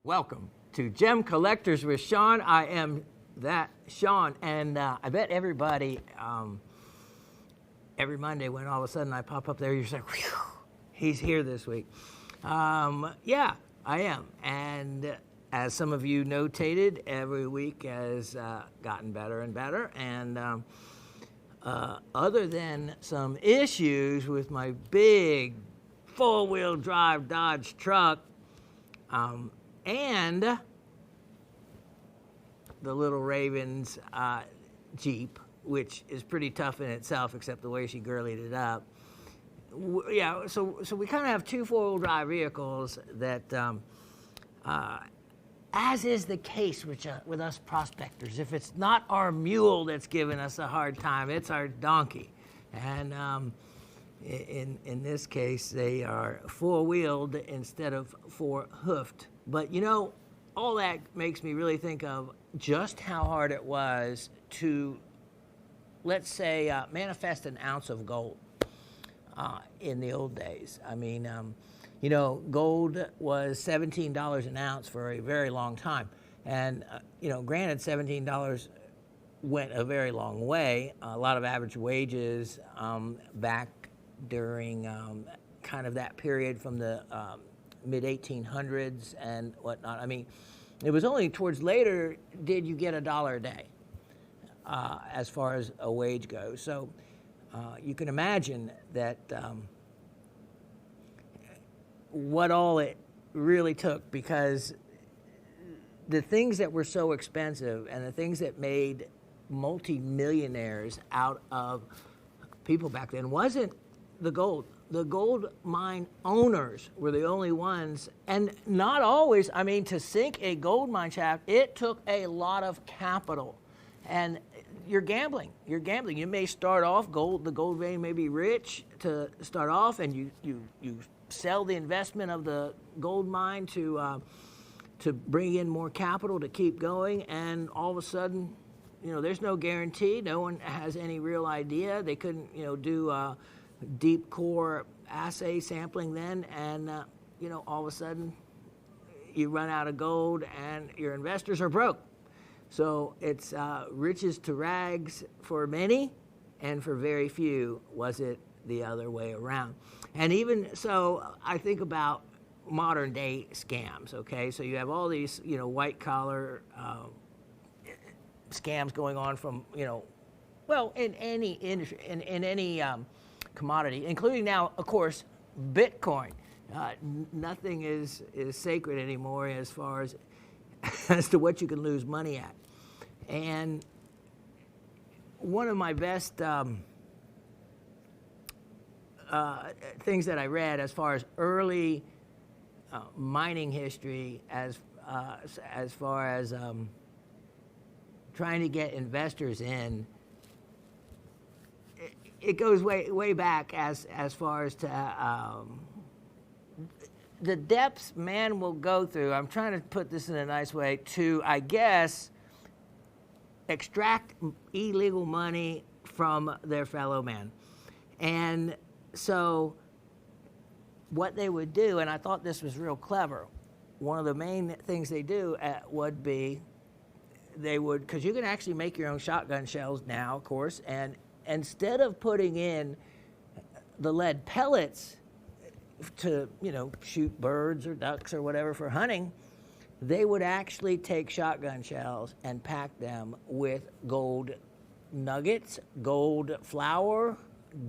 Welcome to Gem Collectors with Shawn. I am that Shawn, and I bet everybody every Monday when all of a sudden I pop up there, you're saying, "Whew, he's here this week." Yeah, I am, and as some of you notated, every week has gotten better and better, and other than some issues with my big four-wheel drive Dodge truck, and the Little Raven's Jeep, which is pretty tough in itself, except the way she girlied it up. Yeah, so we kind of have two four-wheel drive vehicles that, as is the case with us prospectors, if it's not our mule that's giving us a hard time, it's our donkey. And in this case, they are four-wheeled instead of four-hoofed. But you know, all that makes me really think of just how hard it was to, let's say, manifest an ounce of gold in the old days. I mean, you know, gold was $17 an ounce for a very long time. And, you know, granted, $17 went a very long way. A lot of average wages back during kind of that period from the mid-1800s and whatnot. I mean, it was only towards later did you get $1 a day as far as a wage goes. So you can imagine that what all it really took, because the things that were so expensive and the things that made multi-millionaires out of people back then wasn't the gold. The gold mine owners were the only ones, and not always. I mean, to sink a gold mine shaft, it took a lot of capital, and you're gambling. You're gambling. You may start off the gold vein may be rich to start off, and you sell the investment of the gold mine to bring in more capital to keep going, and all of a sudden, you know, there's no guarantee. No one has any real idea. They couldn't, you know, do deep core assay sampling then, and you know, all of a sudden you run out of gold and your investors are broke. So it's riches to rags for many, and for very few was it the other way around. And even so, I think about modern day scams. Okay, so you have all these, you know, white collar scams going on from, you know, well, in any industry, in any commodity, including now, of course, Bitcoin. Nothing is sacred anymore as far as to what you can lose money at. And one of my best things that I read as far as early mining history, as far as trying to get investors in, it goes way back as far as to the depths man will go through. I'm trying to put this in a nice way to, I guess, extract illegal money from their fellow man. And so what they would do, and I thought this was real clever, one of the main things they do would be, they would, because you can actually make your own shotgun shells now, of course, and instead of putting in the lead pellets to, you know, shoot birds or ducks or whatever for hunting, they would actually take shotgun shells and pack them with gold nuggets, gold flour,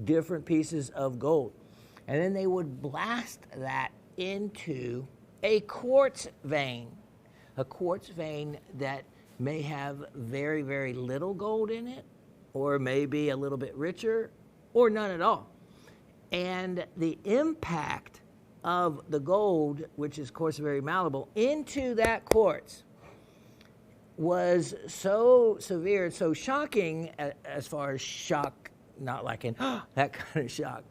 different pieces of gold. And then they would blast that into a quartz vein that may have very, very little gold in it, or maybe a little bit richer, or none at all. And the impact of the gold, which is, of course, very malleable, into that quartz was so severe, so shocking, as far as shock, not like in that kind of shock,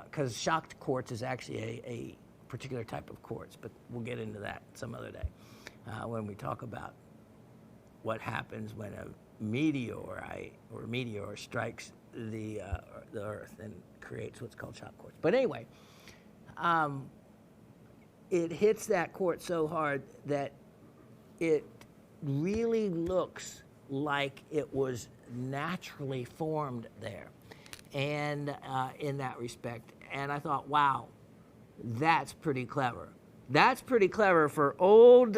because shocked quartz is actually a particular type of quartz, but we'll get into that some other day when we talk about what happens when a meteor strikes the Earth and creates what's called shock quartz. But anyway, it hits that quartz so hard that it really looks like it was naturally formed there, and in that respect. And I thought, wow, that's pretty clever. That's pretty clever for old,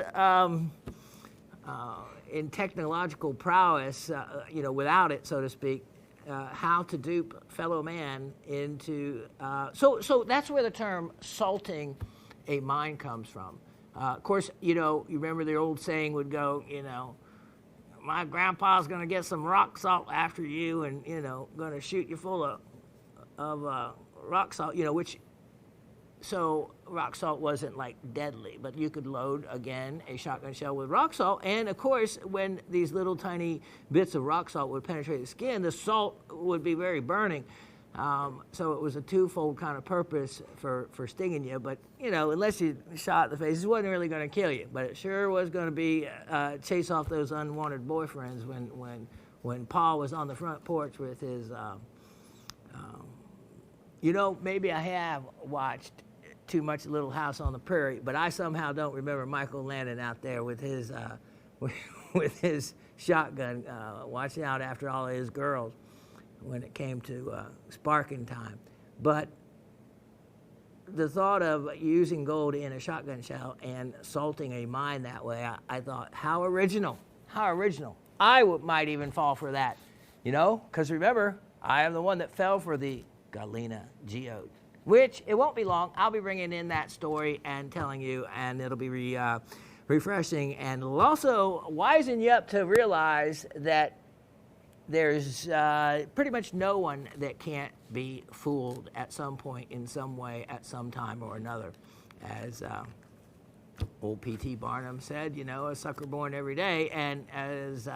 in technological prowess, without it, so to speak, how to dupe fellow man into. So that's where the term salting a mine comes from. Of course, you remember the old saying would go, my grandpa's going to get some rock salt after you and, going to shoot you full of rock salt, so rock salt wasn't like deadly, but you could load, again, a shotgun shell with rock salt. And of course, when these little tiny bits of rock salt would penetrate the skin, the salt would be very burning. So it was a twofold kind of purpose for stinging you. But, unless you shot in the face, it wasn't really going to kill you. But it sure was going to be chase off those unwanted boyfriends when Paul was on the front porch with his, maybe I have watched too much Little House on the Prairie, but I somehow don't remember Michael Landon out there with his with his shotgun watching out after all of his girls when it came to sparking time. But the thought of using gold in a shotgun shell and salting a mine that way, I thought, how original, how original. I might even fall for that, because remember, I am the one that fell for the Galena Geode, which it won't be long. I'll be bringing in that story and telling you, and it'll be refreshing, and it'll also wisen you up to realize that there's pretty much no one that can't be fooled at some point, in some way, at some time or another. As old P.T. Barnum said, a sucker born every day. And as,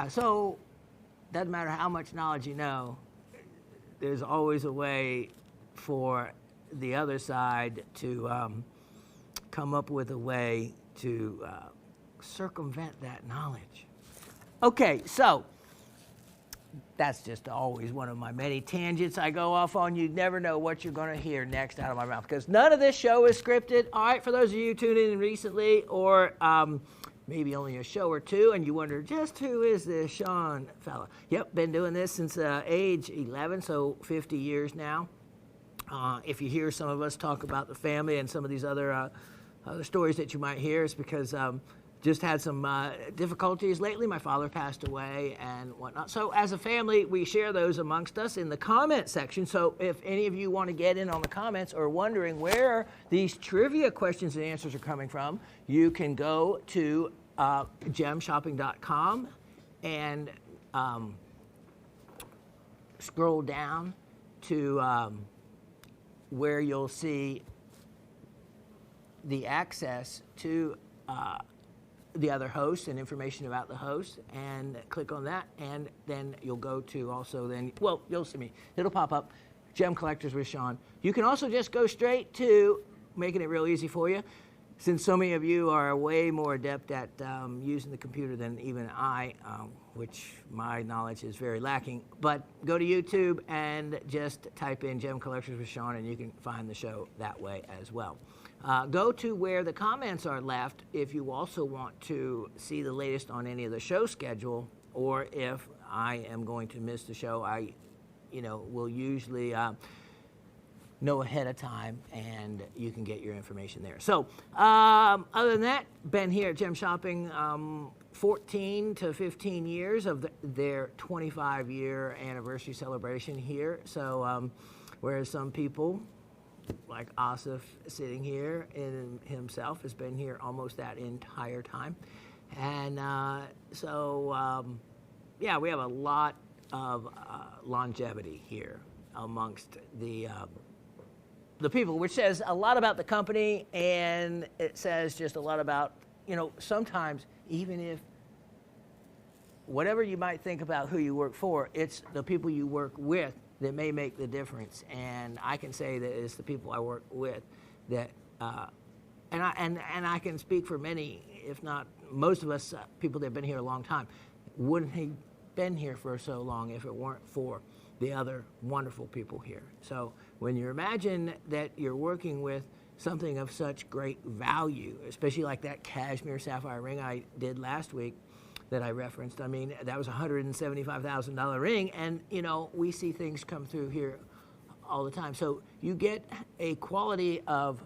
so doesn't matter how much knowledge you know, there's always a way for the other side to come up with a way to circumvent that knowledge. Okay, so that's just always one of my many tangents I go off on. You never know what you're going to hear next out of my mouth, because none of this show is scripted. All right, for those of you tuning in recently, or maybe only a show or two, and you wonder, just who is this Shawn fella? Yep, been doing this since age 11, so 50 years now. If you hear some of us talk about the family and some of these other stories that you might hear, it's because just had some difficulties lately. My father passed away and whatnot. So as a family, we share those amongst us in the comment section. So if any of you want to get in on the comments or wondering where these trivia questions and answers are coming from, you can go to gemshopping.com and scroll down to where you'll see the access to the other hosts and information about the host, and click on that, and then you'll go to also you'll see me. It'll pop up, Gem Collectors with Shawn. You can also just go straight to, making it real easy for you, since so many of you are way more adept at using the computer than even I, which my knowledge is very lacking. But go to YouTube and just type in Gem Collectors with Shawn, and you can find the show that way as well. Go to where the comments are left if you also want to see the latest on any of the show schedule, or if I am going to miss the show, I will usually know ahead of time, and you can get your information there. So other than that, been here at Gem Shopping 14 to 15 years of their 25-year anniversary celebration here. So whereas some people, like Asif sitting here in himself, has been here almost that entire time. And we have a lot of longevity here amongst the people, which says a lot about the company, and it says just a lot about, sometimes even if whatever you might think about who you work for, it's the people you work with that may make the difference. And I can say that it's the people I work with that, and I can speak for many, if not most of us, people that have been here a long time, wouldn't have been here for so long if it weren't for the other wonderful people here. So when you imagine that you're working with something of such great value, especially like that cashmere sapphire ring I did last week that I referenced. I mean, that was a $175,000 ring, and you know, we see things come through here all the time. So you get a quality of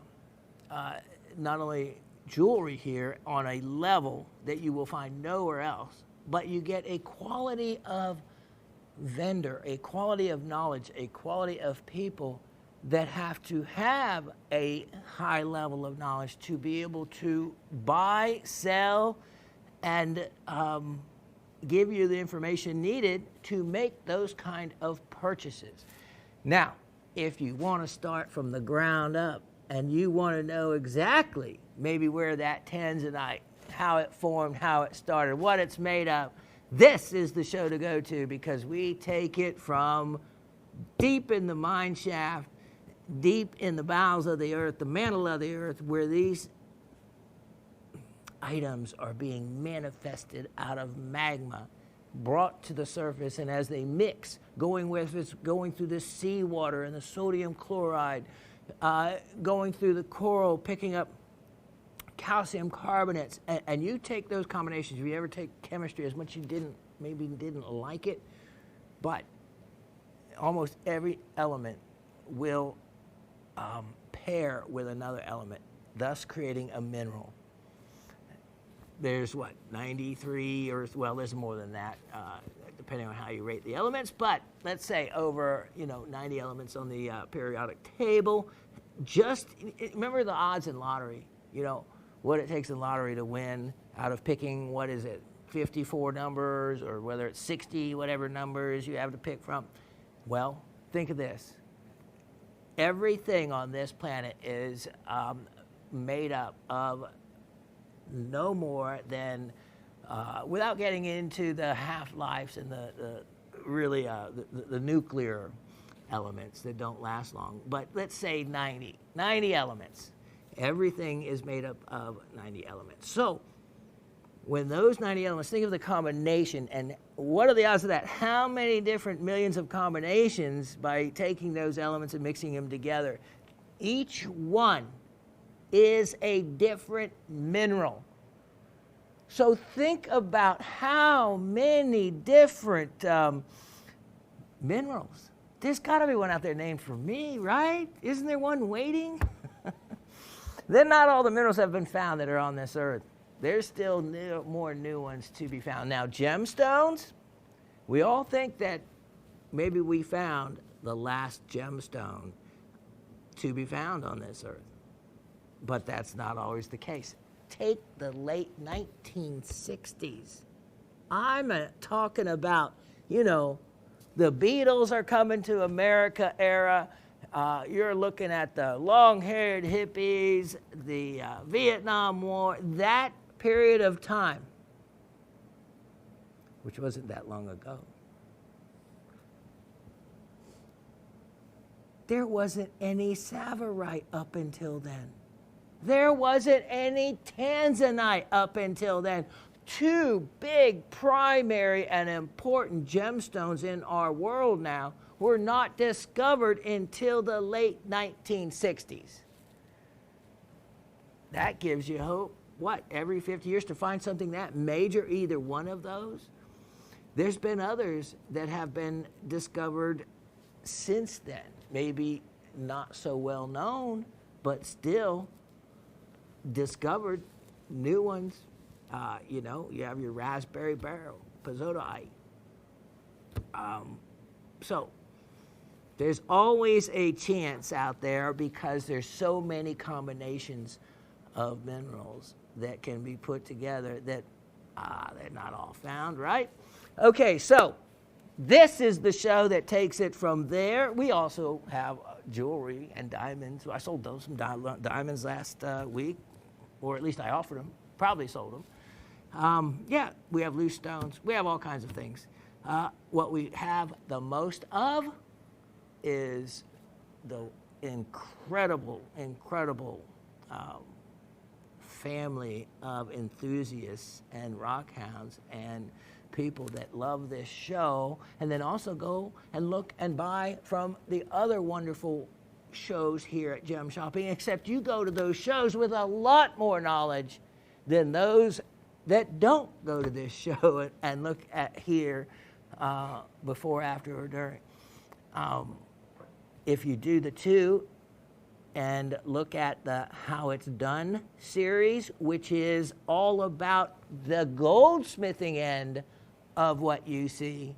not only jewelry here on a level that you will find nowhere else, but you get a quality of vendor, a quality of knowledge, a quality of people that have to have a high level of knowledge to be able to buy, sell, and give you the information needed to make those kind of purchases. Now, if you want to start from the ground up and you want to know exactly maybe where that tanzanite, how it formed, how it started, what it's made of, this is the show to go to, because we take it from deep in the mine shaft, deep in the bowels of the earth, the mantle of the earth, where these items are being manifested out of magma, brought to the surface, and as they mix, going through the seawater and the sodium chloride, going through the coral, picking up calcium carbonates, and you take those combinations. If you ever take chemistry, as much you maybe didn't like it, but almost every element will pair with another element, thus creating a mineral. There's 93, or well, there's more than that, depending on how you rate the elements, but let's say over 90 elements on the periodic table. Just remember the odds in lottery, what it takes in lottery to win out of picking, 54 numbers, or whether it's 60, whatever numbers you have to pick from. Well, think of this. Everything on this planet is made up of no more than, without getting into the half-lives and the nuclear elements that don't last long, but let's say 90 elements. Everything is made up of 90 elements. So when those 90 elements, think of the combination, and what are the odds of that? How many different millions of combinations by taking those elements and mixing them together? Each one is a different mineral. So think about how many different minerals. There's got to be one out there named for me, right? Isn't there one waiting? Then not all the minerals have been found that are on this earth. There's still more new ones to be found. Now, gemstones, we all think that maybe we found the last gemstone to be found on this earth. But that's not always the case. Take the late 1960s. I'm talking about, the Beatles are coming to America era. You're looking at the long-haired hippies, the Vietnam War, that period of time, which wasn't that long ago. There wasn't any Savarite up until then. There wasn't any Tanzanite up until then. Two big primary and important gemstones in our world now were not discovered until the late 1960s. That gives you hope. Every 50 years to find something that major, either one of those? There's been others that have been discovered since then. Maybe not so well known, but still discovered new ones. You have your raspberry beryl, pozzodoite. So there's always a chance out there, because there's so many combinations of minerals that can be put together that they're not all found, right? Okay, so this is the show that takes it from there. We also have jewelry and diamonds. I sold some diamonds last week, or at least I offered them. Probably sold them. We have loose stones. We have all kinds of things. What we have the most of is the incredible family of enthusiasts and rockhounds and people that love this show, and then also go and look and buy from the other wonderful shows here at Gem Shopping, except you go to those shows with a lot more knowledge than those that don't go to this show and look at here before, after, or during. If you do the two and look at the How It's Done series, which is all about the goldsmithing end of what you see,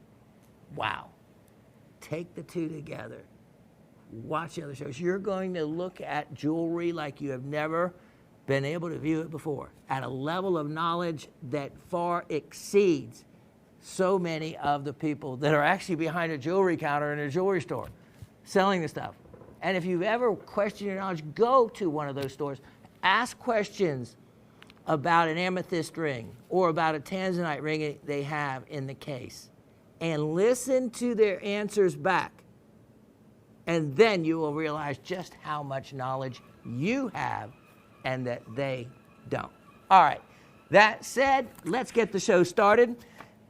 wow. Take the two together. Watch the other shows. You're going to look at jewelry like you have never been able to view it before, at a level of knowledge that far exceeds so many of the people that are actually behind a jewelry counter in a jewelry store selling the stuff. And if you've ever questioned your knowledge, go to one of those stores. Ask questions about an amethyst ring or about a tanzanite ring they have in the case. And listen to their answers back. And then you will realize just how much knowledge you have and that they don't. All right. That said, let's get the show started.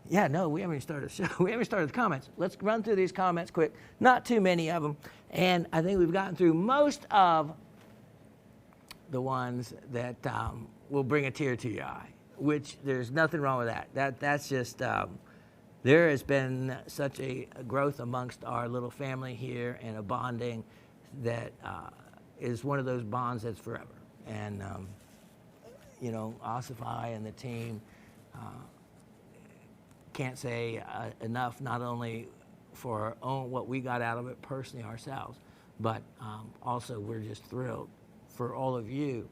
Yeah, no, we haven't even started the show. We haven't started the comments. Let's run through these comments quick. Not too many of them. And I think we've gotten through most of the ones that will bring a tear to your eye, which there's nothing wrong with that. That's just, there has been such a growth amongst our little family here and a bonding that is one of those bonds that's forever. And, you know, Ossify and the team can't say enough, not only for our own, what we got out of it personally ourselves, but also we're just thrilled for all of you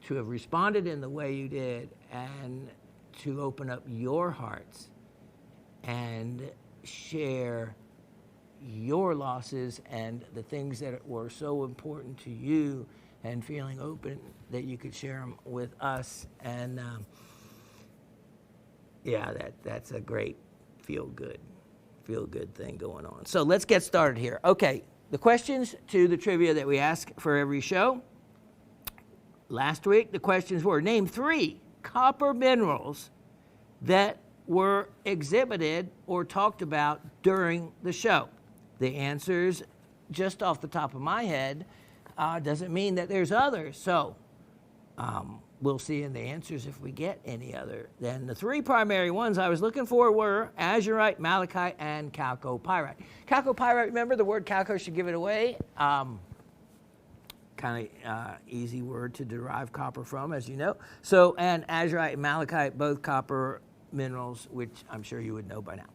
to have responded in the way you did and to open up your hearts and share your losses and the things that were so important to you, and feeling open that you could share them with us. And yeah, that's a great feel-good thing going on. So let's get started here. Okay, the questions to the trivia that we ask for every show. Last week, the questions were, name 3 copper minerals that were exhibited or talked about during the show. The answers, just off the top of my head, doesn't mean that there's others. So we'll see in the answers if we get any other. Then the 3 primary ones I was looking for were azurite, malachite, and chalcopyrite. Chalcopyrite, remember the word chalco should give it away. Kind of easy word to derive copper from, as you know. So, and azurite and malachite, both copper minerals, which I'm sure you would know by now.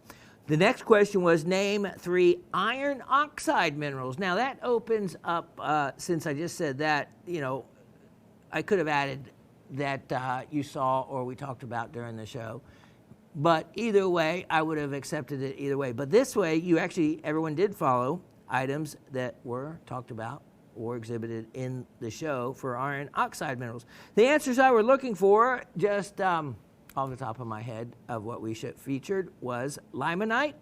The next question was name 3 iron oxide minerals. Now that opens up, since I just said that, you know, I could have added that you saw or we talked about during the show. But either way, I would have accepted it either way. But this way, you actually, everyone did follow items that were talked about or exhibited in the show for iron oxide minerals. The answers I were looking for, just off the top of my head of what we featured, was limonite,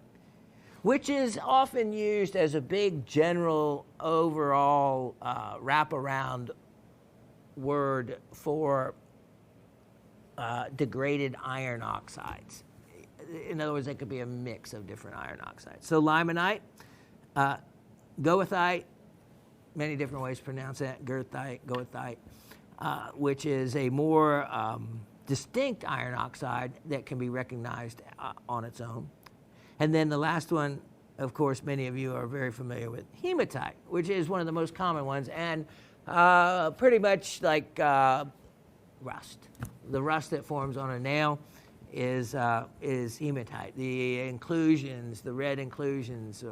which is often used as a big general overall wraparound word for degraded iron oxides. In other words, it could be a mix of different iron oxides. So limonite, goethite, many different ways to pronounce that, goethite, which is a more distinct iron oxide that can be recognized on its own. And then the last one, of course, many of you are very familiar with, hematite, which is one of the most common ones, and pretty much like rust. The rust that forms on a nail is hematite. The inclusions, the red inclusions,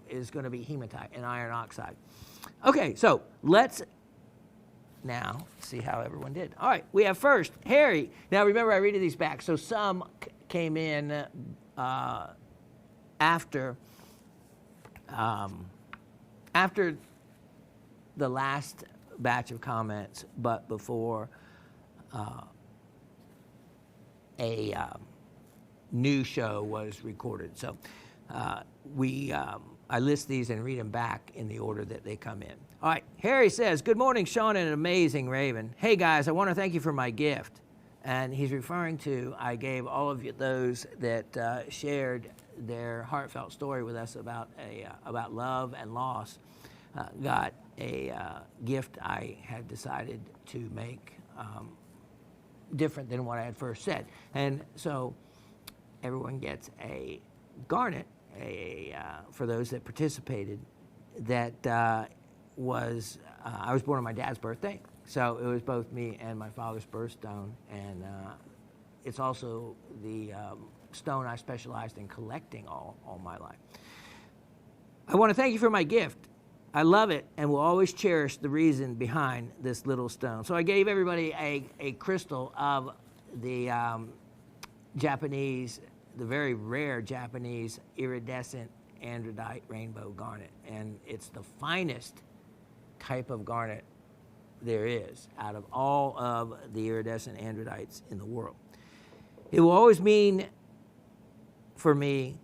is going to be hematite and iron oxide. Okay, so let's now see how everyone did. All right, we have first Harry. Now remember, I read these back, so some came in after the last batch of comments, but before a new show was recorded. So I list these and read them back in the order that they come in. All right, Harry says, good morning, Shawn and an amazing Raven. Hey guys, I want to thank you for my gift. And he's referring to, I gave all of you those that shared their heartfelt story with us about love and loss, got a gift I had decided to make different than what I had first said. And so everyone gets a garnet, for those that participated, that was, I was born on my dad's birthday, so it was both me and my father's birthstone, and it's also the stone I specialized in collecting all my life. I want to thank you for my gift. I love it and will always cherish the reason behind this little stone. So I gave everybody a crystal of the Japanese, the very rare Japanese iridescent androdite rainbow garnet. And it's the finest type of garnet there is out of all of the iridescent androdites in the world. It will always mean for me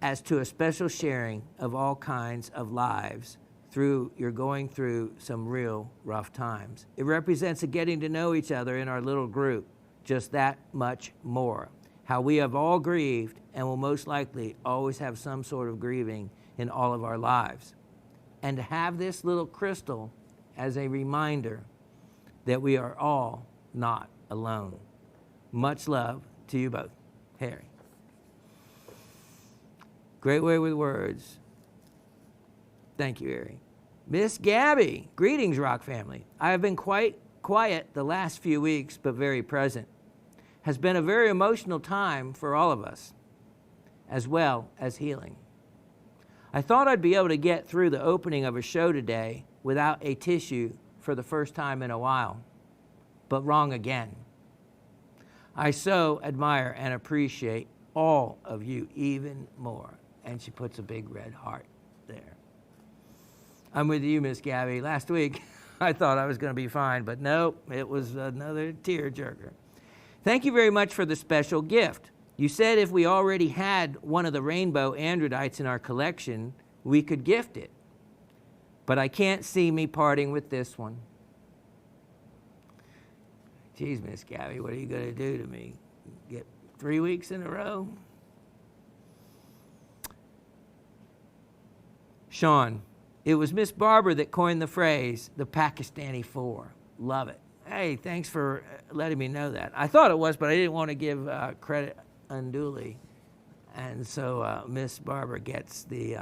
as to a special sharing of all kinds of lives through you're going through some real rough times. It represents a getting to know each other in our little group just that much more. How we have all grieved and will most likely always have some sort of grieving in all of our lives. And to have this little crystal as a reminder that we are all not alone. Much love to you both. Harry. Great way with words. Thank you, Harry. Miss Gabby, greetings, Rock family. I have been quite quiet the last few weeks, but very present. Has been a very emotional time for all of us, as well as healing. I thought I'd be able to get through the opening of a show today without a tissue for the first time in a while, but wrong again. I so admire and appreciate all of you even more. And she puts a big red heart there. I'm with you, Miss Gabby. Last week, I thought I was going to be fine, but nope, it was another tearjerker. Thank you very much for the special gift. You said if we already had one of the rainbow androdites in our collection, we could gift it. But I can't see me parting with this one. Geez, Miss Gabby, what are you going to do to me? Get 3 weeks in a row? Shawn, it was Miss Barber that coined the phrase, the Pakistani Four. Love it. Hey, thanks for letting me know that. I thought it was, but I didn't want to give credit unduly. And so Miss Barber gets the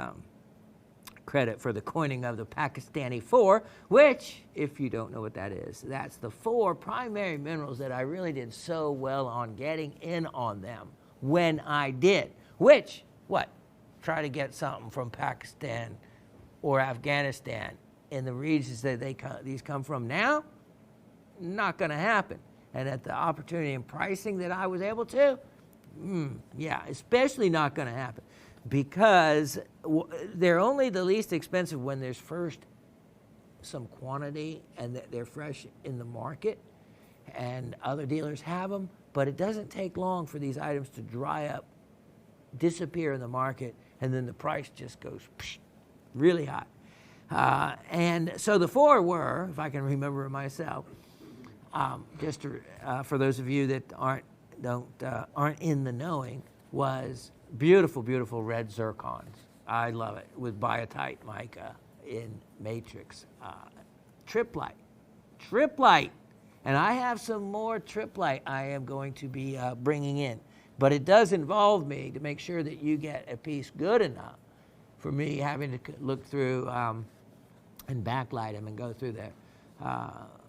credit for the coining of the Pakistani Four, which, if you don't know what that is, that's the 4 primary minerals that I really did so well on getting in on them when I did. Which, what? Try to get something from Pakistan or Afghanistan in the regions that these come from now? Not going to happen. And at the opportunity and pricing that I was able to, yeah, especially not going to happen, because they're only the least expensive when there's first some quantity and they're fresh in the market and other dealers have them, but it doesn't take long for these items to dry up, disappear in the market, and then the price just goes really high. And so the 4 were, if I can remember it myself, just to, for those of you that aren't in the knowing, was beautiful, beautiful red zircons. I love it, with biotite mica in matrix. Triplite. And I have some more triplite I am going to be bringing in. But it does involve me to make sure that you get a piece good enough for me having to look through and backlight them and go through there.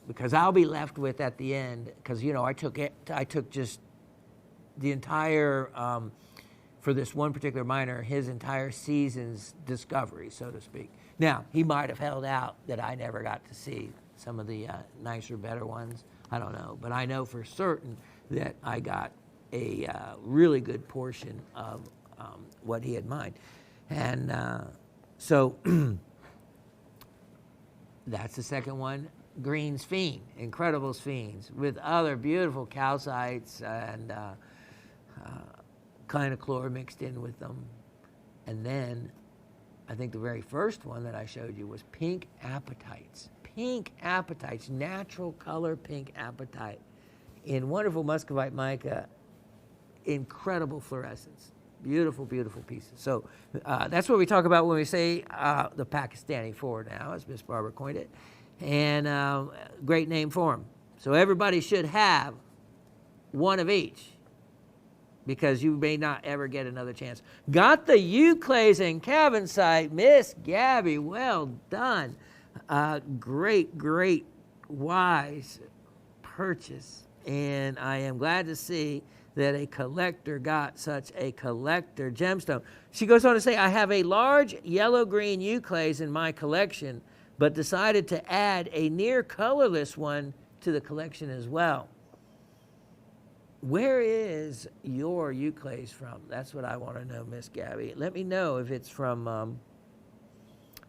Because I'll be left with at the end, because, you know, I took just the entire, for this one particular miner, his entire season's discovery, so to speak. Now, he might have held out that I never got to see some of the nicer, better ones. I don't know. But I know for certain that I got a really good portion of what he had mined. And so that's the second one. Green Sphene, incredible sphenes, with other beautiful calcites and kinochlore mixed in with them. And then I think the very first one that I showed you was pink apatites. Pink apatites, natural color pink apatite in wonderful muscovite mica, incredible fluorescence. Beautiful, beautiful pieces. So that's what we talk about when we say the Pakistani four now, as Miss Barbara coined it. And great name for them. So everybody should have one of each, because you may not ever get another chance. Got the Euclase and Cavensite, Miss Gabby. Well done. Great, great, wise purchase. And I am glad to see that a collector got such a collector gemstone. She goes on to say, I have a large yellow-green Euclase in my collection, but decided to add a near colorless one to the collection as well. Where is your Euclase from? That's what I want to know, Miss Gabby. Let me know if it's from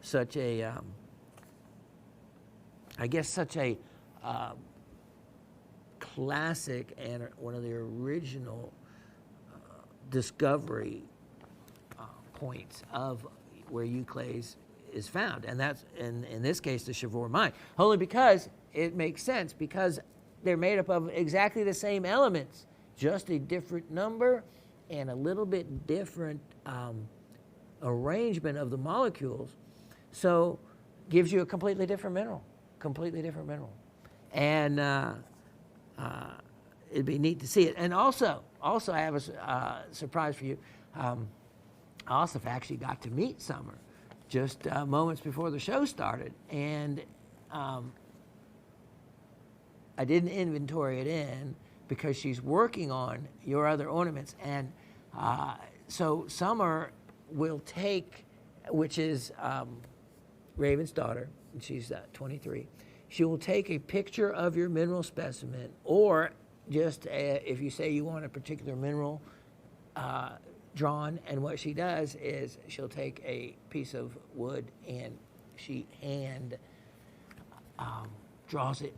such a, I guess such a classic and one of the original discovery points of where Euclase is found. And that's, in this case, the Chivor mine. Only because it makes sense, because they're made up of exactly the same elements, just a different number and a little bit different arrangement of the molecules. So gives you a completely different mineral, And it'd be neat to see it. And also I have a surprise for you. Asif actually got to meet Summer just moments before the show started. And I didn't inventory it in because she's working on your other ornaments. And so Summer will take, which is Raven's daughter, and she's 23. She will take a picture of your mineral specimen, or just if you say you want a particular mineral drawn, and what she does is she'll take a piece of wood and she hand draws it,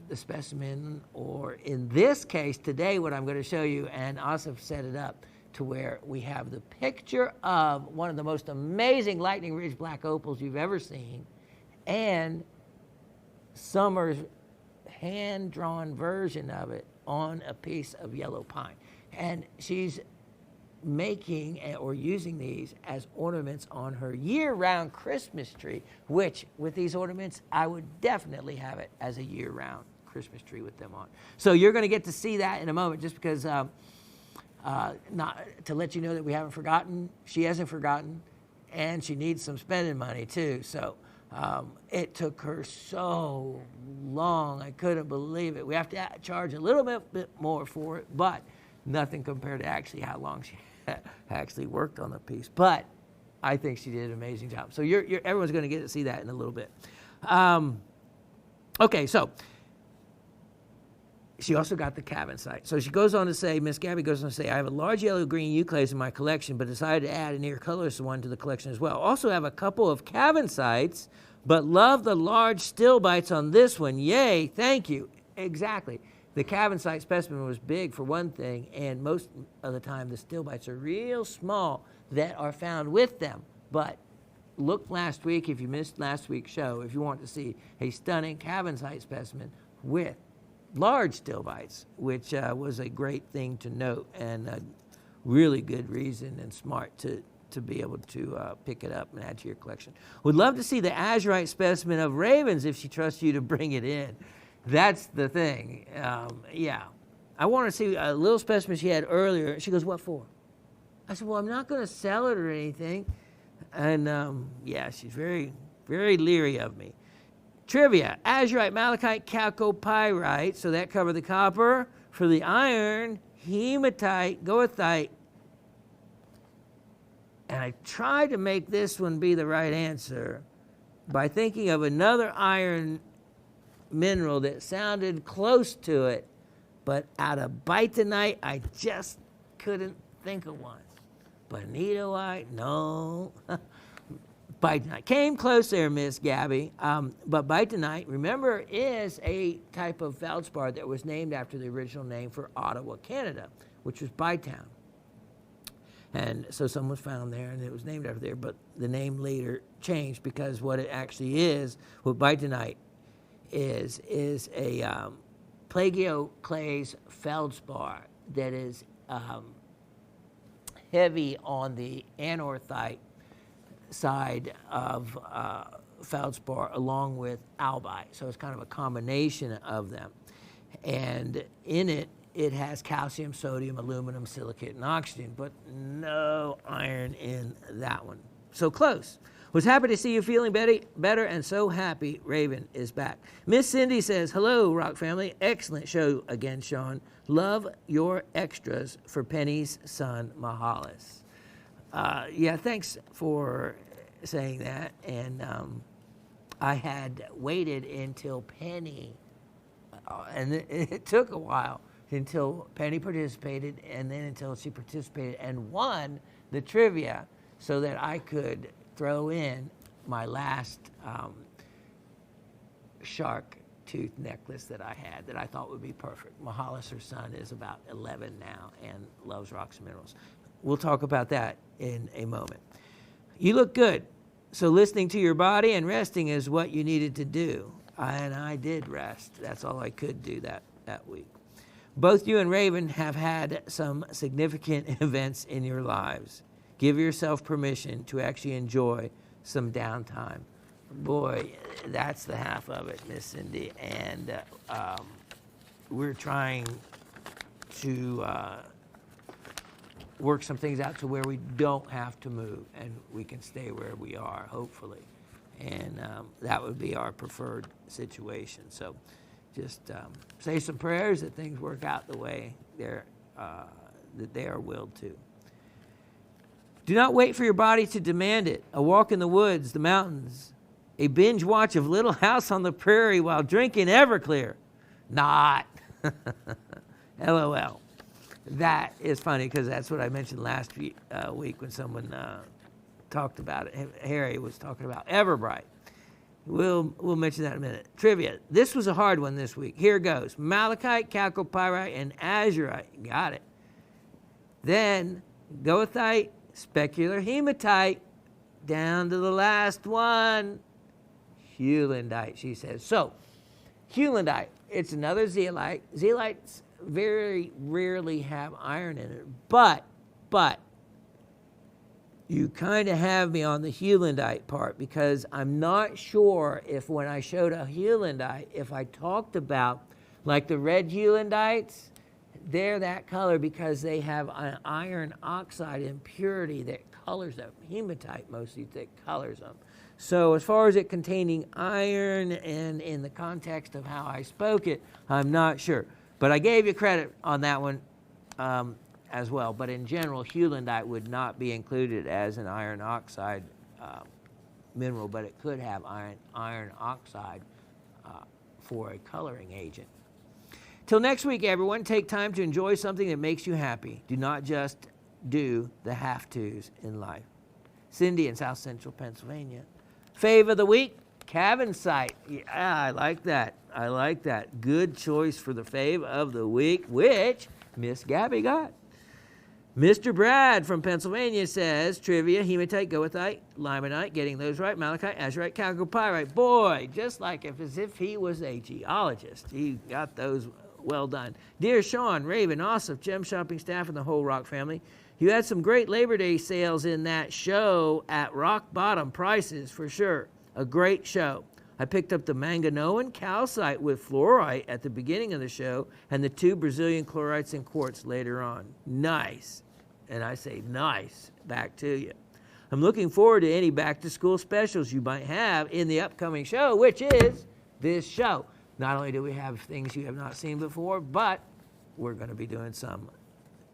the specimen, or in this case today what I'm going to show you, and Asif set it up to where we have the picture of one of the most amazing lightning ridge black opals you've ever seen, and Summer's hand-drawn version of it on a piece of yellow pine. And she's making or using these as ornaments on her year-round Christmas tree, which with these ornaments, I would definitely have it as a year-round Christmas tree with them on. So you're going to get to see that in a moment, just because not to let you know that we haven't forgotten. She hasn't forgotten, and she needs some spending money too. So it took her so long. I couldn't believe it. We have to charge a little bit more for it, but nothing compared to actually how long she actually worked on the piece. But I think she did an amazing job. So everyone's going to get to see that in a little bit. Okay, so she also got the Cavensite. So she goes on to say, Miss Gabby goes on to say, I have a large yellow-green Euclase in my collection, but decided to add a near colorless one to the collection as well. Also have a couple of Cavensites, but love the large Stilbites on this one. Yay, thank you. Exactly. The Cavensite specimen was big for one thing, and most of the time the Stilbites are real small that are found with them. But look last week, if you missed last week's show, if you want to see a stunning Cavensite specimen with large Stilbites, which was a great thing to note, and a really good reason and smart to be able to pick it up and add to your collection. Would love to see the azurite specimen of Ravens if she trusts you to bring it in. That's the thing. Yeah. I want to see a little specimen she had earlier. She goes, what for? I said, well, I'm not going to sell it or anything. And yeah, she's very, very leery of me. Trivia: azurite, malachite, chalcopyrite, so that covered the copper. For the iron, hematite, goethite. And I tried to make this one be the right answer by thinking of another iron mineral that sounded close to it, but out of bitonite, I just couldn't think of one. Bonitoite, no. Bitonite. Came close there, Miss Gabby. But bitonite, remember, is a type of feldspar that was named after the original name for Ottawa, Canada, which was Bytown. And so some was found there, and it was named after there, but the name later changed because what it actually is, what bitonite is a plagioclase feldspar that is heavy on the anorthite side of feldspar along with albite. So it's kind of a combination of them. And in it, it has calcium, sodium, aluminum, silicate, and oxygen, but no iron in that one. So close. Was happy to see you feeling better, and so happy Raven is back. Miss Cindy says, hello, Rock family. Excellent show again, Shawn. Love your extras for Penny's son, Mahalis. Yeah, thanks for saying that. And I had waited until Penny, and it took a while until Penny participated, and then until she participated and won the trivia so that I could throw in my last shark tooth necklace that I had that I thought would be perfect. Mahalis, her son, is about 11 now and loves rocks and minerals. We'll talk about that in a moment. You look good. So listening to your body and resting is what you needed to do. And I did rest. That's all I could do that week. Both you and Raven have had some significant events in your lives. Give yourself permission to actually enjoy some downtime. Boy, that's the half of it, Miss Cindy. And we're trying to work some things out to where we don't have to move and we can stay where we are, hopefully. And that would be our preferred situation. So just say some prayers that things work out the way that they are willed to. Do not wait for your body to demand it. A walk in the woods, the mountains, a binge watch of Little House on the Prairie while drinking Everclear. Not. LOL. That is funny because that's what I mentioned last week when someone talked about it. Harry was talking about Everbright. We'll mention that in a minute. Trivia. This was a hard one this week. Here goes. Malachite, chalcopyrite, and azurite. Got it. Then goethite, specular hematite, down to the last one, heulandite, she says. So, heulandite, it's another zeolite. Zeolites very rarely have iron in it, but you kind of have me on the heulandite part because I'm not sure if when I showed a heulandite, if I talked about like the red heulandites, they're that color because they have an iron oxide impurity that colors them. Hematite mostly that colors them. So as far as it containing iron and in the context of how I spoke it, I'm not sure. But I gave you credit on that one as well. But in general, heulandite would not be included as an iron oxide mineral, but it could have iron oxide for a coloring agent. Till next week, everyone, take time to enjoy something that makes you happy. Do not just do the have-tos in life. Cindy in South Central Pennsylvania. Fave of the week, cabin site. Yeah, I like that. I like that. Good choice for the fave of the week, which Miss Gabby got. Mr. Brad from Pennsylvania says, trivia, hematite, goethite, limonite, getting those right, malachite, azurite, chalcopyrite. Boy, just like as if he was a geologist. He got those well done. Dear Shawn, Raven, Ossoff, Gem Shopping staff, and the whole Rock family, you had some great Labor Day sales in that show at rock bottom prices for sure. A great show. I picked up the Manganoan calcite with fluorite at the beginning of the show and the 2 Brazilian chlorites and quartz later on. Nice. And I say nice back to you. I'm looking forward to any back-to-school specials you might have in the upcoming show, which is this show. Not only do we have things you have not seen before, but we're going to be doing some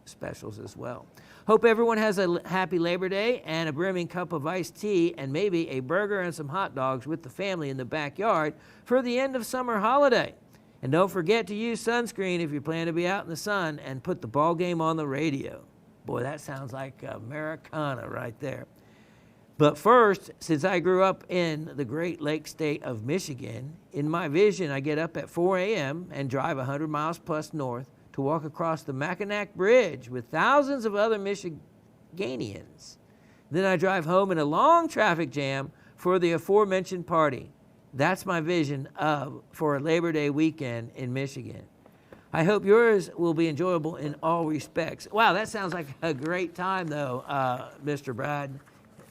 specials as well. Hope everyone has a happy Labor Day and a brimming cup of iced tea and maybe a burger and some hot dogs with the family in the backyard for the end of summer holiday. And don't forget to use sunscreen if you plan to be out in the sun and put the ball game on the radio. Boy, that sounds like Americana right there. But first, since I grew up in the Great Lakes state of Michigan, in my vision, I get up at 4 a.m. and drive 100 miles plus north to walk across the Mackinac Bridge with thousands of other Michiganians. Then I drive home in a long traffic jam for the aforementioned party. That's my vision for a Labor Day weekend in Michigan. I hope yours will be enjoyable in all respects. Wow, that sounds like a great time, though, Mr. Brad.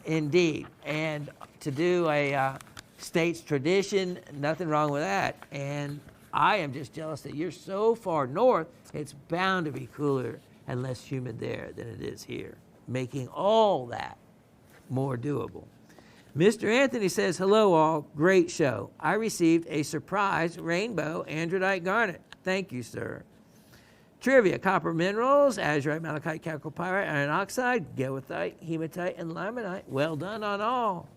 Indeed. And to do a state's tradition, nothing wrong with that. And I am just jealous that you're so far north, it's bound to be cooler and less humid there than it is here, making all that more doable. Mr. Anthony says, hello all, great show. I received a surprise rainbow androdite garnet. Thank you, sir. Trivia, copper minerals, azurite, malachite, chalcopyrite, iron oxide, goethite, hematite, and limonite. Well done on all.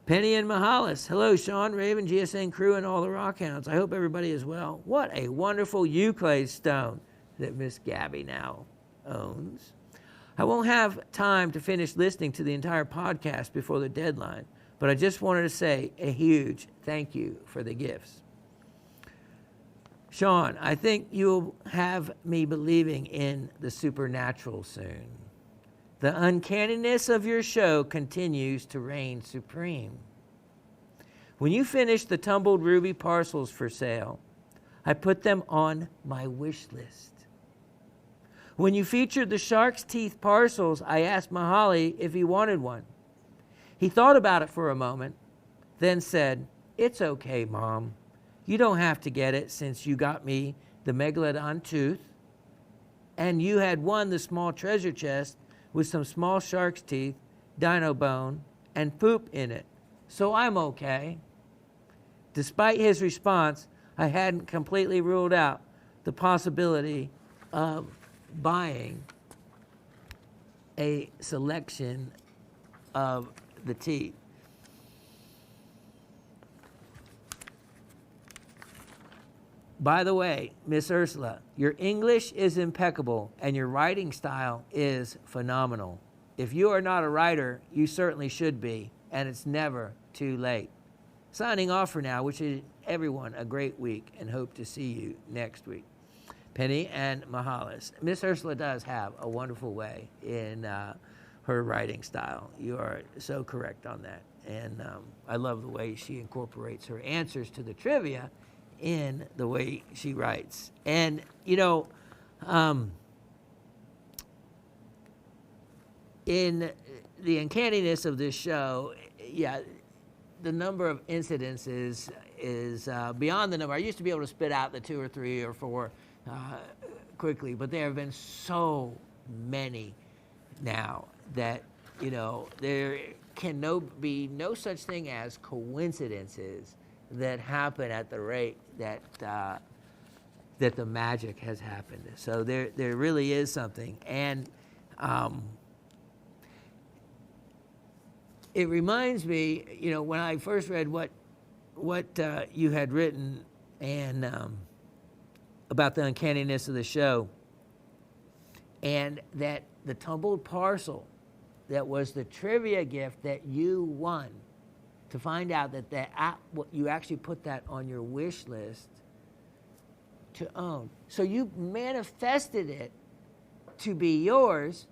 Penny and Mahalis. Hello, Shawn, Raven, GSN crew, and all the rockhounds. I hope everybody is well. What a wonderful Euclid stone that Miss Gabby now owns. I won't have time to finish listening to the entire podcast before the deadline, but I just wanted to say a huge thank you for the gifts. Shawn, I think you'll have me believing in the supernatural soon. The uncanniness of your show continues to reign supreme. When you finish the tumbled ruby parcels for sale, I put them on my wish list. When you featured the shark's teeth parcels, I asked Mahali if he wanted one. He thought about it for a moment, then said, "It's okay, Mom. You don't have to get it since you got me the megalodon tooth, and you had won the small treasure chest with some small shark's teeth, dino bone, and poop in it. So I'm okay." Despite his response, I hadn't completely ruled out the possibility of buying a selection of the teeth. By the way, Miss Ursula, your English is impeccable and your writing style is phenomenal. If you are not a writer, you certainly should be, and it's never too late. Signing off for now, wishing everyone a great week and hope to see you next week. Penny and Mahalis. Miss Ursula does have a wonderful way in her writing style. You are so correct on that. And I love the way she incorporates her answers to the trivia in the way she writes. And, you know, in the uncanniness of this show, yeah, the number of incidences is beyond the number. I used to be able to spit out the 2 or 3 or 4 quickly, but there have been so many now that, you know, there can be no such thing as coincidences that happen at the rate that that the magic has happened. So there really is something, and it reminds me, you know, when I first read what you had written and about the uncanniness of the show, and that the tumbled parcel that was the trivia gift that you won, to find out that you actually put that on your wish list to own. So you manifested it to be yours,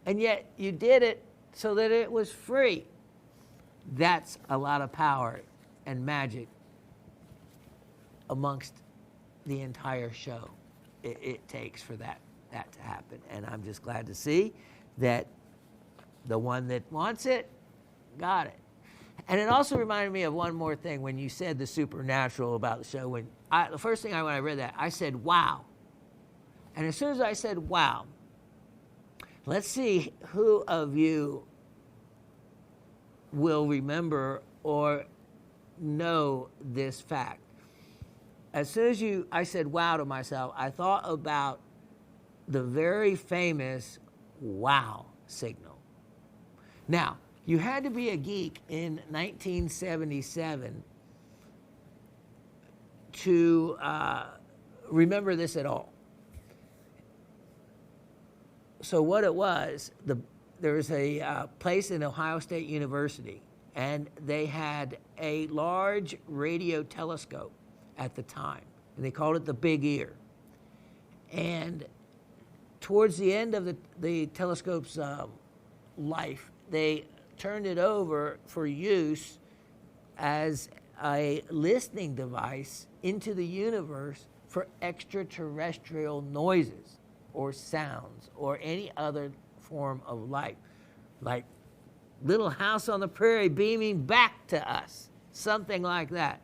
and yet you did it so that it was free. That's a lot of power and magic amongst the entire show it takes for that to happen. And I'm just glad to see that the one that wants it got it. And it also reminded me of one more thing when you said the supernatural about the show. The first thing when I read that, I said, wow. And as soon as I said, wow, let's see who of you will remember or know this fact. As soon as I said wow to myself, I thought about the very famous wow signal. Now, you had to be a geek in 1977 to remember this at all. So what it was, there was a place in Ohio State University, and they had a large radio telescope at the time, and they called it the Big Ear. And towards the end of the telescope's life, they turned it over for use as a listening device into the universe for extraterrestrial noises or sounds or any other form of life, like Little House on the Prairie beaming back to us, something like that.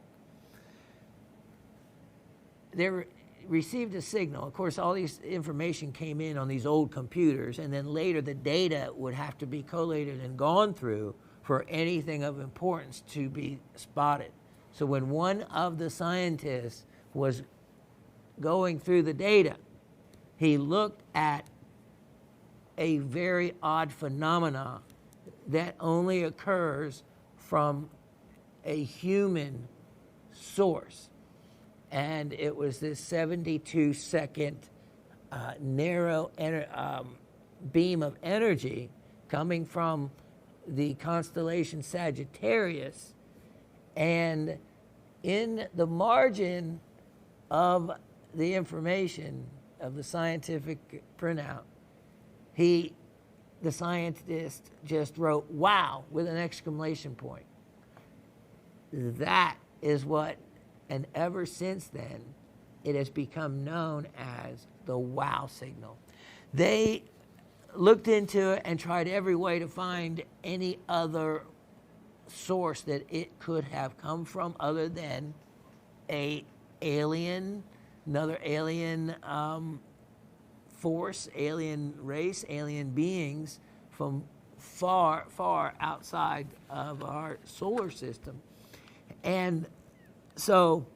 They received a signal. Of course, all this information came in on these old computers, and then later the data would have to be collated and gone through for anything of importance to be spotted. So when one of the scientists was going through the data, he looked at a very odd phenomena that only occurs from a human source. And it was this 72-second narrow beam of energy coming from the constellation Sagittarius. And in the margin of the information of the scientific printout, the scientist just wrote, "Wow," with an exclamation point. That is what, and ever since then, it has become known as the wow signal. They looked into it and tried every way to find any other source that it could have come from other than another alien force, alien race, alien beings from far, far outside of our solar system. And so,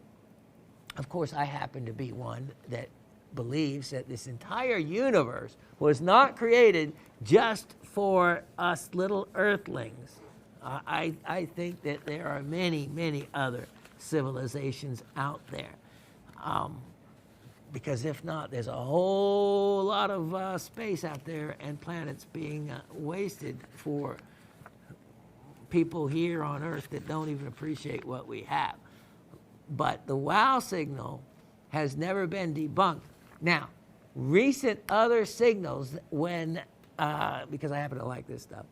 of course, I happen to be one that believes that this entire universe was not created just for us little earthlings. I think that there are many, many other civilizations out there. Because if not, there's a whole lot of space out there and planets being wasted for people here on Earth that don't even appreciate what we have. But the wow signal has never been debunked. Now, recent other signals, when, because I happen to like this stuff,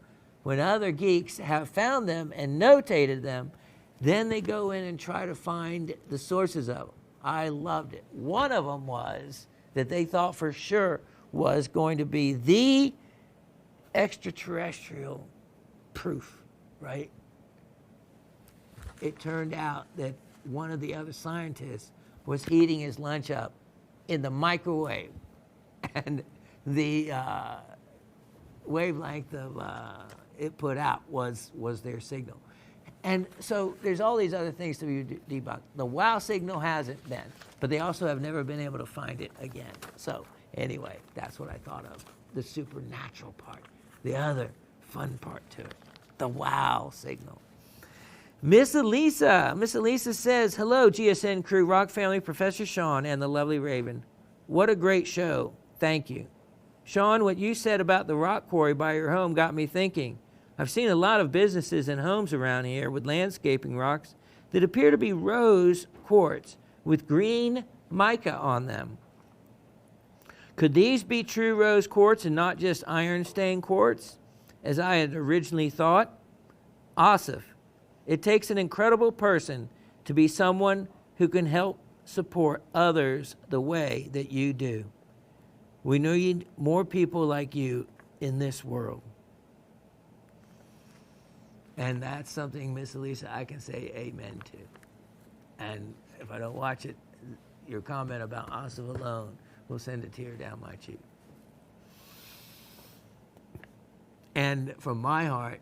when other geeks have found them and notated them, then they go in and try to find the sources of them. I loved it. One of them was that they thought for sure was going to be the extraterrestrial proof, right? It turned out that one of the other scientists was heating his lunch up in the microwave, and the wavelength of it put out was their signal. And so there's all these other things to be debunked. The wow signal hasn't been, but they also have never been able to find it again. So anyway, that's what I thought of, the supernatural part, the other fun part to it, the wow signal. Miss Elisa says, "Hello, GSN crew, Rock family, Professor Shawn, and the lovely Raven. What a great show. Thank you. Shawn, what you said about the rock quarry by your home got me thinking. I've seen a lot of businesses and homes around here with landscaping rocks that appear to be rose quartz with green mica on them. Could these be true rose quartz and not just iron stained quartz, as I had originally thought? Asif, it takes an incredible person to be someone who can help support others the way that you do. We need more people like you in this world." And that's something, Miss Elisa, I can say amen to. And if I don't watch it, your comment about Asif alone will send a tear down my cheek. And from my heart,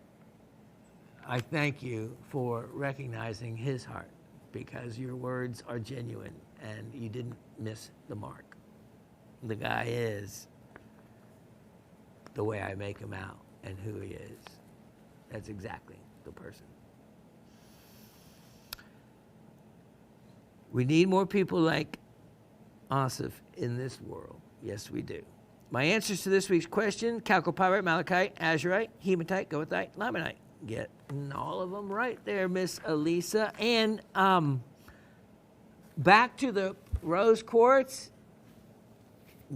I thank you for recognizing his heart, because your words are genuine and you didn't miss the mark. The guy is the way I make him out and who he is. That's exactly the person. We need more people like Asif in this world. Yes, we do. My answers to this week's question: chalcopyrite, malachite, azurite, hematite, goethite, limonite. Getting all of them right there, Miss Elisa. And back to the rose quartz.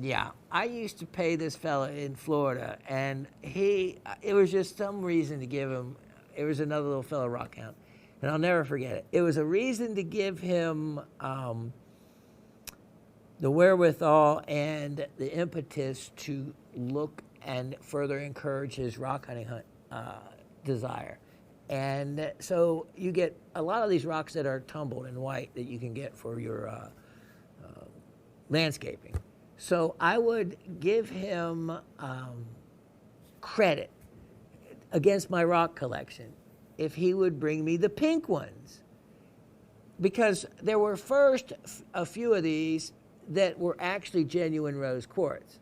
Yeah, I used to pay this fella in Florida, and it was just some reason to give him, it was another little fella, Rockhound, and I'll never forget it. It was a reason to give him the wherewithal and the impetus to look and further encourage his rock hunting desire. And so you get a lot of these rocks that are tumbled and white that you can get for your landscaping. So I would give him credit against my rock collection if he would bring me the pink ones. Because there were first a few of these that were actually genuine rose quartz.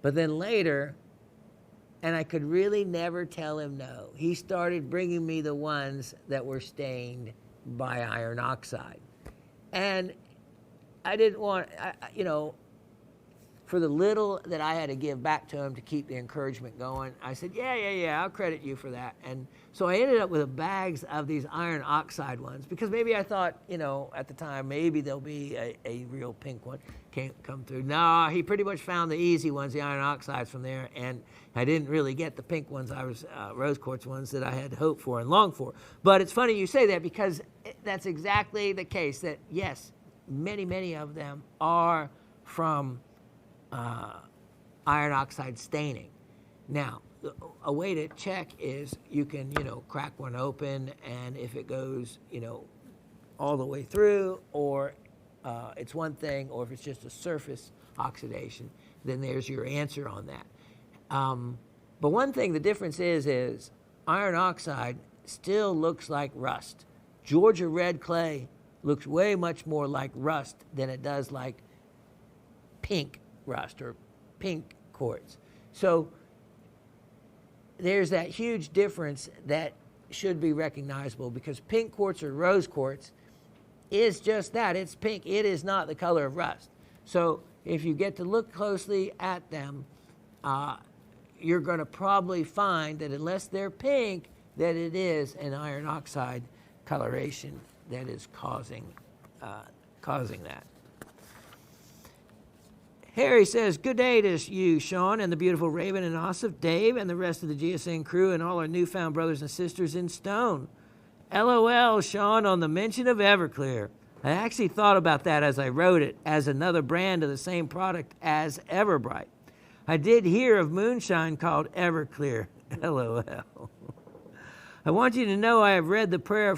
But then later, and I could really never tell him no, he started bringing me the ones that were stained by iron oxide. And I didn't want, for the little that I had to give back to him to keep the encouragement going, I said, yeah, I'll credit you for that. And so I ended up with bags of these iron oxide ones because maybe I thought, at the time, maybe there'll be a real pink one can't come through. No, he pretty much found the easy ones, the iron oxides from there, and I didn't really get the pink ones. I was rose quartz ones that I had hoped for and longed for. But it's funny you say that because that's exactly the case, that yes, many of them are from iron oxide staining. Now, a way to check is you can, crack one open, and if it goes, all the way through, or it's one thing, or if it's just a surface oxidation, then there's your answer on that. But one thing, the difference is iron oxide still looks like rust. Georgia red clay looks way much more like rust than it does like pink rust or pink quartz. So there's that huge difference that should be recognizable, because pink quartz or rose quartz is just that. It's pink. It is not the color of rust. So if you get to look closely at them, you're going to probably find that unless they're pink, that it is an iron oxide coloration that is causing that. Harry says, good day to you, Shawn, and the beautiful Raven and Asif, Dave, and the rest of the GSN crew, and all our newfound brothers and sisters in stone. LOL, Shawn, on the mention of Everclear. I actually thought about that as I wrote it, as another brand of the same product as Everbright. I did hear of moonshine called Everclear. LOL. I want you to know I have read the prayer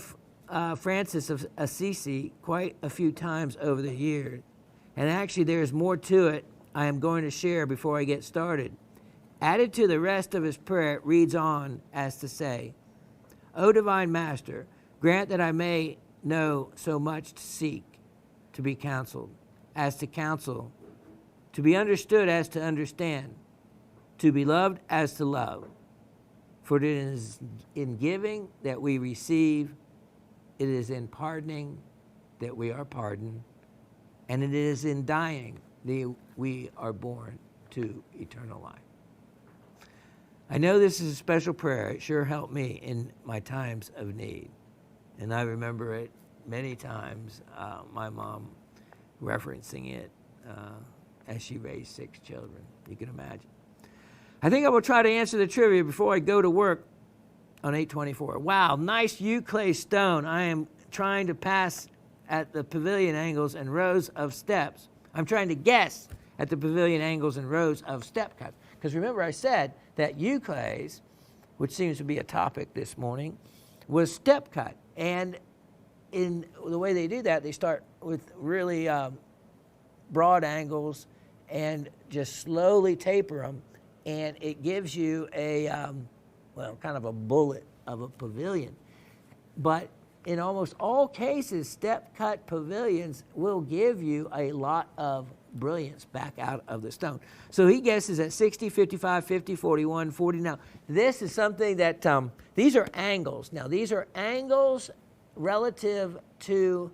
of Francis of Assisi quite a few times over the years. And actually, there's more to it I am going to share before I get started. Added to the rest of his prayer, it reads on as to say, O Divine Master, grant that I may know so much to seek, to be counseled, as to counsel, to be understood as to understand, to be loved as to love. For it is in giving that we receive, it is in pardoning that we are pardoned, and it is in dying that we are born to eternal life. I know this is a special prayer. It sure helped me in my times of need. And I remember it many times, my mom referencing it as she raised 6 children. You can imagine. I think I will try to answer the trivia before I go to work on 8/24. Wow, nice Euclid stone. I am trying to pass at the pavilion angles and rows of steps. I'm trying to guess at the pavilion angles and rows of step cuts. Because remember I said that Euclid, which seems to be a topic this morning, was step cut. And in the way they do that, they start with really broad angles and just slowly taper them. And it gives you a, kind of a bullet of a pavilion. But in almost all cases, step-cut pavilions will give you a lot of brilliance back out of the stone. So he guesses at 60, 55, 50, 41, 40. Now, this is something that, these are angles. Now, these are angles relative to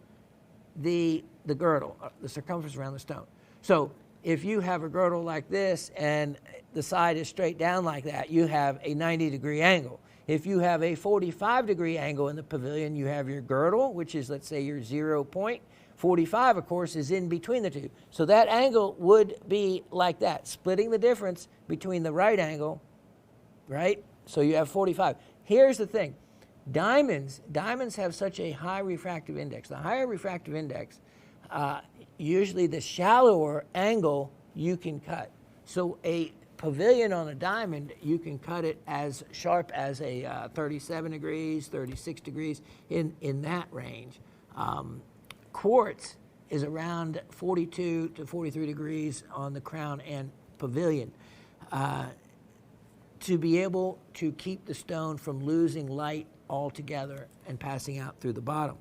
the girdle, the circumference around the stone. So if you have a girdle like this and the side is straight down like that, you have a 90-degree angle. If you have a 45-degree angle in the pavilion, you have your girdle, which is, let's say, your 0 point. 45, of course, is in between the two. So that angle would be like that, splitting the difference between the right angle, right? So you have 45. Here's the thing. Diamonds have such a high refractive index. The higher refractive index, usually the shallower angle you can cut. So a pavilion on a diamond, you can cut it as sharp as a 37 degrees, 36 degrees, in that range. Quartz is around 42 to 43 degrees on the crown and pavilion. To be able to keep the stone from losing light altogether and passing out through the bottom.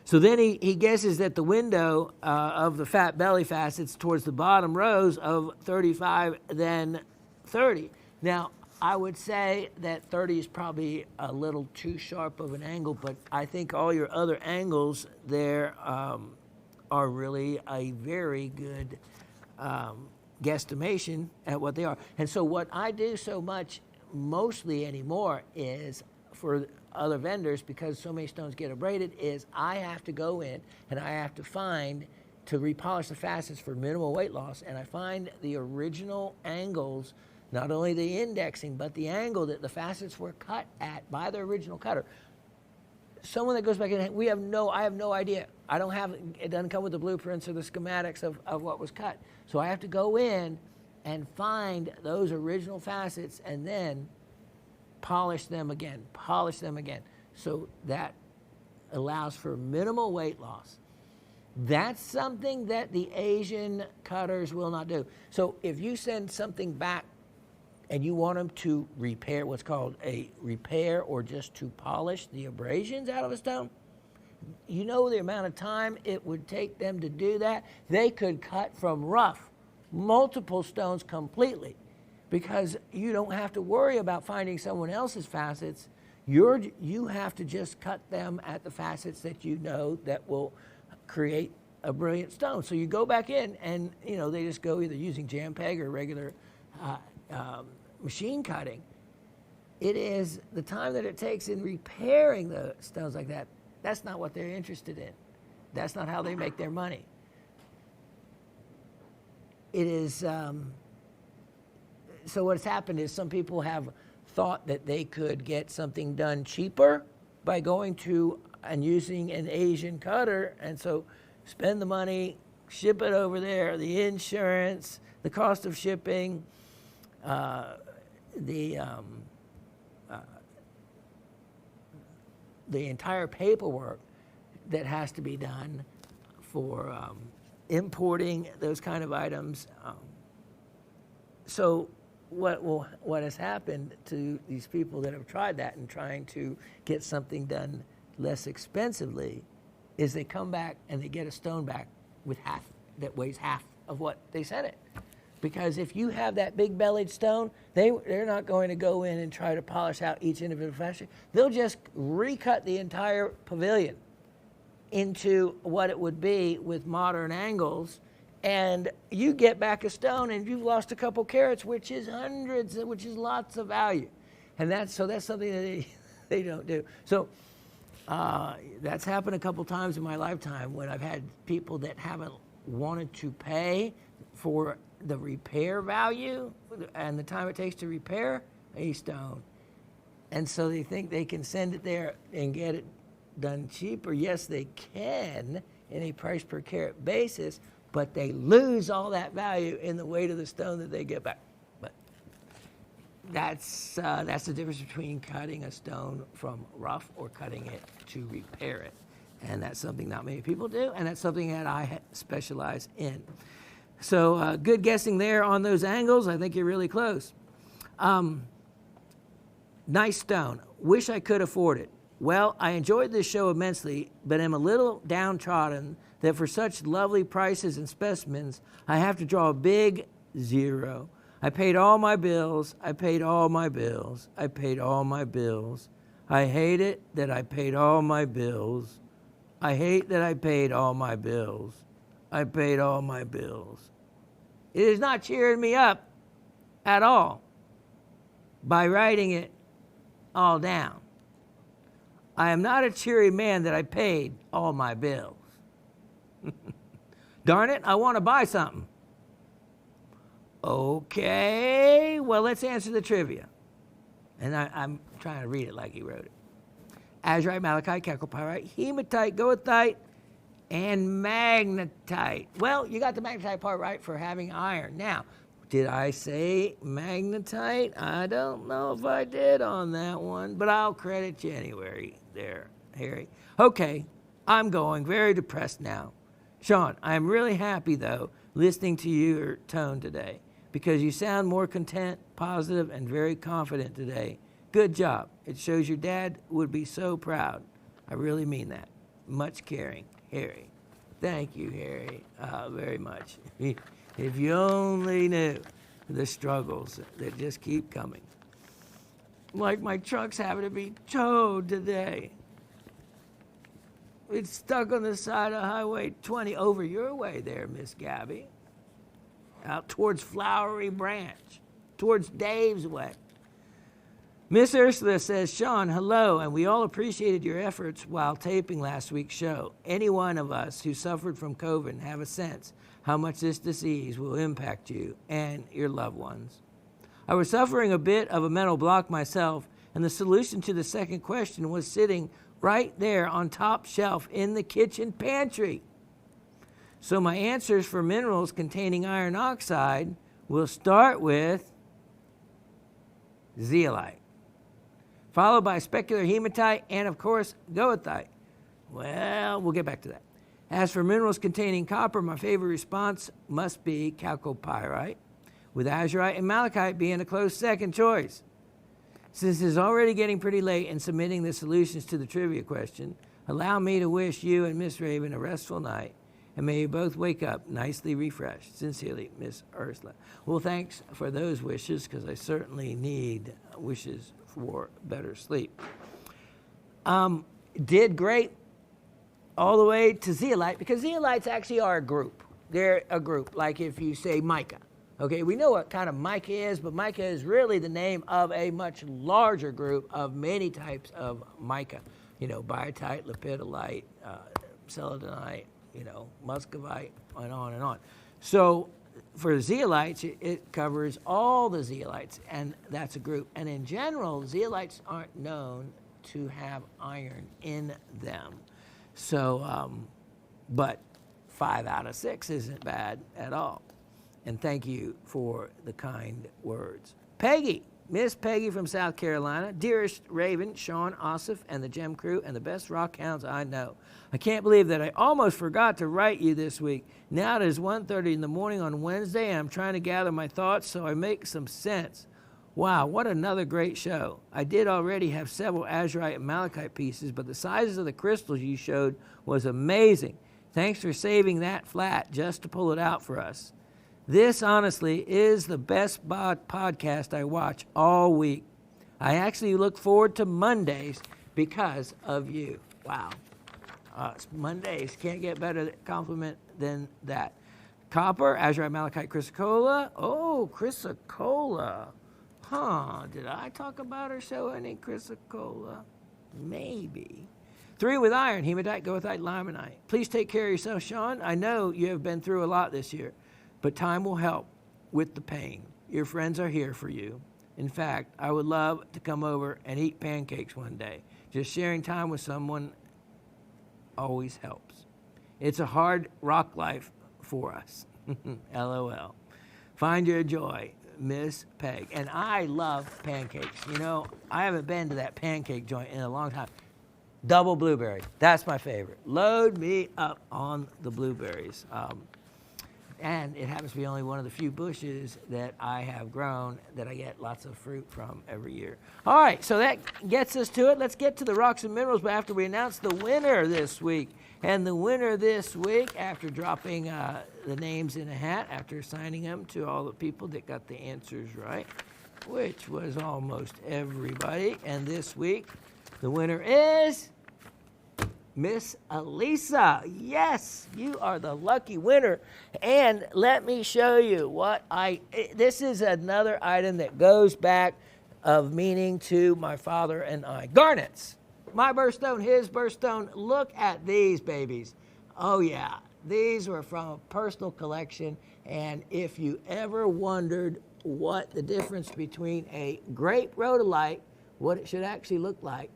So then he guesses that the window of the fat belly facets towards the bottom rows of 35, then 30. Now, I would say that 30 is probably a little too sharp of an angle, but I think all your other angles there are really a very good guesstimation at what they are. And so what I do so much, mostly anymore, is for other vendors, because so many stones get abraded, is I have to go in and I have to find, to repolish the facets for minimal weight loss, and I find the original angles, not only the indexing, but the angle that the facets were cut at by the original cutter. Someone that goes back in, I have no idea. It doesn't come with the blueprints or the schematics of what was cut. So I have to go in and find those original facets and then polish them again. So that allows for minimal weight loss. That's something that the Asian cutters will not do. So if you send something back and you want them to repair, what's called a repair, or just to polish the abrasions out of a stone, you know the amount of time it would take them to do that? They could cut from rough multiple stones completely, because you don't have to worry about finding someone else's facets. You have to just cut them at the facets that you know that will create a brilliant stone. So you go back in and, they just go either using jam peg or regular machine cutting. It is the time that it takes in repairing the stones like that. That's not what they're interested in. That's not how they make their money. It is, so what's happened is some people have thought that they could get something done cheaper by going to and using an Asian cutter, and so spend the money, ship it over there, the insurance, the cost of shipping, the entire paperwork that has to be done for importing those kind of items. So what has happened to these people that have tried that and trying to get something done less expensively is they come back and they get a stone back with that weighs half of what they sent it. Because if you have that big bellied stone, they're not going to go in and try to polish out each individual facet. They'll just recut the entire pavilion into what it would be with modern angles, and you get back a stone and you've lost a couple carats, which is lots of value. And that's something that they don't do. So that's happened a couple times in my lifetime when I've had people that haven't wanted to pay for the repair value and the time it takes to repair a stone. And so they think they can send it there and get it done cheaper. Yes, they can in a price per carat basis, but they lose all that value in the weight of the stone that they get back. But that's the difference between cutting a stone from rough or cutting it to repair it. And that's something not many people do, and that's something that I specialize in. So good guessing there on those angles. I think you're really close. Nice stone. Wish I could afford it. Well, I enjoyed this show immensely, but am a little downtrodden that for such lovely prices and specimens, I have to draw a big zero. I paid all my bills. I paid all my bills. I paid all my bills. I hate it that I paid all my bills. I hate that I paid all my bills. I paid all my bills. It is not cheering me up at all by writing it all down. I am not a cheery man that I paid all my bills. Darn it, I want to buy something. Okay, well, let's answer the trivia. And I'm trying to read it like he wrote it. Azurite, malachite, chalcopyrite, hematite, goethite, and magnetite. Well, you got the magnetite part right for having iron. Now, did I say magnetite? I don't know if I did on that one, but I'll credit you anyway there, Harry. Okay, I'm going very depressed now. Shawn, I'm really happy, though, listening to your tone today, because you sound more content, positive, and very confident today. Good job. It shows your dad would be so proud. I really mean that. Much caring, Harry. Thank you, Harry, very much. If you only knew the struggles that just keep coming. Like my truck's having to be towed today. It's stuck on the side of Highway 20 over your way there, Miss Gabby. Out towards Flowery Branch, towards Dave's way. Miss Ursula says, Shawn, hello, and we all appreciated your efforts while taping last week's show. Any one of us who suffered from COVID have a sense how much this disease will impact you and your loved ones. I was suffering a bit of a mental block myself, and the solution to the second question was sitting right there on top shelf in the kitchen pantry. So my answers for minerals containing iron oxide will start with zeolite, followed by specular hematite, and of course, goethite. Well, we'll get back to that. As for minerals containing copper, my favorite response must be chalcopyrite, with azurite and malachite being a close second choice. Since it's already getting pretty late in submitting the solutions to the trivia question, allow me to wish you and Miss Raven a restful night, and may you both wake up nicely refreshed. Sincerely, Miss Ursula. Well, thanks for those wishes, because I certainly need wishes for better sleep. Did Grape all the way to zeolite, because zeolites actually are a group. They're a group, like if you say mica. Okay, we know what kind of mica is, but mica is really the name of a much larger group of many types of mica. You know, biotite, lepidolite, selenite, muscovite, and on and on. So for zeolites, it covers all the zeolites, and that's a group. And in general, zeolites aren't known to have iron in them. So, but 5 out of 6 isn't bad at all. And thank you for the kind words. Peggy, Miss Peggy from South Carolina, dearest Raven, Shawn, Osif, and the Gem Crew, and the best rock hounds I know. I can't believe that I almost forgot to write you this week. Now it is 1:30 in the morning on Wednesday, and I'm trying to gather my thoughts so I make some sense. Wow, what another great show. I did already have several azurite and malachite pieces, but the sizes of the crystals you showed was amazing. Thanks for saving that flat just to pull it out for us. This, honestly, is the best podcast I watch all week. I actually look forward to Mondays because of you. Wow. Mondays, can't get better compliment than that. Copper, azurite, malachite, chrysocolla. Oh, chrysocolla. Huh, did I talk about or show any chrysocolla? Maybe. 3 with iron, hematite, goethite, limonite. Please take care of yourself, Shawn. I know you have been through a lot this year, but time will help with the pain. Your friends are here for you. In fact, I would love to come over and eat pancakes one day. Just sharing time with someone always helps. It's a hard rock life for us. LOL. Find your joy, Miss Peg. And I love pancakes. I haven't been to that pancake joint in a long time. Double blueberry. That's my favorite. Load me up on the blueberries. And it happens to be only one of the few bushes that I have grown that I get lots of fruit from every year. All right, so that gets us to it. Let's get to the rocks and minerals, but after we announce the winner this week. And the winner this week, after dropping the names in a hat, after assigning them to all the people that got the answers right, which was almost everybody. And this week, the winner is Miss Elisa. Yes, you are the lucky winner. And let me show you this is another item that goes back of meaning to my father and I. Garnets. My birthstone, his birthstone. Look at these babies. Oh yeah, these were from a personal collection. And if you ever wondered what the difference between a grape rhodolite, what it should actually look like,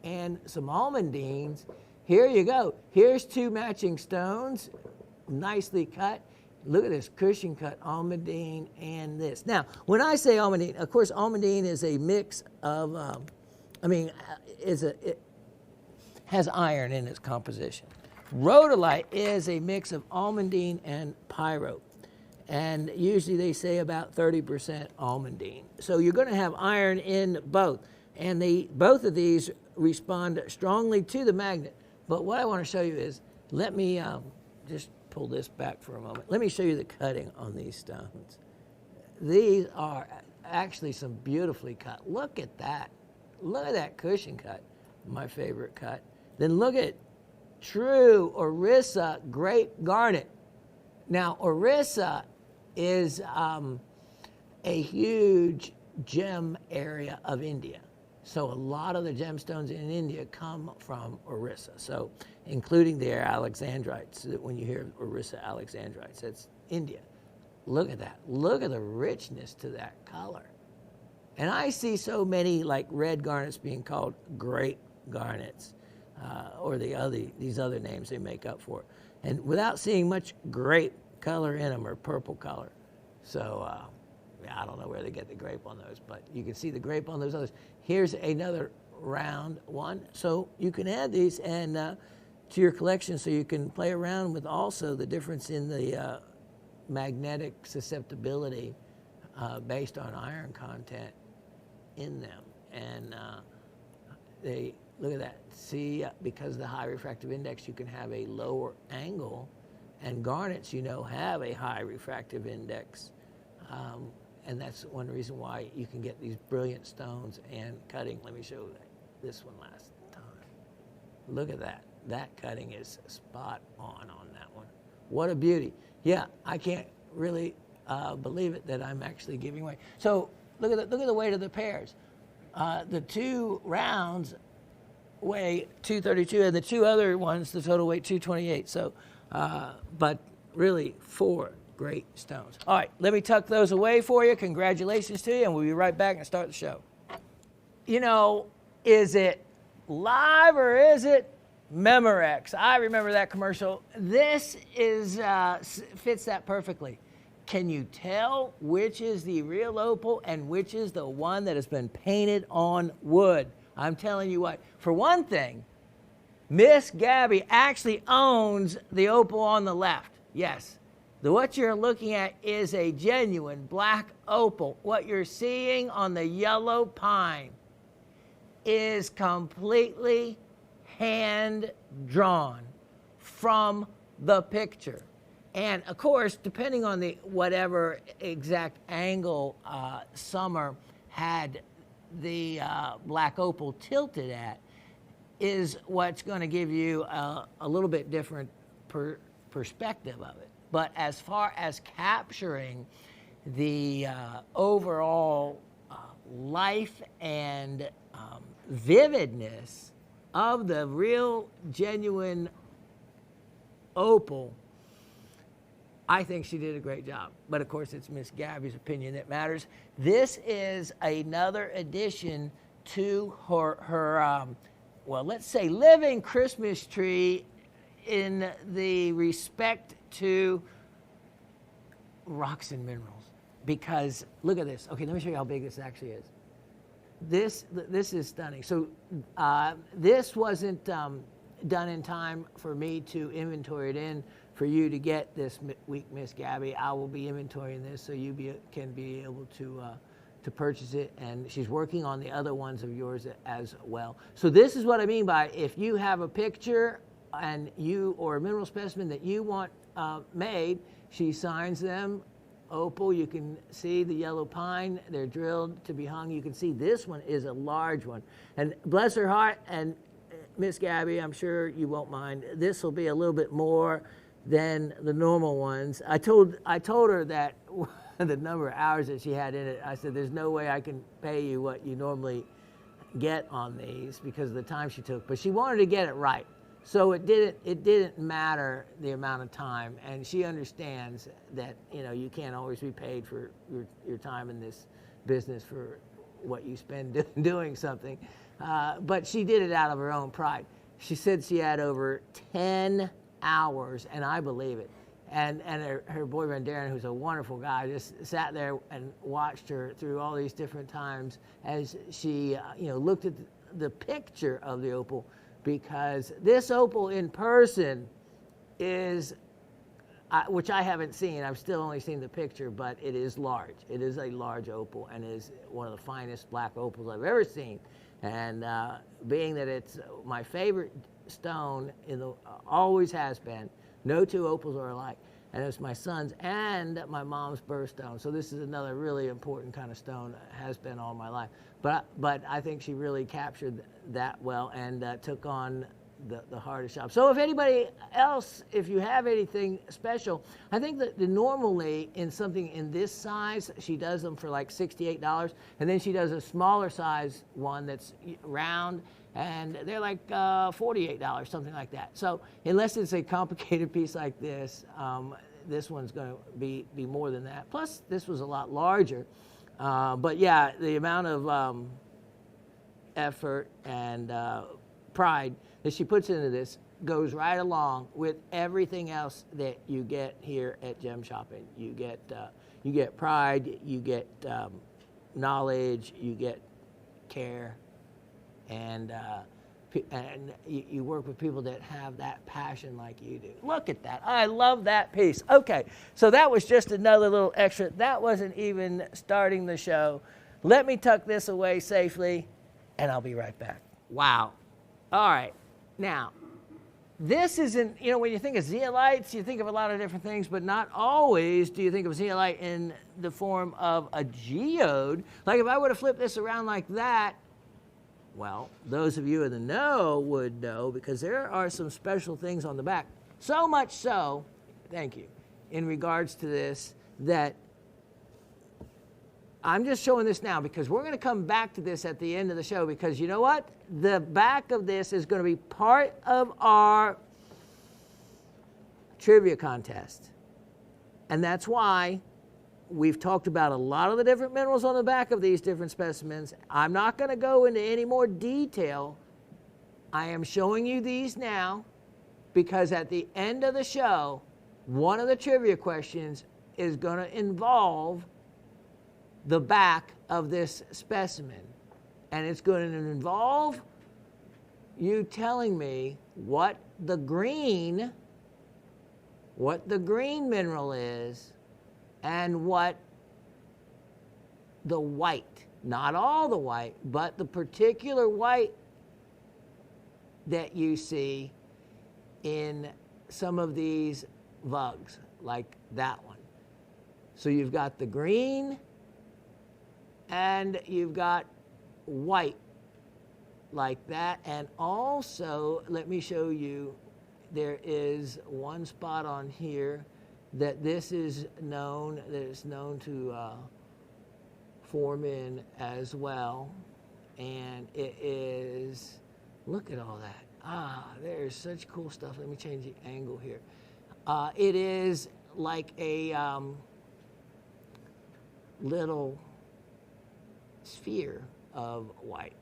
and some almandines, here you go. Here's 2 matching stones, nicely cut. Look at this cushion cut almandine and this. Now, when I say almandine, of course, almandine is a mix of, it has iron in its composition. Rhodolite is a mix of almandine and pyrope. And usually they say about 30% almandine. So you're going to have iron in both. And both of these respond strongly to the magnet. But what I want to show you is, let me just pull this back for a moment. Let me show you the cutting on these stones. These are actually some beautifully cut. Look at that. Look at that cushion cut, my favorite cut. Then look at true Orisa Grape Garnet. Now, Orisa is a huge gem area of India. So a lot of the gemstones in India come from Orisa. So including their Alexandrites. When you hear Orisa Alexandrites, that's India. Look at that. Look at the richness to that color. And I see so many like red garnets being called grape garnets, or these other names they make up for it. And without seeing much grape color in them, or purple color. So I don't know where they get the grape on those, but you can see the grape on those others. Here's another round one. So you can add these and to your collection, so you can play around with also the difference in the magnetic susceptibility based on iron content in them. And they look at that. See, because of the high refractive index, you can have a lower angle, and garnets, have a high refractive index. And that's one reason why you can get these brilliant stones and cutting. Let me show you this one last time. Look at that. That cutting is spot on that one. What a beauty. Yeah, I can't really believe it that I'm actually giving away. So look at the weight of the pairs. The 2 rounds weigh 232, and the 2 other ones, the total weight 228. So, but really 4 great stones. All right, let me tuck those away for you. Congratulations to you, and we'll be right back and start the show. Is it live or is it Memorex? I remember that commercial. This fits that perfectly. Can you tell which is the real opal and which is the one that has been painted on wood? I'm telling you what. For one thing, Miss Gabby actually owns the opal on the left. Yes. What you're looking at is a genuine black opal. What you're seeing on the yellow pine is completely hand-drawn from the picture. And of course, depending on whatever exact angle Summer had the black opal tilted at, is what's going to give you a little bit different perspective of it. But as far as capturing the overall life and vividness of the real, genuine opal, I think she did a great job. But of course, it's Miss Gabby's opinion that matters. This is another addition to her let's say, living Christmas tree in the respect to rocks and minerals. Because look at this. Okay, let me show you how big this actually is. This is stunning. So this wasn't done in time for me to inventory it in for you to get this week, Miss Gabby. I will be inventorying this so you can be able to purchase it, and she's working on the other ones of yours as well. So this is what I mean by, if you have a picture and or a mineral specimen that you want made, she signs them. Opal, you can see the yellow pine. They're drilled to be hung. You can see this one is a large one. And bless her heart, and Miss Gabby, I'm sure you won't mind, this will be a little bit more than the normal ones. I told her that the number of hours that she had in it, I said, there's no way I can pay you what you normally get on these because of the time she took. But she wanted to get it right. So it didn't matter the amount of time, and she understands that you can't always be paid for your time in this business for what you spend doing something, but she did it out of her own pride. she said she had over 10 hours, and I believe it. And her boyfriend, Darren, who's a wonderful guy, just sat there and watched her through all these different times as she, looked at the picture of the opal, because this opal in person is, which I haven't seen. I've still only seen the picture, but it is large. It is a large opal and is one of the finest black opals I've ever seen. And being that it's my favorite stone, always has been, no two opals are alike. And it's my son's and my mom's birthstone. So this is another really important kind of stone, has been all my life. But I think she really captured that well and took on the heart of shop. So if anybody else, if you have anything special, I think that normally in something in this size, she does them for like $68. And then she does a smaller size one that's round, and they're like $48, something like that. So unless it's a complicated piece like this, this one's going to be more than that. Plus, this was a lot larger. But yeah, the amount of effort and pride that she puts into this goes right along with everything else that you get here at Gem Shopping. You get pride, you get knowledge, you get care, and you work with people that have that passion like you do. Look at that. I love that piece. Okay, so that was just another little extra. That wasn't even starting the show. Let me tuck this away safely, and I'll be right back. Wow. All right. Now, this isn't, when you think of zeolites, you think of a lot of different things, but not always do you think of zeolite in the form of a geode. Like if I were to flip this around like that, well, those of you in the know would know, because there are some special things on the back. So much so, thank you, in regards to this, that I'm just showing this now because we're going to come back to this at the end of the show, because you know what? The back of this is going to be part of our trivia contest. And that's why we've talked about a lot of the different minerals on the back of these different specimens. I'm not going to go into any more detail. I am showing you these now because at the end of the show, one of the trivia questions is going to involve the back of this specimen. And it's going to involve you telling me what the green mineral is and what the white, not all the white, but the particular white that you see in some of these vugs, like that one. So you've got the green and you've got white like that. And also, let me show you, there is one spot on here that this is known, that it's known to form in as well. And it is, look at all that. There's such cool stuff. Let me change the angle here. It is like a little sphere of white.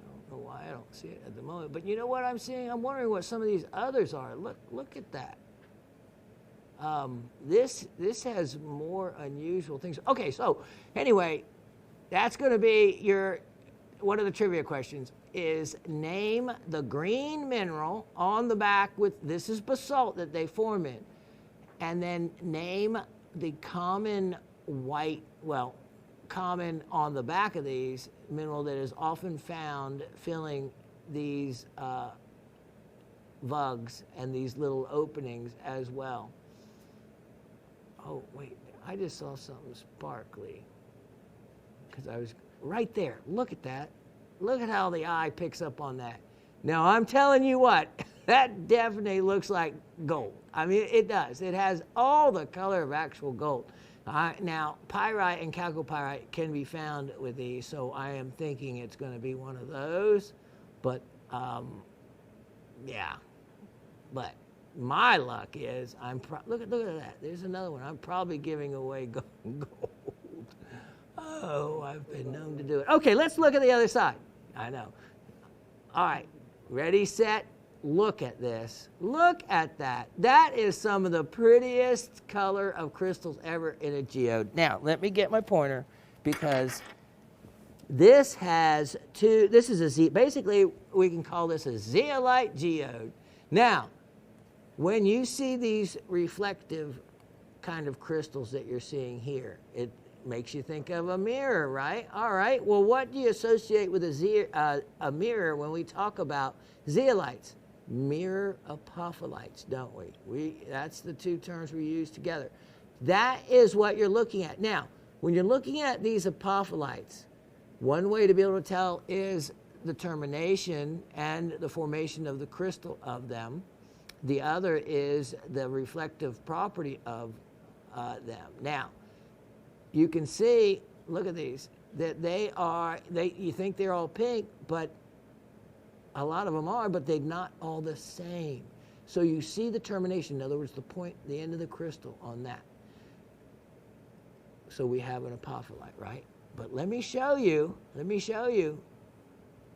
I don't know why I don't see it at the moment, but you know what I'm seeing? I'm wondering what some of these others are. Look at that. This has more unusual things. Okay, so anyway, that's going to be one of the trivia questions is name the green mineral on the back with, this is basalt that they form in, and then name the common white, common on the back of these mineral that is often found filling these vugs and these little openings as well. Oh, wait, I just saw something sparkly because I was right there. Look at that. Look at how the eye picks up on that. Now, I'm telling you what, that definitely looks like gold. I mean, it does. It has all the color of actual gold. Now, pyrite and chalcopyrite can be found with these, so I am thinking it's going to be one of those. But, yeah. But my luck is, look at that. There's another one. I'm probably giving away gold. Oh, I've been known to do it. Okay, let's look at the other side. I know. All right, ready, set, look at this. Look at that. That is some of the prettiest color of crystals ever in a geode. Now, let me get my pointer, because this has two, basically we can call this a Zeolite Geode. Now, when you see these reflective kind of crystals that you're seeing here, it makes you think of a mirror, right? All right, well, what do you associate with a mirror when we talk about zeolites? Mirror apopholites, don't we? That's the two terms we use together. That is what you're looking at. Now, when you're looking at these apopholites, one way to be able to tell is the termination and the formation of the crystal of them. The other is the reflective property of them. Now, you can see, look at these, that you think they're all pink, but a lot of them are, but they're not all the same. So you see the termination, in other words, the end of the crystal on that. So we have an apopholite, right? But let me show you.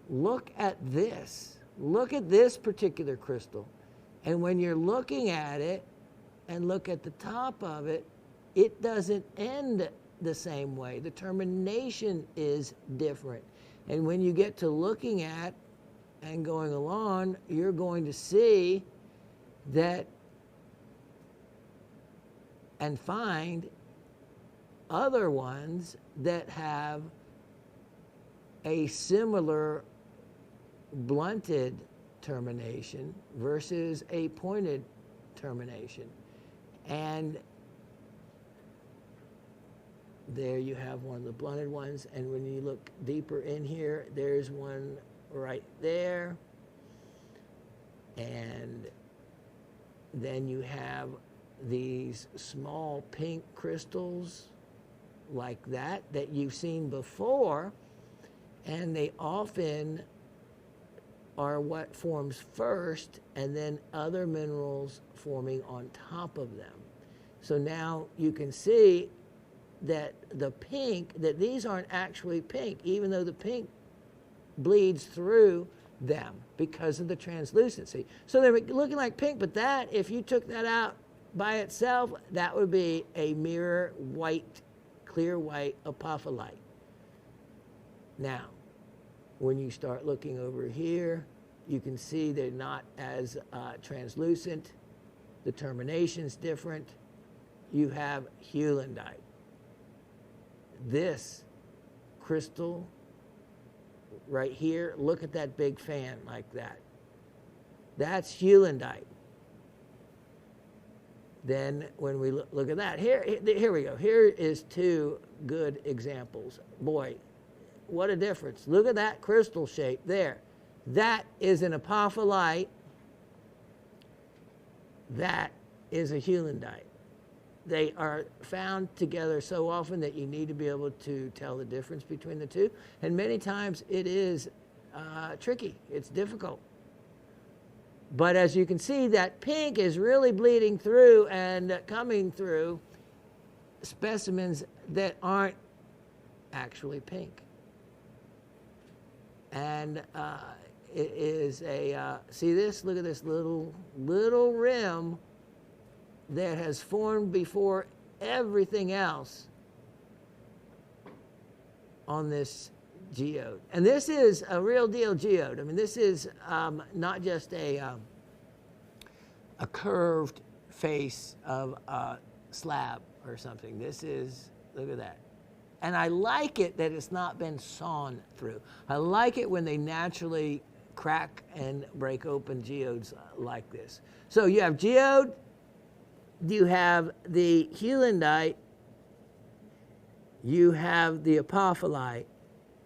Look at this. Look at this particular crystal. And when you're looking at it and look at the top of it, it doesn't end the same way. The termination is different. And when you get to looking at and going along, you're going to see that and find other ones that have a similar blunted termination versus a pointed termination. And there you have one of the blunted ones, and when you look deeper in here, there's one right there. And then you have these small pink crystals like that you've seen before, and they often are what forms first, and then other minerals forming on top of them. So now you can see that the pink, that these aren't actually pink, even though the pink bleeds through them because of the translucency. So they're looking like pink, but that, if you took that out by itself, that would be a mirror white, clear white apopholite. Now, when you start looking over here, you can see they're not as translucent. The termination's different. You have heulandite. This crystal right here, look at that big fan like that. That's heulandite. Then when we look at that, here we go. Here is two good examples. Boy, what a difference. Look at that crystal shape there. That is an apopholite. That is a heulandite. They are found together so often that you need to be able to tell the difference between the two. And many times it is tricky. It's difficult. But as you can see, that pink is really bleeding through and coming through specimens that aren't actually pink. And it is a, see this? Look at this little rim that has formed before everything else on this geode. And this is a real deal geode. I mean, this is not just a curved face of a slab or something. This is, look at that. And I like it that it's not been sawn through. I like it when they naturally crack and break open geodes like this. So you have geode, you have the heulandite, you have the apopholite,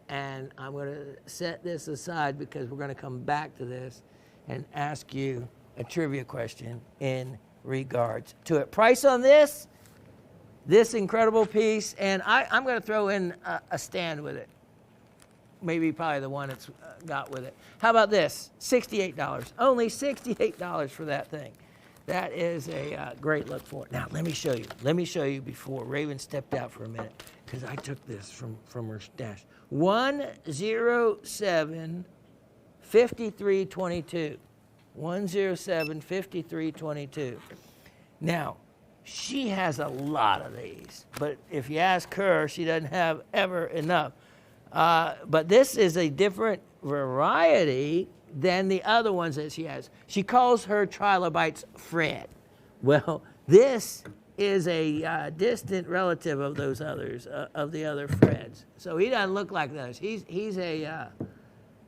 and I'm going to set this aside because we're going to come back to this and ask you a trivia question in regards to it. Price on this incredible piece, and I'm going to throw in a stand with it. Maybe probably the one it's got with it. How about this? $68. Only $68 for that thing. That is a great look for it. Now, let me show you. Let me show you before Raven stepped out for a minute, because I took this from her stash. 107-5322. 107 53 22. Now, she has a lot of these, but if you ask her, she doesn't have ever enough. But this is a different variety than the other ones that she has. She calls her trilobites Fred. Well, this is a distant relative of those others, of the other Freds. So he doesn't look like those. He's a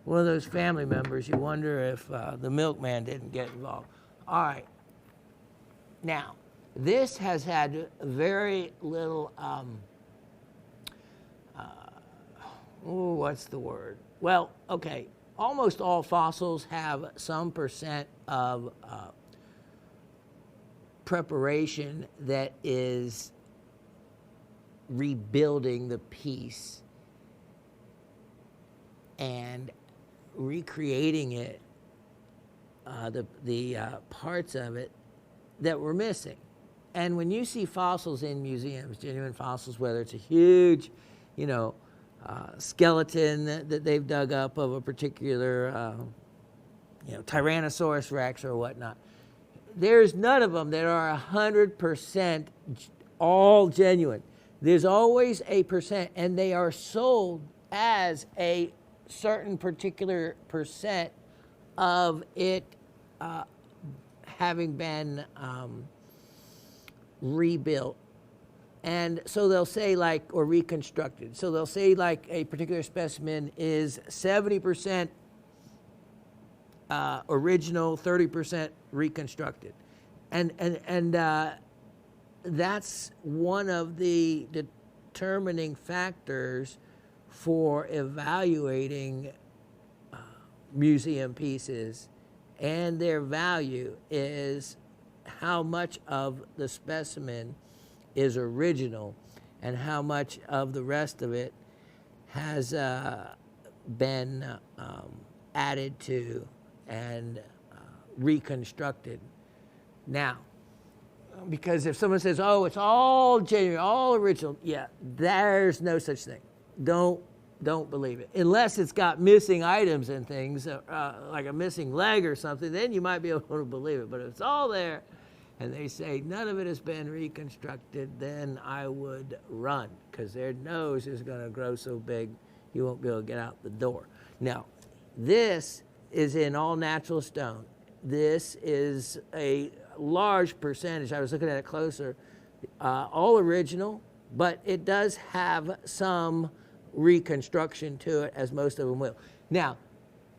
one of those family members. You wonder if the milkman didn't get involved. All right. Now, this has had very little, what's the word? Well, okay, almost all fossils have some percent of preparation that is rebuilding the piece and recreating it, the parts of it that were missing. And when you see fossils in museums, genuine fossils, whether it's a huge, skeleton that they've dug up of a particular, Tyrannosaurus Rex or whatnot, there's none of them that are 100% all genuine. There's always a percent, and they are sold as a certain particular percent of it having been rebuilt. And so they'll say or reconstructed. So they'll say a particular specimen is 70% original, 30% reconstructed. And that's one of the determining factors for evaluating museum pieces, and their value is how much of the specimen is original and how much of the rest of it has been added to and reconstructed. Now, because if someone says, oh, it's all genuine, all original, yeah, there's no such thing. Don't believe it. Unless it's got missing items and things, like a missing leg or something, then you might be able to believe it. But if it's all there and they say none of it has been reconstructed, then I would run, because their nose is going to grow so big you won't be able to get out the door. Now, this is in all natural stone. This is a large percentage. I was looking at it closer. All original, but it does have some reconstruction to it, as most of them will. Now,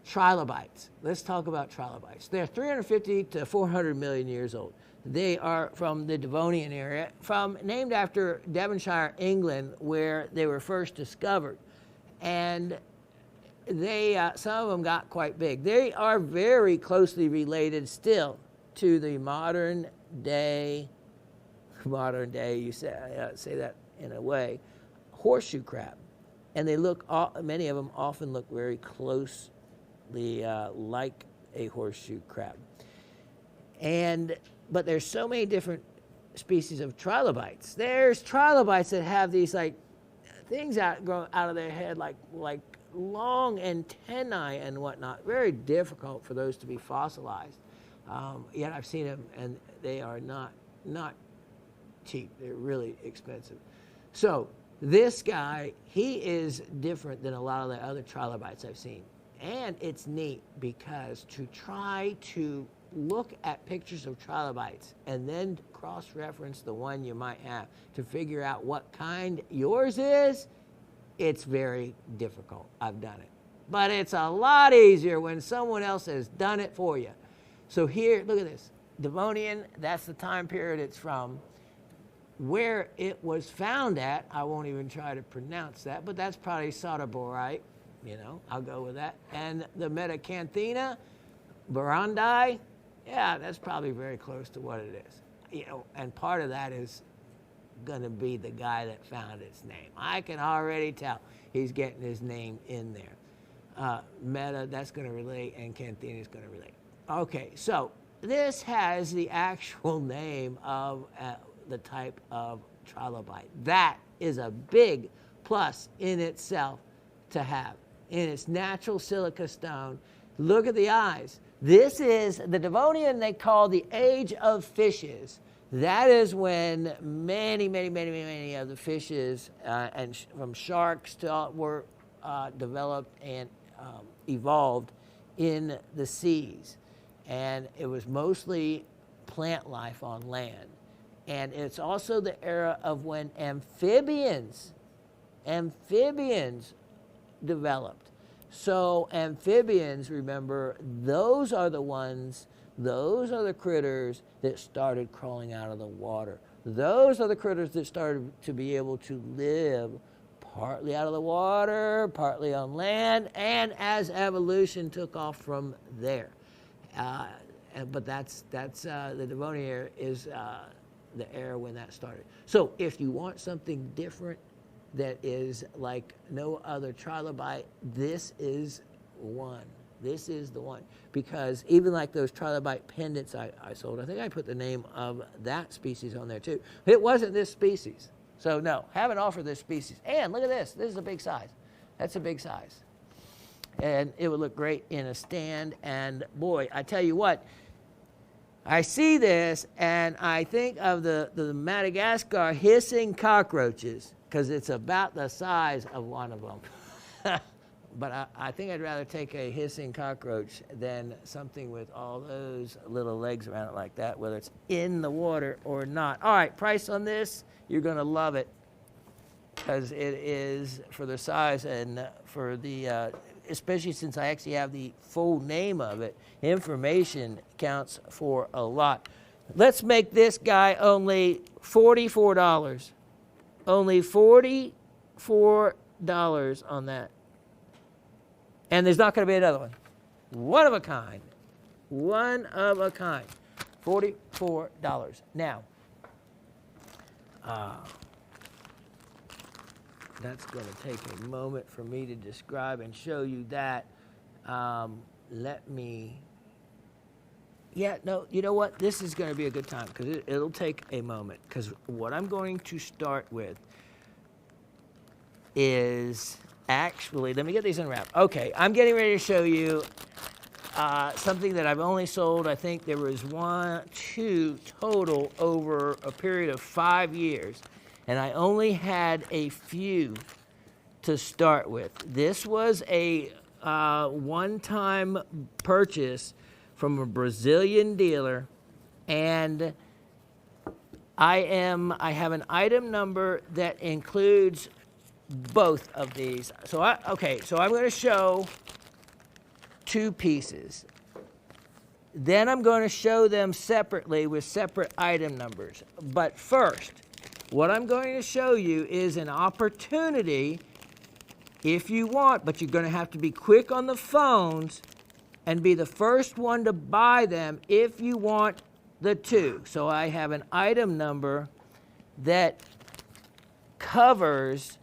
trilobites. Let's talk about trilobites. They're 350 to 400 million years old. They are from the Devonian area, named after Devonshire, England, where they were first discovered. And they, some of them got quite big. They are very closely related still to the modern day, you say that in a way, horseshoe crab. And they look, many of them often look very closely like a horseshoe crab. But there's so many different species of trilobites. There's trilobites that have these things growing out of their head like long antennae and whatnot. Very difficult for those to be fossilized. Yet I've seen them, and they are not cheap. They're really expensive. So this guy, he is different than a lot of the other trilobites I've seen. And it's neat because to try to look at pictures of trilobites and then cross-reference the one you might have to figure out what kind yours is, it's very difficult. I've done it. But it's a lot easier when someone else has done it for you. So here, look at this. Devonian, that's the time period it's from. Where it was found at, I won't even try to pronounce that, but that's probably sotoborite. I'll go with that. And the Metacanthina, Burundi, yeah, that's probably very close to what it is. And part of that is going to be the guy that found its name. I can already tell he's getting his name in there. Meta, that's going to relate, and Canthina is going to relate. Okay, so this has the actual name of the type of trilobite. That is a big plus in itself to have. In its natural silica stone, look at the eyes. This is the Devonian they call the Age of Fishes. That is when many of the fishes and from sharks to were developed and evolved in the seas. And it was mostly plant life on land. And it's also the era of when amphibians developed. So amphibians, remember, those are the critters that started crawling out of the water. Those are the critters that started to be able to live partly out of the water, partly on land, and as evolution took off from there. But that's the Devonian era is the era when that started. So if you want something different that is like no other trilobite, this is one. This is the one. Because even like those trilobite pendants I sold, I think I put the name of that species on there too. It wasn't this species. So no, haven't offered this species. And look at this. This is a big size. That's a big size. And it would look great in a stand. And boy, I tell you what, I see this and I think of the Madagascar hissing cockroaches, because it's about the size of one of them. But I think I'd rather take a hissing cockroach than something with all those little legs around it like that, whether it's in the water or not. All right, price on this, you're going to love it, because it is for the size and for the, especially since I actually have the full name of it, information counts for a lot. Let's make this guy only $44. Only $44 on that. And there's not going to be another one. One of a kind. One of a kind. $44. Now, that's going to take a moment for me to describe and show you that. Let me... Yeah, no, you know what? This is going to be a good time because it'll take a moment. Because what I'm going to start with is actually, let me get these unwrapped. Okay, I'm getting ready to show you something that I've only sold. I think there was 2 total over a period of 5 years. And I only had a few to start with. This was a one-time purchase from a Brazilian dealer, and I have an item number that includes both of these. So I'm going to show 2 pieces. Then I'm going to show them separately with separate item numbers. But first, what I'm going to show you is an opportunity if you want, but you're going to have to be quick on the phones and be the first one to buy them if you want the 2. So I have an item number that covers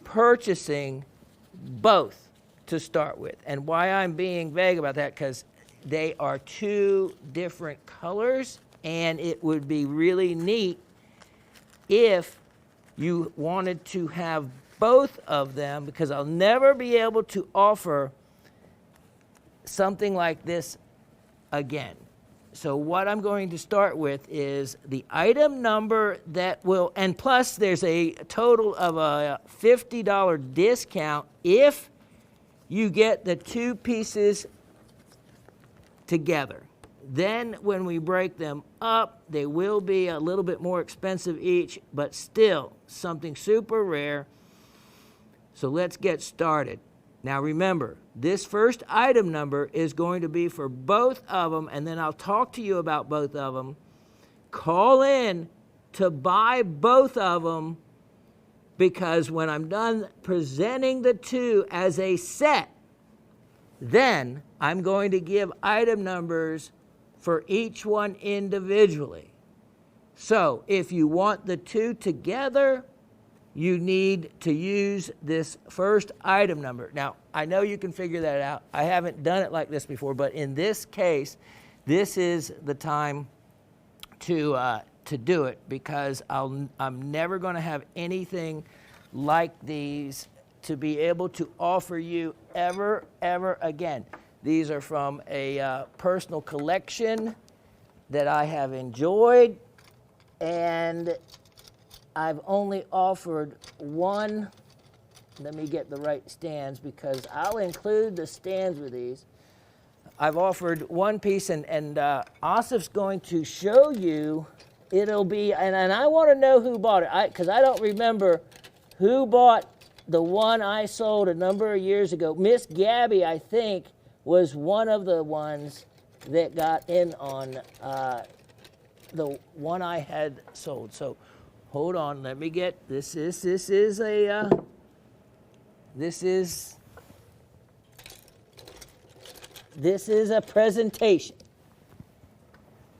purchasing both to start with. And why I'm being vague about that, because they are 2 different colors, and it would be really neat if you wanted to have both of them, because I'll never be able to offer something like this again. So what I'm going to start with is the item number that will, and plus there's a total of a $50 discount if you get the 2 pieces together. Then when we break them up, they will be a little bit more expensive each, but still something super rare. So let's get started. Now remember, this first item number is going to be for both of them, and then I'll talk to you about both of them. Call in to buy both of them, because when I'm done presenting the 2 as a set, then I'm going to give item numbers for each one individually. So if you want the 2 together, you need to use this first item number. Now, I know you can figure that out. I haven't done it like this before, but in this case, this is the time to do it, because I'm never going to have anything like these to be able to offer you ever again. These are from a personal collection that I have enjoyed, and I've only offered one. Let me get the right stands because I'll include the stands with these. I've offered one piece, and Asif's going to show you. It'll be, and I want to know who bought it, because I don't remember who bought the one I sold a number of years ago. Miss Gabby, I think, was one of the ones that got in on the one I had sold. So hold on, let me get this is a presentation.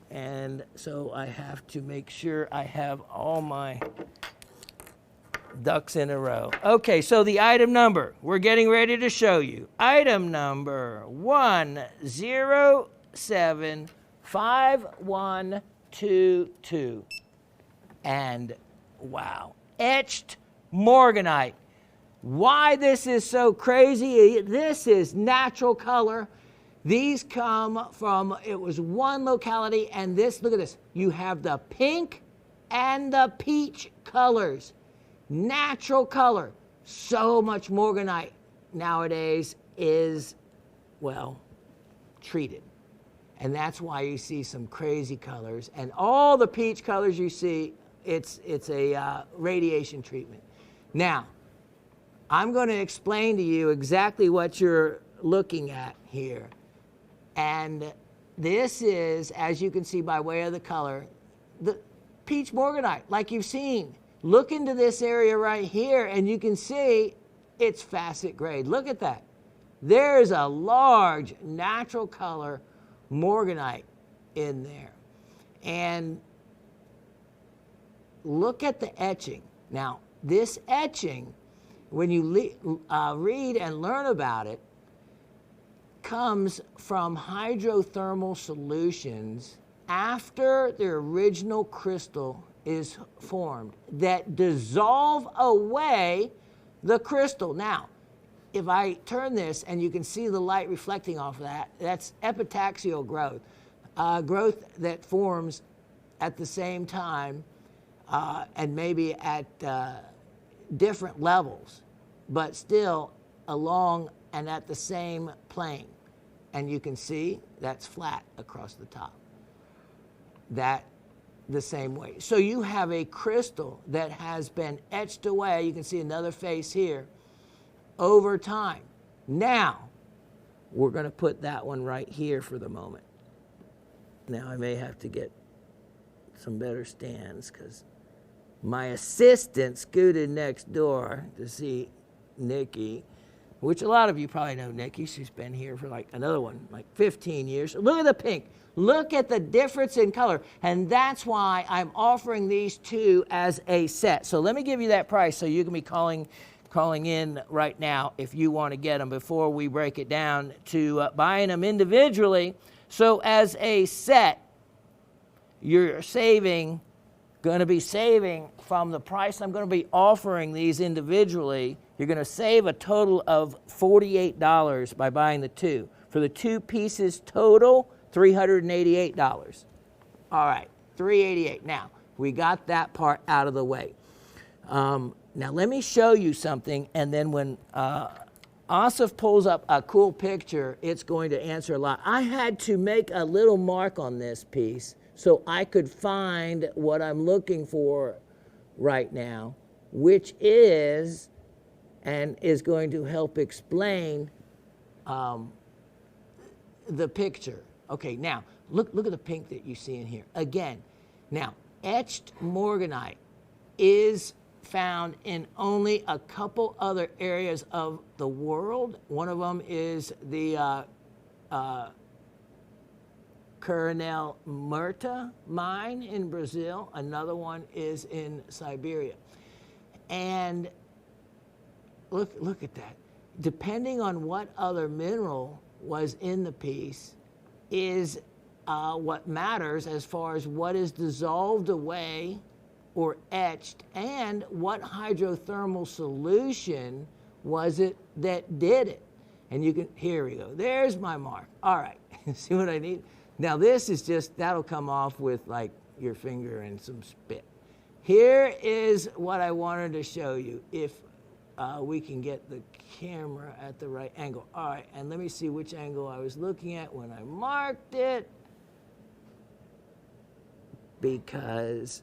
And so I have to make sure I have all my ducks in a row. Okay, so the item number, we're getting ready to show you. Item number 1075122. And wow, Etched Morganite. Why this is so crazy, this is natural color. These come from, it was one locality, and this, look at this. You have the pink and the peach colors. Natural color. So much morganite nowadays is, well, treated. And that's why you see some crazy colors. And all the peach colors you see, it's a radiation treatment. Now, I'm going to explain to you exactly what you're looking at here. And this is, as you can see by way of the color, the peach morganite, like you've seen. Look into this area right here, and you can see it's facet grade. Look at that. There's a large natural color morganite in there. And look at the etching. Now, this etching, when you read and learn about it, comes from hydrothermal solutions after the original crystal is formed that dissolve away the crystal. Now, if I turn this and you can see the light reflecting off of that, that's epitaxial growth, growth that forms at the same time and maybe at different levels, but still along and at the same plane. And you can see that's flat across the top. That the same way. So you have a crystal that has been etched away. You can see another face here over time. Now, we're going to put that one right here for the moment. Now, I may have to get some better stands because my assistant scooted next door to see Nikki, which a lot of you probably know Nikki. She's been here for like another one, like 15 years. Look at the pink. Look at the difference in color. And that's why I'm offering these two as a set. So let me give you that price so you can be calling in right now if you want to get them before we break it down to buying them individually. So as a set, you're going to be saving from the price I'm going to be offering these individually. You're going to save a total of $48 by buying the two. For the two pieces total, $388. All right, $388. Now, we got that part out of the way. Now, let me show you something, and then when Asif pulls up a cool picture, it's going to answer a lot. I had to make a little mark on this piece so I could find what I'm looking for right now, which is, and is going to help explain the picture. Okay, now, look at the pink that you see in here. Again, now, etched morganite is found in only a couple other areas of the world. One of them is the Coronel Murta mine in Brazil. Another one is in Siberia. And look at that. Depending on what other mineral was in the piece is what matters as far as what is dissolved away or etched and what hydrothermal solution was it that did it. And you can, here we go. There's my mark. All right, see what I need? Now this is just, that'll come off with like your finger and some spit. Here is what I wanted to show you, if we can get the camera at the right angle. All right, and let me see which angle I was looking at when I marked it. Because,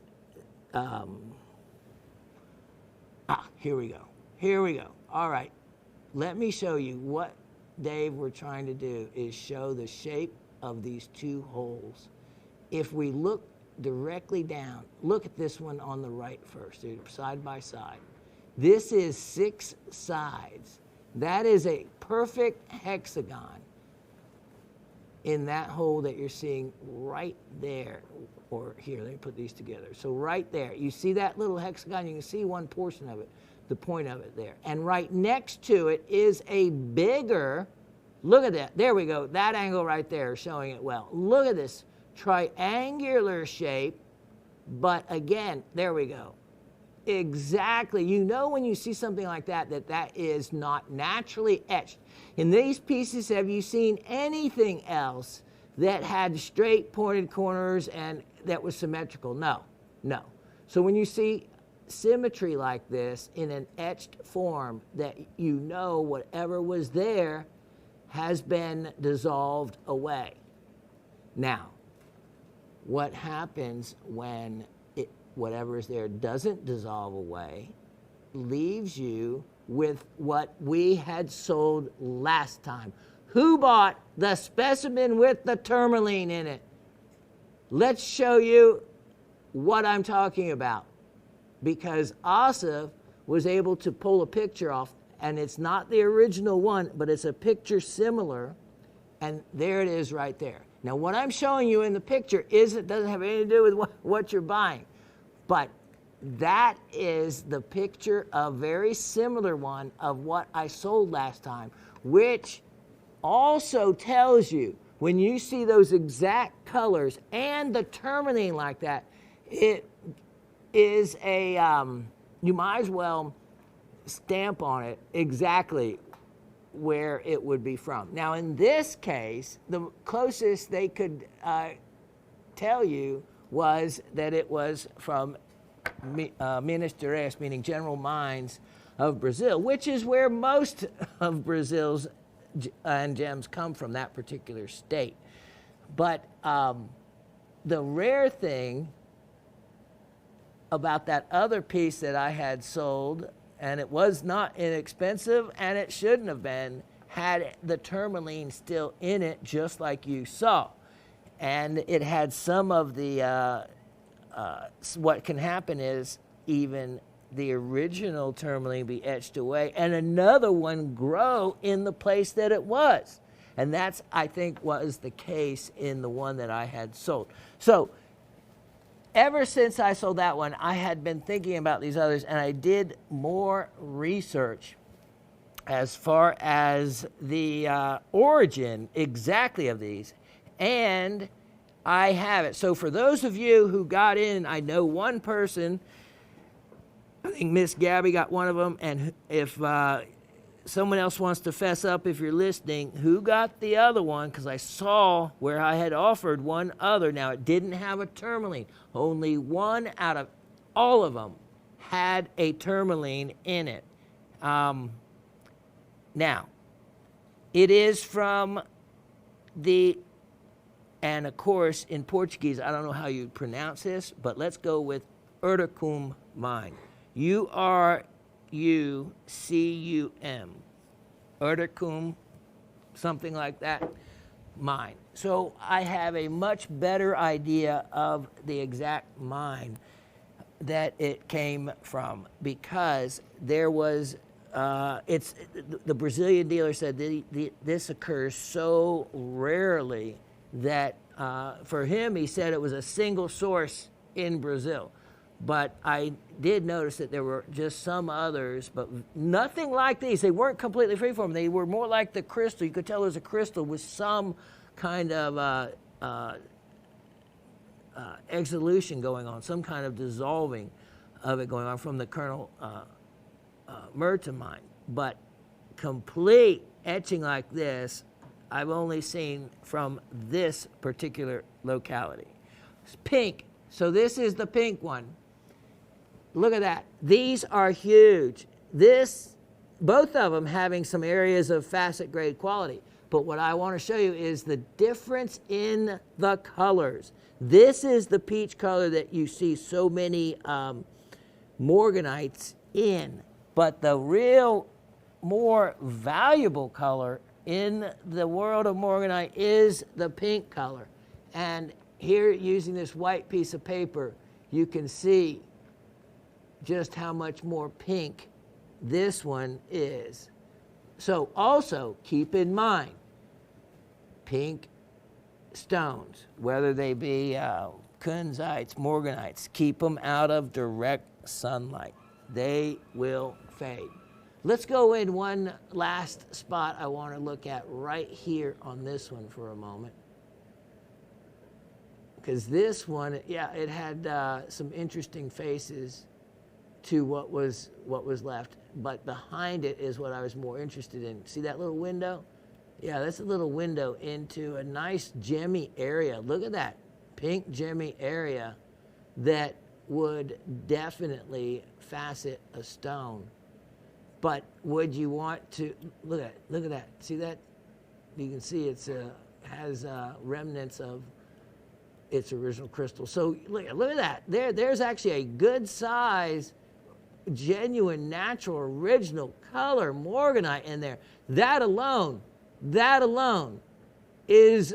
here we go. Here we go. All right, let me show you what, Dave, we're trying to do is show the shape of these two holes. If we look directly down, look at this one on the right first, side by side. This is 6 sides. That is a perfect hexagon in that hole that you're seeing right there. Or here, let me put these together. So right there, you see that little hexagon? You can see one portion of it, the point of it there. And right next to it is a bigger, look at that. There we go. That angle right there is showing it well. Look at this triangular shape, but again, there we go. Exactly. You know when you see something like that, that is not naturally etched. In these pieces, have you seen anything else that had straight pointed corners and that was symmetrical? No, no. So when you see symmetry like this in an etched form, that you know whatever was there has been dissolved away. Now, what happens when whatever is there doesn't dissolve away, leaves you with what we had sold last time. Who bought the specimen with the tourmaline in it? Let's show you what I'm talking about, because Asif was able to pull a picture off, and it's not the original one, but it's a picture similar, and there it is right there. Now, what I'm showing you in the picture doesn't have anything to do with what you're buying, but that is the picture, a very similar one of what I sold last time, which also tells you when you see those exact colors and the tourmaline like that, it is a, you might as well stamp on it exactly where it would be from. Now, in this case, the closest they could tell you was that it was from Minas Gerais, meaning General Mines of Brazil, which is where most of Brazil's and gems come from, that particular state. But the rare thing about that other piece that I had sold, and it was not inexpensive, and it shouldn't have been, had the tourmaline still in it, just like you saw. And it had some of the, what can happen is even the original tourmaline be etched away and another one grow in the place that it was. And that's, I think, was the case in the one that I had sold. So ever since I sold that one, I had been thinking about these others, and I did more research as far as the origin exactly of these. And I have it. So for those of you who got in, I know one person, I think Miss Gabby got one of them, and if someone else wants to fess up, if you're listening, who got the other one, because I saw where I had offered one other. Now, it didn't have a tourmaline. Only one out of all of them had a tourmaline in it. Now, it is from the, and of course, in Portuguese, I don't know how you pronounce this, but let's go with Urtucum mine. Urtucum. Urtucum, something like that, mine. So I have a much better idea of the exact mine that it came from, because there was, the Brazilian dealer said this occurs so rarely that for him, he said it was a single source in Brazil. But I did notice that there were just some others, but nothing like these. They weren't completely freeform. They were more like the crystal. You could tell it was a crystal with some kind of exolution going on, some kind of dissolving of it going on from the Colonel Merton mine. But complete etching like this, I've only seen from this particular locality. It's pink. So this is the pink one. Look at that. These are huge. Both of them having some areas of facet grade quality. But what I want to show you is the difference in the colors. This is the peach color that you see so many morganites in. But the real more valuable color in the world of morganite is the pink color. And here, using this white piece of paper, you can see just how much more pink this one is. So also keep in mind, pink stones, whether they be kunzites, morganites, keep them out of direct sunlight. They will fade. Let's go in one last spot I want to look at right here on this one for a moment. Because this one, yeah, it had some interesting faces to what was left. But behind it is what I was more interested in. See that little window? Yeah, that's a little window into a nice gemmy area. Look at that pink gemmy area that would definitely facet a stone. But would you want to, look at that. See that? You can see it's has remnants of its original crystal. So look at that. There's actually a good size, genuine, natural, original color morganite in there. That alone is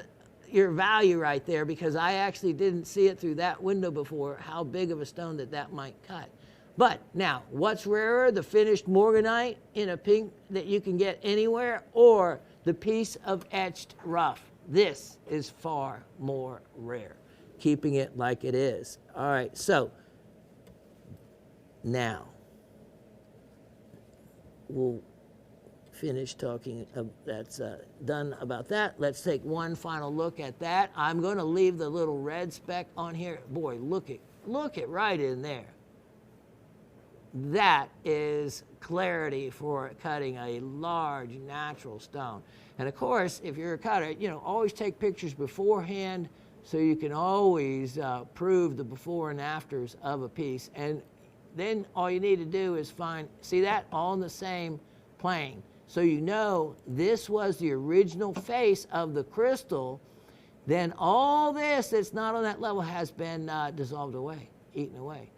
your value right there, because I actually didn't see it through that window before, how big of a stone that might cut. But now, what's rarer, the finished morganite in a pink that you can get anywhere, or the piece of etched rough? This is far more rare, keeping it like it is. All right, so now we'll finish talking. That's done about that. Let's take one final look at that. I'm going to leave the little red speck on here. Boy, look it right in there. That is clarity for cutting a large natural stone. And of course, if you're a cutter, always take pictures beforehand so you can always prove the before and afters of a piece. And then all you need to do is see that all in the same plane. So this was the original face of the crystal. Then all this that's not on that level has been dissolved away, eaten away.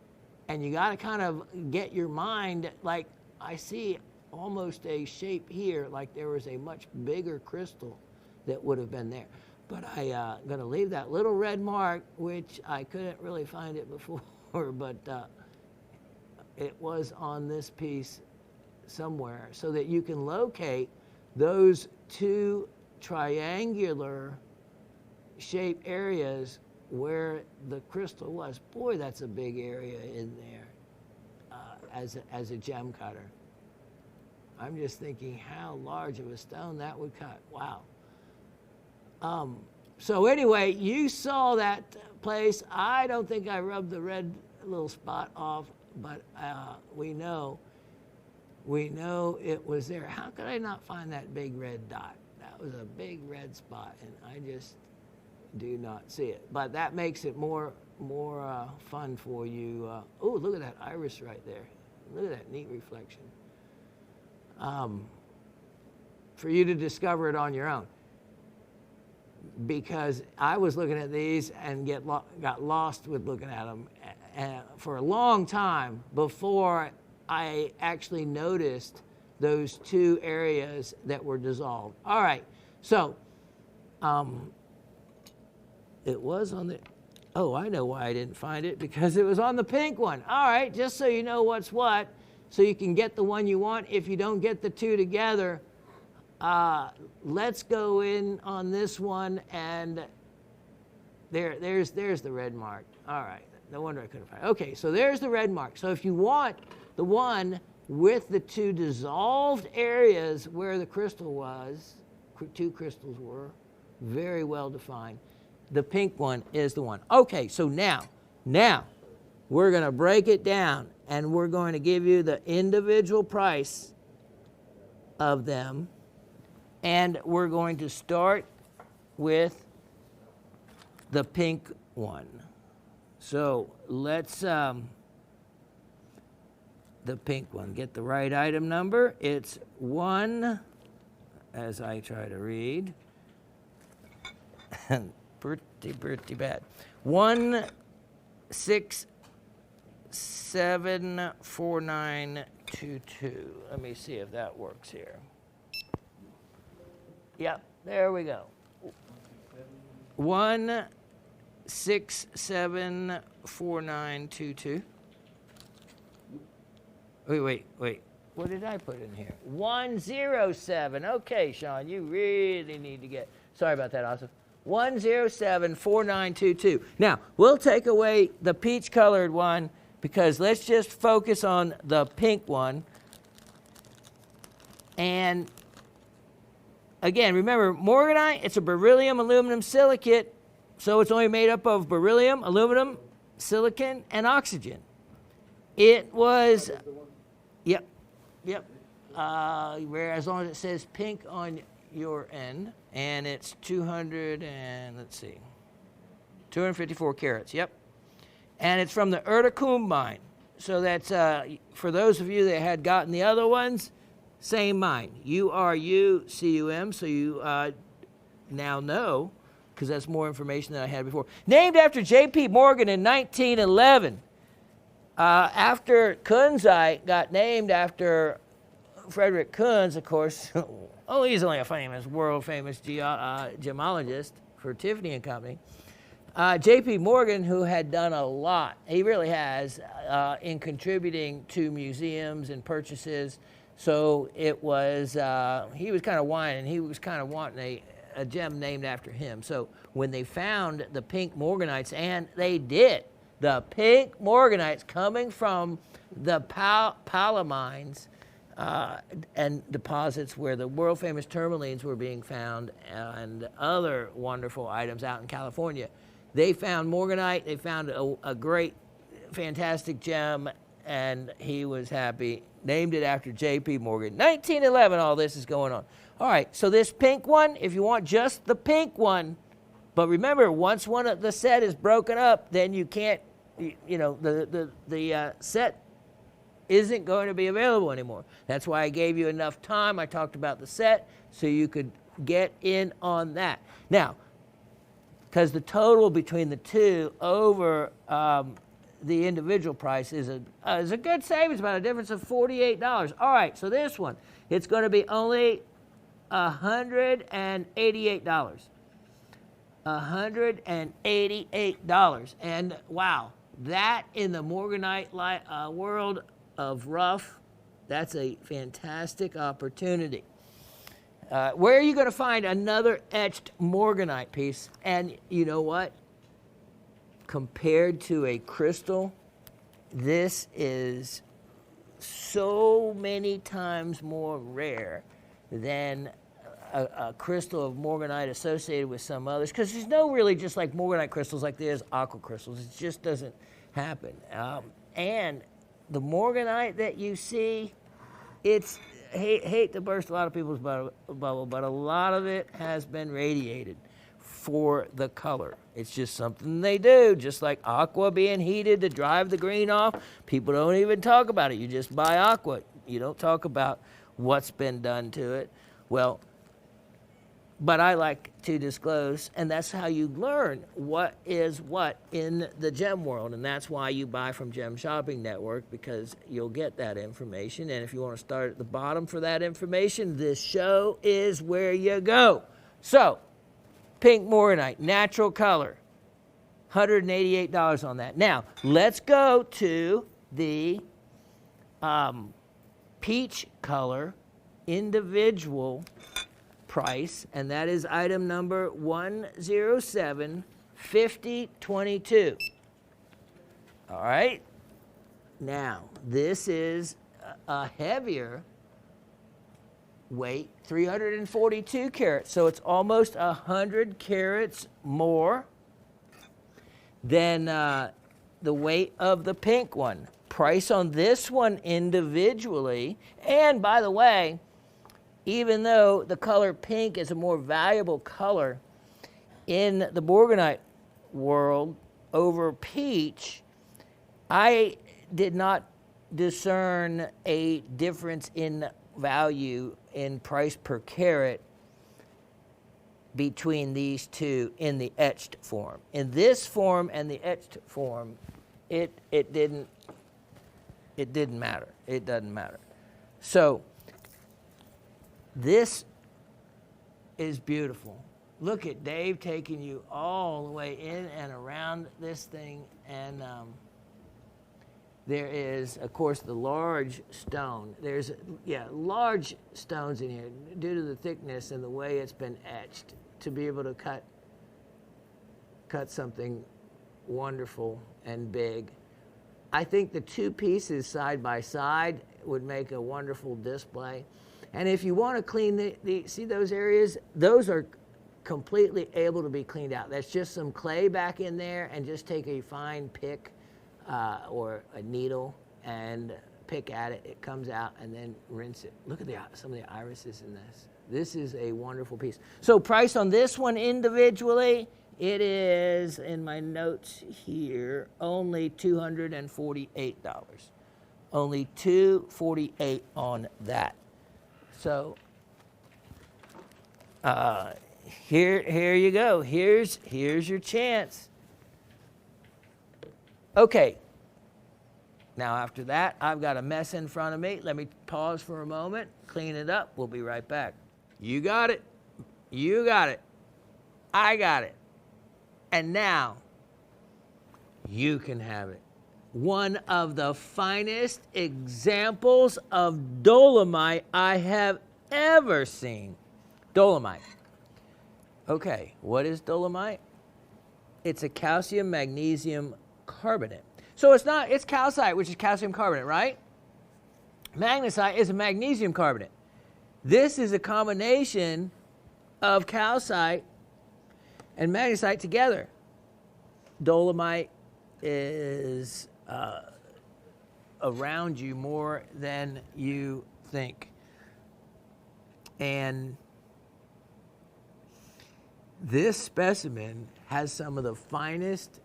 And you got to kind of get your mind, like I see almost a shape here, like there was a much bigger crystal that would have been there. But I'm going to leave that little red mark, which I couldn't really find it before, but it was on this piece somewhere, so that you can locate those two triangular shape areas where the crystal was. Boy, that's a big area in there as a gem cutter. I'm just thinking how large of a stone that would cut. Wow. So anyway, you saw that place. I don't think I rubbed the red little spot off, but we know it was there. How could I not find that big red dot? That was a big red spot, and I just do not see it. But that makes it more fun for you. Oh, look at that iris right there. Look at that neat reflection. For you to discover it on your own. Because I was looking at these and got lost with looking at them for a long time before I actually noticed those two areas that were dissolved. All right, so it was on the, oh, I know why I didn't find it, because it was on the pink one. All right, just so you know what's what, so you can get the one you want. If you don't get the two together, let's go in on this one, and there's the red mark. All right, no wonder I couldn't find it. Okay, so there's the red mark. So if you want the one with the two dissolved areas where the crystal was, two crystals were, very well defined, the pink one is the one. Okay, so now we're going to break it down, and we're going to give you the individual price of them And we're going to start with the pink one. So let's, the pink one, get the right item number. It's 1, as I try to read, pretty bad. 1674922. Let me see if that works here. Yep, there we go. 1674922. Wait. What did I put in here? 107. Okay, Shawn, you really need to get. Sorry about that, Austin. 1074922. Now, we'll take away the peach colored one because let's just focus on the pink one. And again, remember, Morganite, it's a beryllium aluminum silicate, so it's only made up of beryllium, aluminum, silicon, and oxygen. It was, yep. As long as it says pink on your end, and it's 254 carats, yep. And it's from the Ertacum mine. So that's, for those of you that had gotten the other ones, same mine, URUCUM, so you now know, because that's more information than I had before. Named after J.P. Morgan in 1911. After Kunzite got named after Frederick Kunz, of course. Oh, he's only a world-famous gemologist for Tiffany and Company. J.P. Morgan, who had done a lot, he really has, in contributing to museums and purchases. So it was, he was kind of whining. He was kind of wanting a gem named after him. So when they found the pink Morganites, and they did, the pink Morganites coming from the Pala mines and deposits where the world-famous tourmalines were being found and other wonderful items out in California. They found Morganite. They found a great, fantastic gem, and he was happy. Named it after J.P. Morgan. 1911, all this is going on. All right, so this pink one, if you want just the pink one, but remember, once one of the set is broken up, then you can't, the set isn't going to be available anymore. That's why I gave you enough time. I talked about the set so you could get in on that. Now, because the total between the two over the individual price is a good savings, about a difference of $48. All right, so this one, it's going to be only $188. $188. And wow, that in the Morganite world of rough, that's a fantastic opportunity. Where are you going to find another etched Morganite piece? And you know what? Compared to a crystal, this is so many times more rare than a crystal of Morganite associated with some others, because there's no really just like Morganite crystals like there's aqua crystals. It just doesn't happen. And the Morganite that you see, it's, hate to burst a lot of people's bubble, but a lot of it has been radiated for the color. It's just something they do, just like aqua being heated to drive the green off. People don't even talk about it. You just buy aqua. You don't talk about what's been done to it. Well, but I like to disclose, and that's how you learn what is what in the gem world, and that's why you buy from Gem Shopping Network, because you'll get that information. And if you want to start at the bottom for that information, this show is where you go. So, pink Morganite, natural color, $188 on that. Now, let's go to the peach color individual price, and that is item number 1075022. All right. Now, this is a heavier weight, 342 carats, so it's almost 100 carats more than the weight of the pink one. Price on this one individually, and by the way, even though the color pink is a more valuable color in the Morganite world over peach, I did not discern a difference in value in price per carat between these two in the etched form. In this form and the etched form, it didn't matter. It doesn't matter. So this is beautiful. Look at Dave taking you all the way in and around this thing, and there is, of course, the large stone. There's, large stones in here due to the thickness and the way it's been etched to be able to cut something wonderful and big. I think the two pieces side by side would make a wonderful display. And if you want to clean see those areas, those are completely able to be cleaned out. That's just some clay back in there, and just take a fine pick or a needle and pick at it. It comes out, and then rinse it. Look at some of the irises in this. This is a wonderful piece. So price on this one individually, it is, in my notes here, only $248. Only $248 on that. So here you go. Here's your chance. Okay. Now after that, I've got a mess in front of me. Let me pause for a moment, clean it up. We'll be right back. You got it. You got it. I got it. And now you can have it. One of the finest examples of dolomite I have ever seen. Dolomite. Okay, what is dolomite? It's a calcium magnesium carbonate. So it's calcite, which is calcium carbonate, right? Magnesite is a magnesium carbonate. This is a combination of calcite and magnesite together. Dolomite is around you more than you think. And this specimen has some of the finest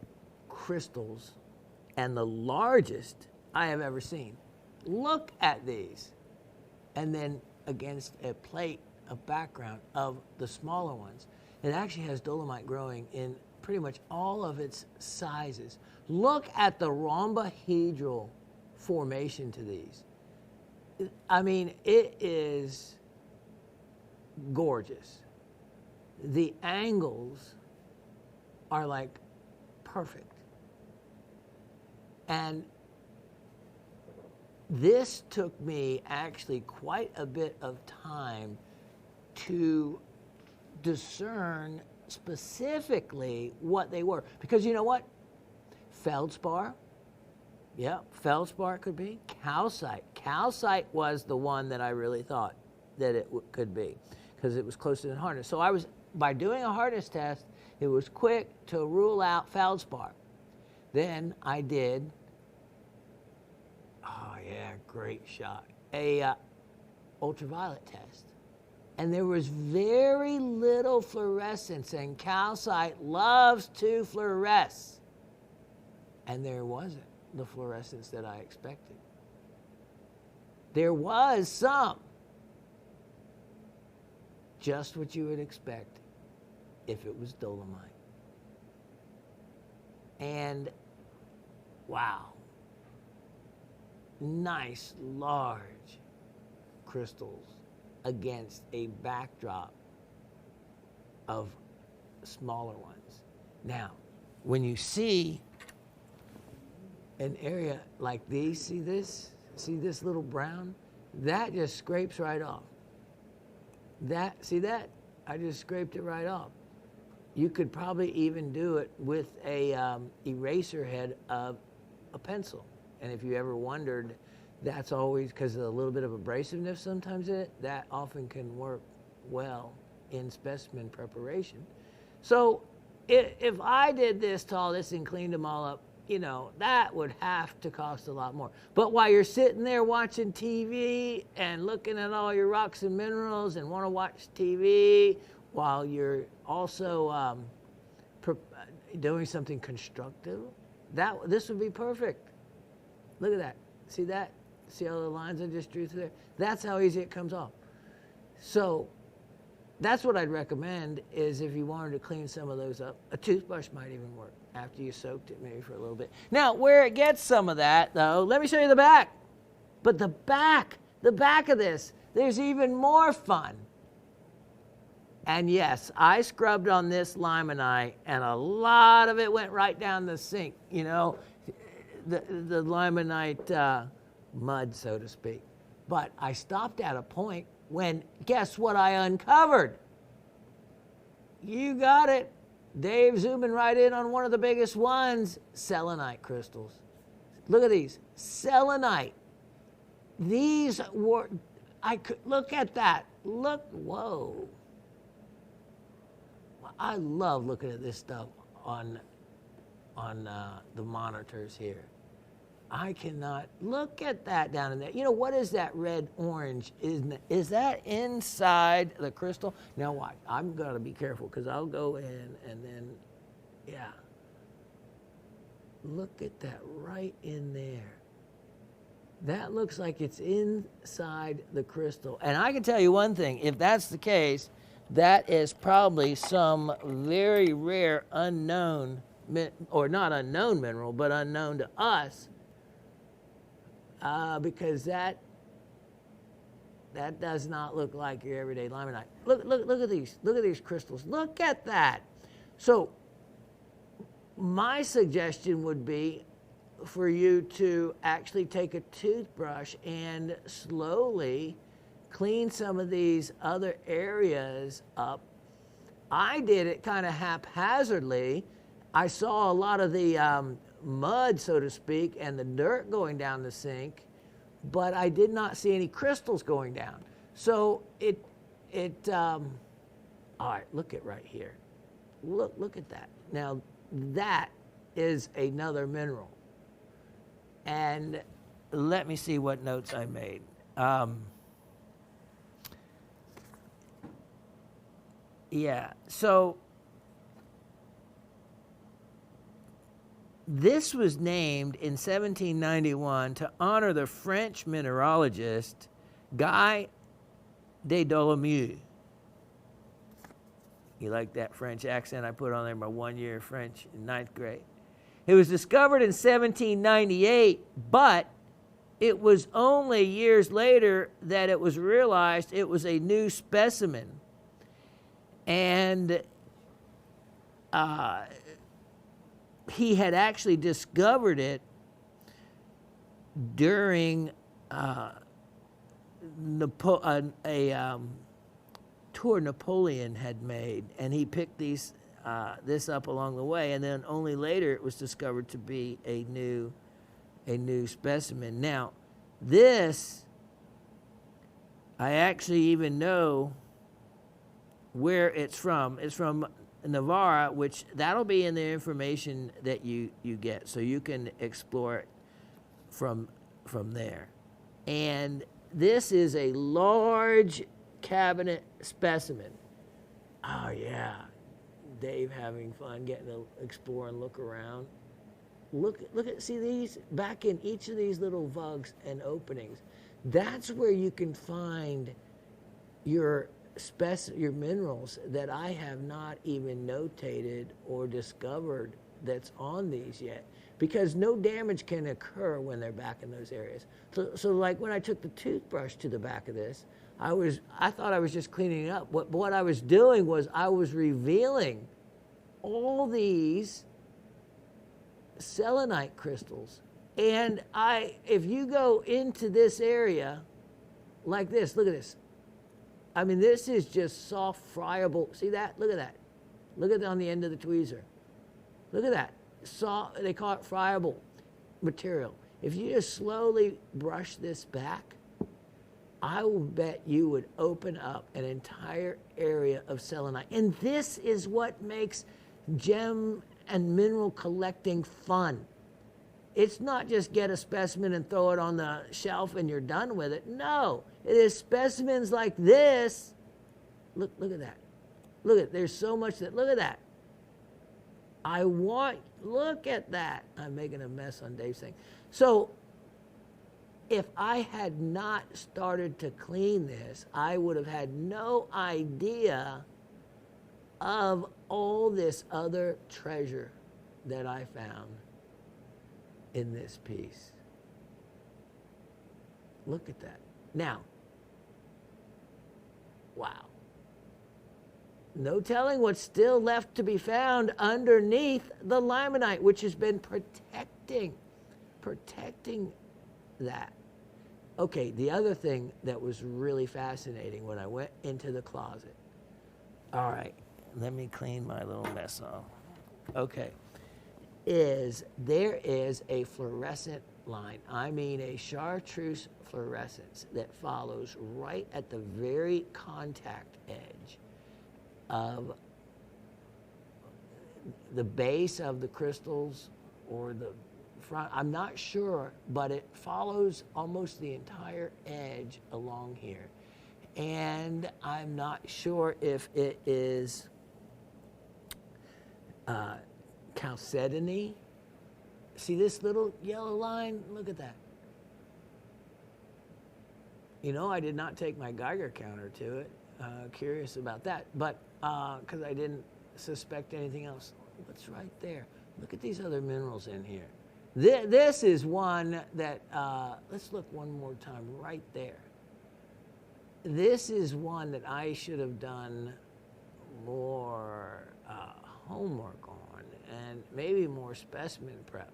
crystals and the largest I have ever seen. Look at these. And then against a plate of background of the smaller ones. It actually has dolomite growing in pretty much all of its sizes. Look at the rhombohedral formation to these. I mean, it is gorgeous. The angles are like perfect. And this took me actually quite a bit of time to discern specifically what they were. Because you know what? Feldspar. Yeah, feldspar could be. Calcite. Calcite was the one that I really thought that it could be, because it was closer than hardness. So by doing a hardness test, it was quick to rule out feldspar. Then I did, great shot, a ultraviolet test. And there was very little fluorescence, and calcite loves to fluoresce. And there wasn't the fluorescence that I expected. There was some, just what you would expect if it was dolomite. And wow, nice large crystals against a backdrop of smaller ones. Now, when you see an area like these, see this little brown? That just scrapes right off. See that? I just scraped it right off. You could probably even do it with a eraser head of a pencil. And if you ever wondered, that's always because of a little bit of abrasiveness sometimes in it, that often can work well in specimen preparation. So if I did this to all this and cleaned them all up you know, that would have to cost a lot more. But while you're sitting there watching TV and looking at all your rocks and minerals and want to watch TV while you're also doing something constructive, this would be perfect. Look at that. See that? See all the lines I just drew through there? That's how easy it comes off. So that's what I'd recommend, is if you wanted to clean some of those up, a toothbrush might even work after you soaked it maybe for a little bit. Now, where it gets some of that, though, let me show you the back. But the back of this, there's even more fun. And yes, I scrubbed on this limonite, and a lot of it went right down the sink, you know, the limonite mud, so to speak. But I stopped at a point when, guess what I uncovered? You got it. Dave zooming right in on one of the biggest ones, Selenite crystals. Look at these, selenite. These were, look at that. Look, whoa. I love looking at this stuff on the monitors here. I cannot look at that down in there. You know, what is that red orange? Is that inside the crystal? Now watch, I'm gonna be careful because I'll go in and then, yeah. Look at that right in there. That looks like it's inside the crystal. And I can tell you one thing, if that's the case, that is probably some very rare unknown, or not unknown mineral, but unknown to us, because that does not look like your everyday limonite. Look at these crystals. Look at that. So my suggestion would be for you to actually take a toothbrush and slowly clean some of these other areas up. I did it kind of haphazardly. I saw a lot of the mud, so to speak, and the dirt going down the sink, but I did not see any crystals going down. So all right, look at right here. Look at that. Now that is another mineral. And let me see what notes I made. Yeah, so this was named in 1791 to honor the French mineralogist Guy de Dolomieu. You like that French accent I put on there, my 1 year French in 9th grade. It was discovered in 1798, but it was only years later that it was realized it was a new specimen. And he had actually discovered it during a tour Napoleon had made, and he picked this up along the way, and then only later it was discovered to be a new specimen. Now, this, I actually even know where it's from. It's from Navarra, which that'll be in the information that you get, so you can explore it from there. And this is a large cabinet specimen. Oh yeah, Dave having fun getting to explore and look around. Look at, see these back in each of these little vugs and openings. That's where you can find your minerals that I have not even notated or discovered that's on these yet, because no damage can occur when they're back in those areas. So like when I took the toothbrush to the back of this, I thought I was just cleaning it up. What I was doing was I was revealing all these selenite crystals. And if you go into this area like this, look at this. I mean, this is just soft, friable. See that? Look at that. Look at it on the end of the tweezer. Look at that. Soft, they call it friable material. If you just slowly brush this back, I will bet you would open up an entire area of selenite. And this is what makes gem and mineral collecting fun. It's not just get a specimen and throw it on the shelf and you're done with it. No, it is specimens like this. Look at that. Look at, there's so much that, look at that. Look at that. I'm making a mess on Dave's thing. So if I had not started to clean this, I would have had no idea of all this other treasure that I found in this piece. Look at that. Now, wow. No telling what's still left to be found underneath the limonite, which has been protecting that. Okay, the other thing that was really fascinating when I went into the closet. All right, let me clean my little mess off. Okay, there is a fluorescent line. I mean a chartreuse fluorescence that follows right at the very contact edge of the base of the crystals or the front. I'm not sure, but it follows almost the entire edge along here. And I'm not sure if it is chalcedony. See this little yellow line? Look at that. You know, I did not take my Geiger counter to it. Curious about that, but because I didn't suspect anything else. What's right there? Look at these other minerals in here. This is one that, let's look one more time right there. This is one that I should have done more homework on and maybe more specimen prep.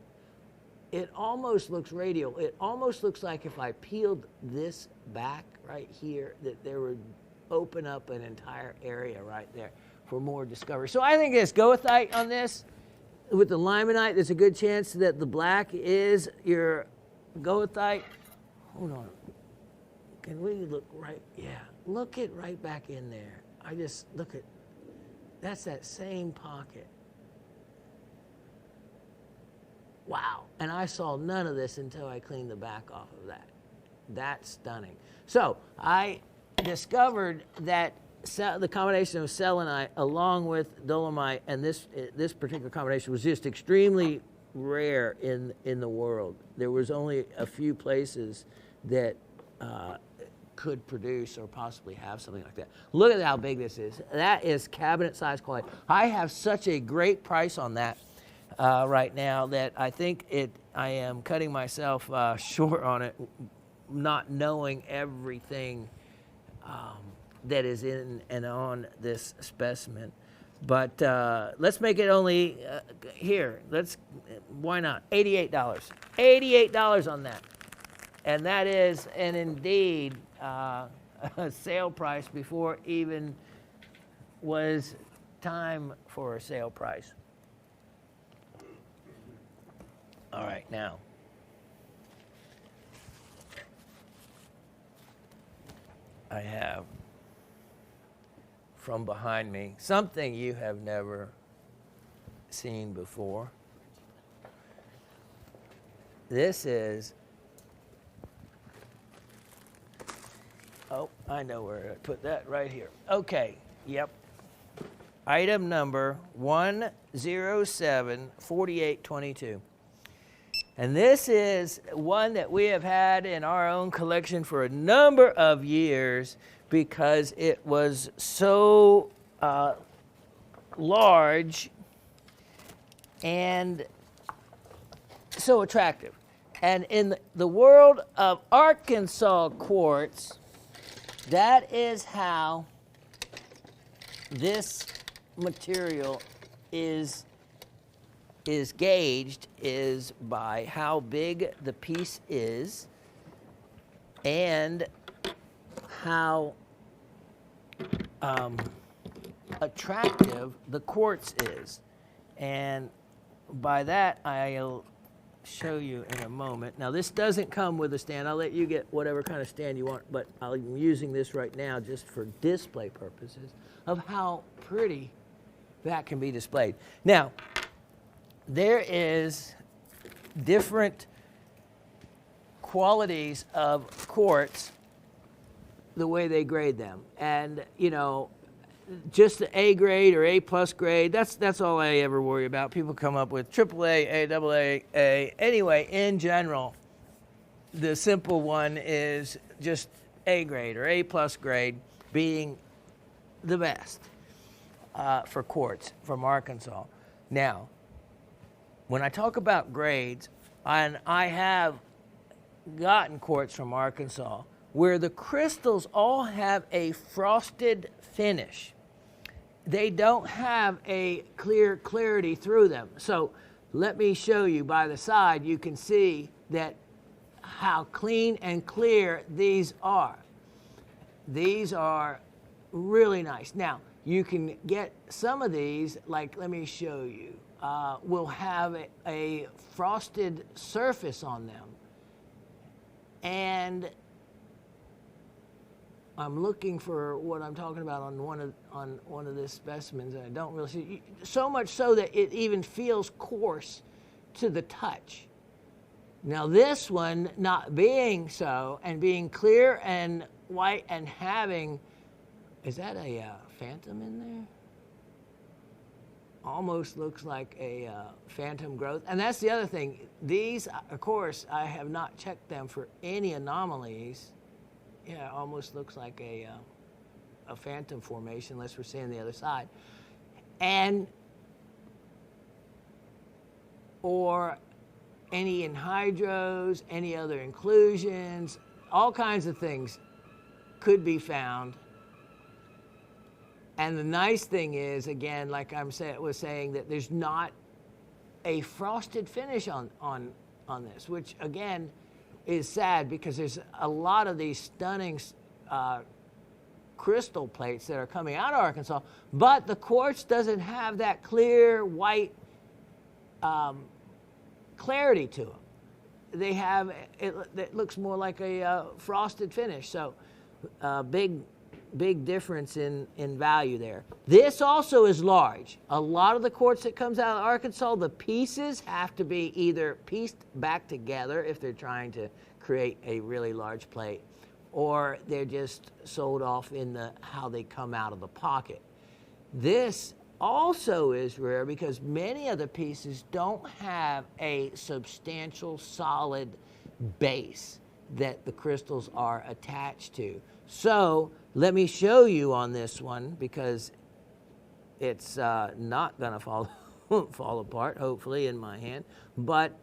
It almost looks radial. It almost looks like if I peeled this back right here, that there would open up an entire area right there for more discovery. So I think this goethite on this, with the limonite, there's a good chance that the black is your goethite. Hold on. Can we look right? Yeah. Look it right back in there. I just look at, that's that same pocket. Wow. And I saw none of this until I cleaned the back off of that. That's stunning. So I discovered that the combination of selenite along with dolomite, and this particular combination was just extremely rare in the world. There was only a few places that could produce or possibly have something like that. Look at how big this is. That is cabinet size quality. I have such a great price on that right now that I think I am cutting myself short on it, not knowing everything that is in and on this specimen. But let's make it only here. Why not? $88. $88 on that. And that is an indeed a sale price before even was time for a sale price. All right, now. I have from behind me something you have never seen before. This is, oh, I know where to put that, right here. Okay, yep. Item number 1074822. And this is one that we have had in our own collection for a number of years because it was so large and so attractive. And in the world of Arkansas quartz, that is how this material is gauged, is by how big the piece is and how attractive the quartz is. And by that, I'll show you in a moment. Now, this doesn't come with a stand. I'll let you get whatever kind of stand you want, but I'm using this right now just for display purposes of how pretty that can be displayed. Now, there is different qualities of quartz the way they grade them. And, you know, just the A grade or A plus grade, that's all I ever worry about. People come up with AAA, A, AA, A. Anyway, in general, the simple one is just A grade or A plus grade being the best for quartz from Arkansas. Now, when I talk about grades, and I have gotten quartz from Arkansas where the crystals all have a frosted finish. They don't have a clear clarity through them. So let me show you by the side, you can see that how clean and clear these are. These are really nice. Now, you can get some of these, like let me show you, will have a frosted surface on them. And I'm looking for what I'm talking about on one of the specimens, and I don't really see, so much so that it even feels coarse to the touch. Now this one, not being so, and being clear and white and having, is that a phantom in there? Almost looks like a phantom growth. And that's the other thing. These, of course, I have not checked them for any anomalies. Yeah, it almost looks like a phantom formation, unless we're seeing the other side. And, or any anhydros, any other inclusions, all kinds of things could be found. And the nice thing is, again, like I was saying, that there's not a frosted finish on this, which again is sad because there's a lot of these stunning crystal plates that are coming out of Arkansas, but the quartz doesn't have that clear white clarity to them. They have, it looks more like a frosted finish. So big difference in value there. This also is large. A lot of the quartz that comes out of Arkansas, the pieces have to be either pieced back together if they're trying to create a really large plate, or they're just sold off in how they come out of the pocket. This also is rare because many of the pieces don't have a substantial solid base that the crystals are attached to. So let me show you on this one, because it's not gonna fall apart, hopefully, in my hand. But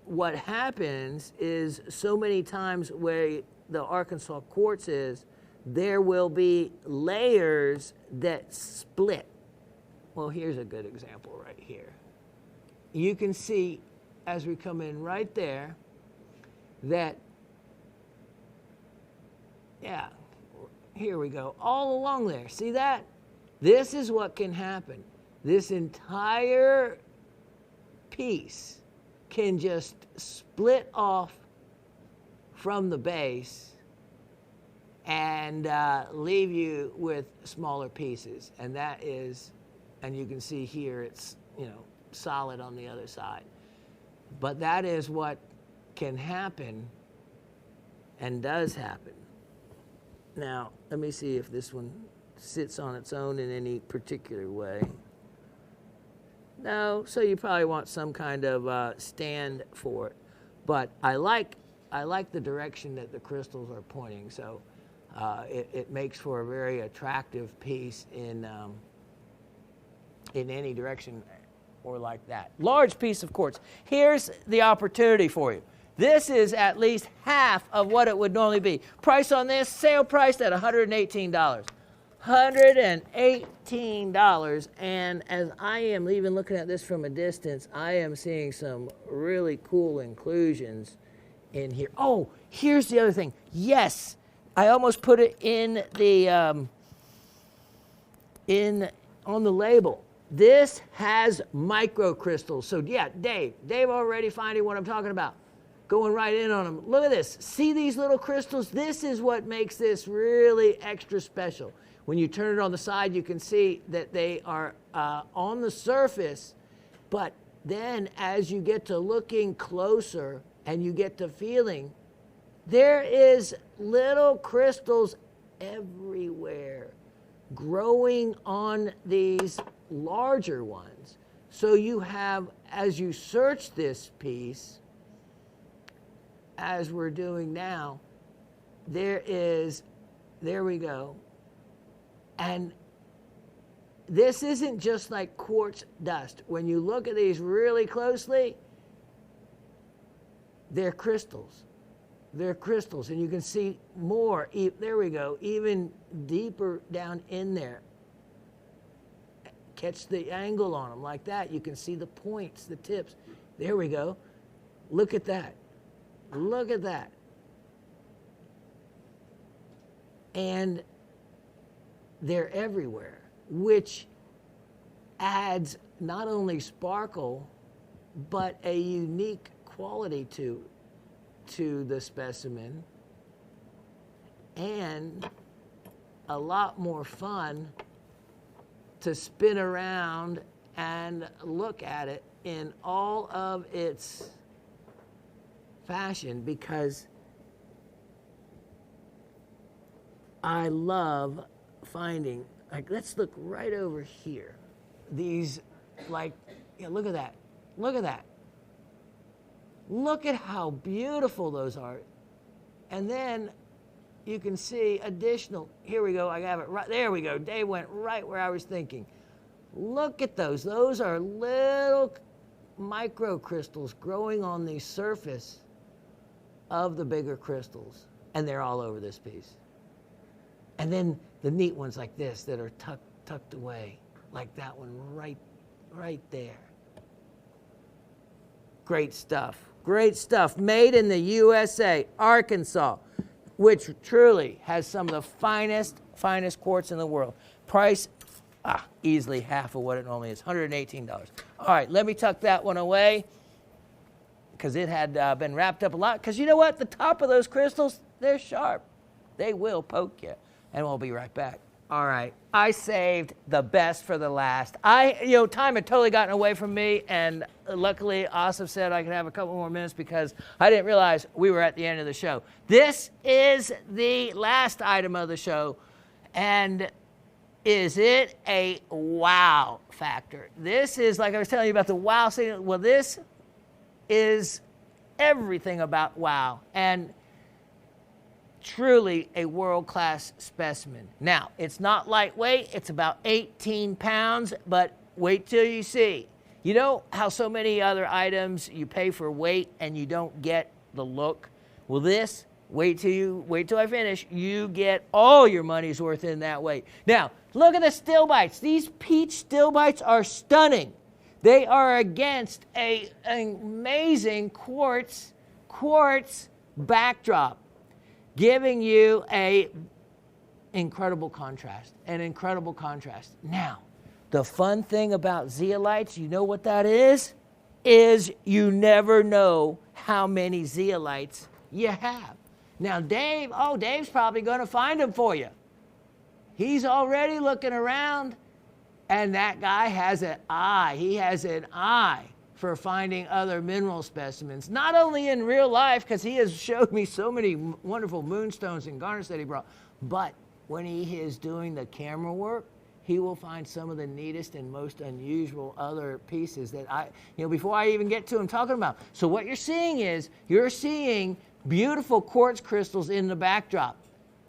what happens is, so many times where the Arkansas quartz is, there will be layers that split. Well, here's a good example right here. You can see as we come in right there that, yeah, here we go, all along there. See that? This is what can happen. This entire piece can just split off from the base and leave you with smaller pieces. And that is, and you can see here it's, you know, solid on the other side. But that is what can happen and does happen. Now, let me see if this one sits on its own in any particular way. No, so you probably want some kind of stand for it. But I like the direction that the crystals are pointing, so it makes for a very attractive piece in any direction or like that. Large piece of quartz. Here's the opportunity for you. This is at least half of what it would normally be. Price on this, sale price at $118. $118, and as I am even looking at this from a distance, I am seeing some really cool inclusions in here. Oh, here's the other thing. Yes, I almost put it in the on the label. This has microcrystals. So yeah, Dave already finding what I'm talking about. Going right in on them. Look at this. See these little crystals? This is what makes this really extra special. When you turn it on the side, you can see that they are on the surface, but then as you get to looking closer and you get to feeling, there is little crystals everywhere growing on these larger ones. So you have, as you search this piece, as we're doing now, there we go. And this isn't just like quartz dust. When you look at these really closely, they're crystals. They're crystals, and you can see more. There we go, even deeper down in there. Catch the angle on them like that. You can see the points, the tips. There we go. Look at that. Look at that. And they're everywhere, which adds not only sparkle, but a unique quality to the specimen, and a lot more fun to spin around and look at it in all of its fashion, because I love finding, like, let's look right over here. These, like, yeah, look at that. Look at that. Look at how beautiful those are. And then you can see additional, here we go, I have it right, there we go. Dave went right where I was thinking. Look at those. Those are little microcrystals growing on the surface of the bigger crystals. And they're all over this piece. And then the neat ones like this that are tucked away, like that one right there. Great stuff. Great stuff. Made in the USA, Arkansas, which truly has some of the finest quartz in the world. Price, easily half of what it normally is, $118. All right, let me tuck that one away, because it had been wrapped up a lot. Because you know what? The top of those crystals, they're sharp. They will poke you. And we'll be right back. All right, I saved the best for the last. Time had totally gotten away from me, and luckily Asif said I could have a couple more minutes because I didn't realize we were at the end of the show. This is the last item of the show, and is it a wow factor? This is, like I was telling you about the wow signal. Well, this is everything about wow, and truly a world-class specimen. Now, it's not lightweight. It's about 18 pounds, but wait till you see. You know how so many other items you pay for weight and you don't get the look? Well, this, wait till I finish, you get all your money's worth in that weight. Now, look at the still bites. These peach still bites are stunning. They are against an amazing quartz backdrop, giving you an incredible contrast. Now, the fun thing about zeolites, you know what that is you never know how many zeolites you have. Now, Dave's probably going to find them for you. He's already looking around, and that guy has an eye. He has an eye for finding other mineral specimens, not only in real life, because he has showed me so many wonderful moonstones and garnets that he brought, but when he is doing the camera work, he will find some of the neatest and most unusual other pieces that before I even get to him talking about. So what you're seeing beautiful quartz crystals in the backdrop.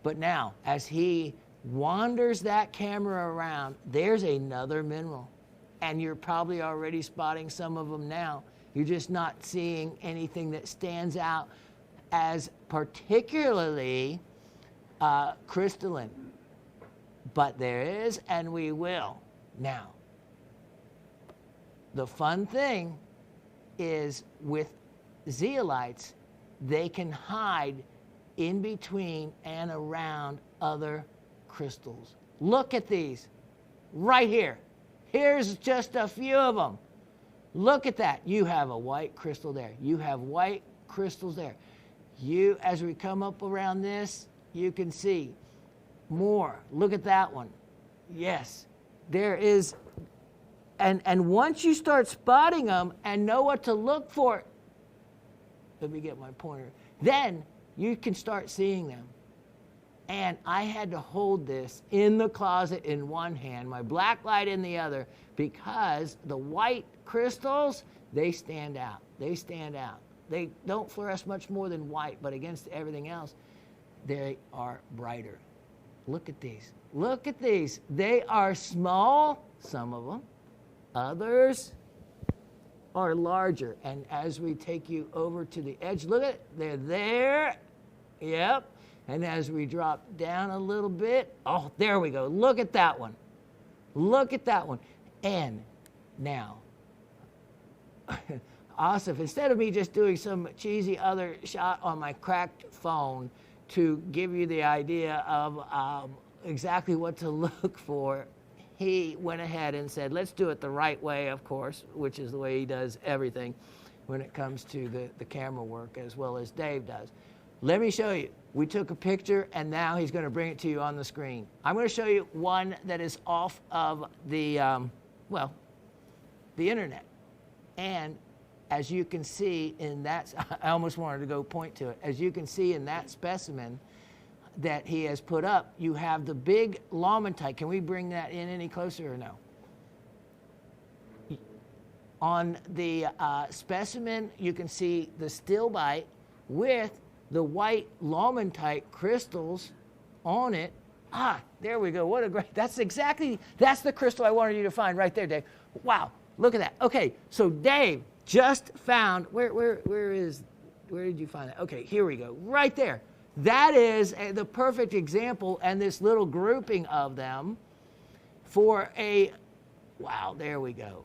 But now, as he wanders that camera around, there's another mineral. And you're probably already spotting some of them now. You're just not seeing anything that stands out as particularly crystalline. But there is, and we will. Now, the fun thing is with zeolites, they can hide in between and around other crystals. Look at these right here. Here's just a few of them. Look at that. You have a white crystal there. You have white crystals there. As we come up around this, you can see more. Look at that one. Yes, there is And once you start spotting them and know what to look for, let me get my pointer, then you can start seeing them. And I had to hold this in the closet in one hand, my black light in the other, because the white crystals, they stand out. They stand out. They don't fluoresce much more than white, but against everything else, they are brighter. Look at these. Look at these. They are small, some of them. Others are larger. And as we take you over to the edge, look at it. They're there. Yep. And as we drop down a little bit, oh, there we go. Look at that one. Look at that one. And now, Asif, instead of me just doing some cheesy other shot on my cracked phone to give you the idea of exactly what to look for, he went ahead and said, let's do it the right way, of course, which is the way he does everything when it comes to the camera work, as well as Dave does. Let me show you. We took a picture, and now he's going to bring it to you on the screen. I'm going to show you one that is off of the, the internet. And as you can see in that, I almost wanted to go point to it. As you can see in that specimen that he has put up, you have the big Lawmentite. Can we bring that in any closer or no? On the specimen, you can see the stilbite with the white Lawmentite crystals on it. Ah, there we go. What a great, that's the crystal I wanted you to find right there, Dave. Wow, look at that. Okay, so Dave just found, where did you find that? Okay, here we go, right there. That is the perfect example, and this little grouping of them for a, wow, there we go.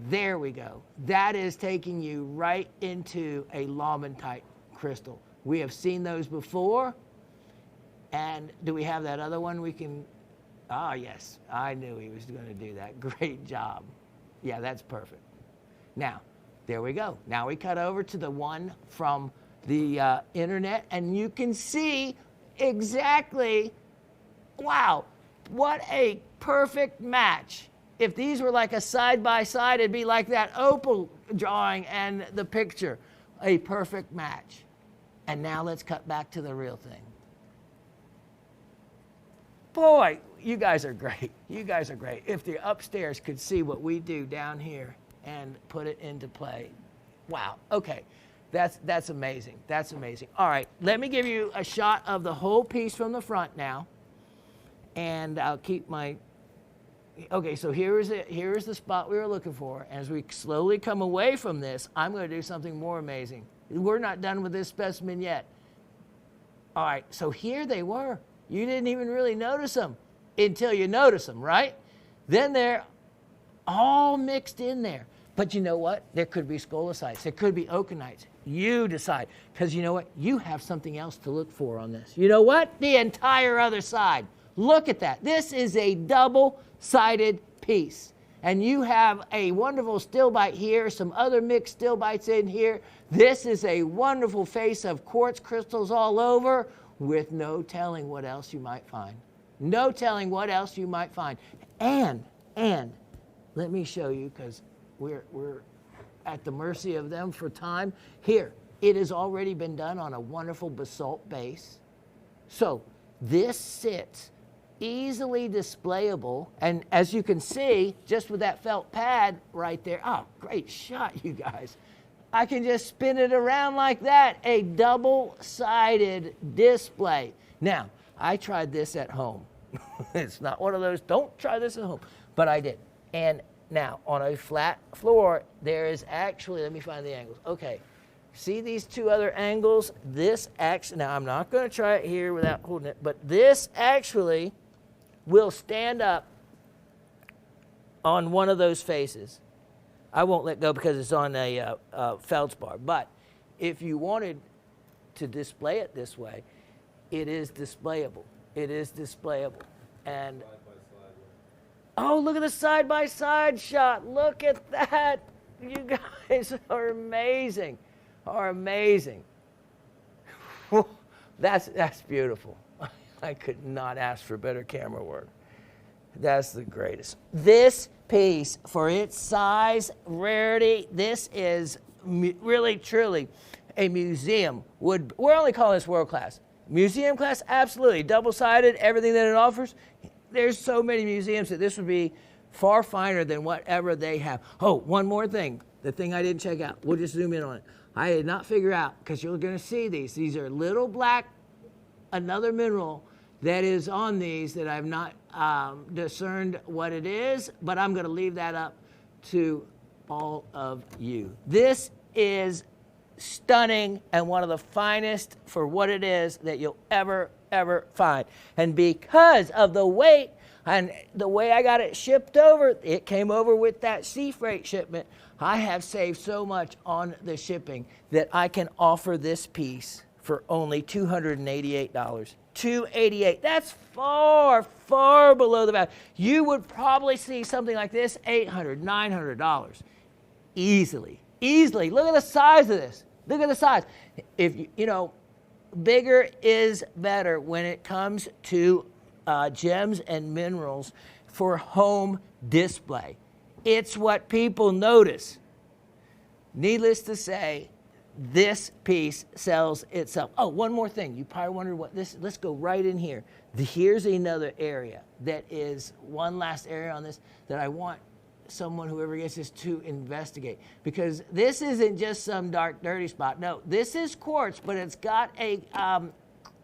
There we go. That is taking you right into a Lawmentite crystal. We have seen those before. And do we have that other one we can? Ah, yes. I knew he was going to do that. Great job. Yeah, that's perfect. Now, there we go. Now we cut over to the one from the internet, and you can see exactly, wow, what a perfect match. If these were like a side-by-side, it'd be like that opal drawing and the picture. A perfect match. And now let's cut back to the real thing. Boy, you guys are great. You guys are great. If the upstairs could see what we do down here and put it into play. Wow. Okay. That's amazing. That's amazing. All right. Let me give you a shot of the whole piece from the front now. And I'll keep my... Okay, so here's the spot we were looking for. As we slowly come away from this, I'm going to do something more amazing. We're not done with this specimen yet. All right, so here they were. You didn't even really notice them until you notice them, right? Then they're all mixed in there. But you know what? There could be scolicites. There could be okanites. You decide. Because you know what? You have something else to look for on this. You know what? The entire other side. Look at that. This is a double-sided piece. And you have a wonderful stilbite here, some other mixed stilbites in here. This is a wonderful face of quartz crystals all over, with no telling what else you might find. No telling what else you might find. And let me show you, because we're at the mercy of them for time. Here, it has already been done on a wonderful basalt base. So this sits easily displayable, and as you can see, just with that felt pad right there, oh, great shot, you guys. I can just spin it around like that, a double-sided display. Now, I tried this at home. It's not one of those, don't try this at home, but I did. And now, on a flat floor, there is actually, let me find the angles. Okay, see these two other angles? This actually, now I'm not going to try it here without holding it, but this actually will stand up on one of those faces. I won't let go because it's on a feldspar. But if you wanted to display it this way, it is displayable. It is displayable. And oh, look at the side-by-side shot. Look at that. You guys are amazing. Are amazing. That's beautiful. I could not ask for better camera work. That's the greatest. This piece, for its size, rarity, this is really, truly a museum. We're only calling this world class. Museum class, absolutely. Double-sided, everything that it offers. There's so many museums that this would be far finer than whatever they have. Oh, one more thing. The thing I didn't check out. We'll just zoom in on it. I did not figure out, because you're going to see these. These are little black, another mineral that is on these that I've not discerned what it is, but I'm going to leave that up to all of you. This is stunning and one of the finest for what it is that you'll ever find. And because of the weight and the way I got it shipped over, it came over with that sea freight shipment. I have saved so much on the shipping that I can offer this piece for only $288. $288. That's far below the value. You would probably see something like this, $800, $900 easily. Look at the size of this. Look at the size. If you know, bigger is better when it comes to gems and minerals for home display. It's what people notice. Needless to say, this piece sells itself. Oh, one more thing. You probably wondered what this, let's go right in here. Here's another area that is one last area on this that I want someone, whoever gets this, to investigate, because this isn't just some dark, dirty spot. No, this is quartz, but it's got a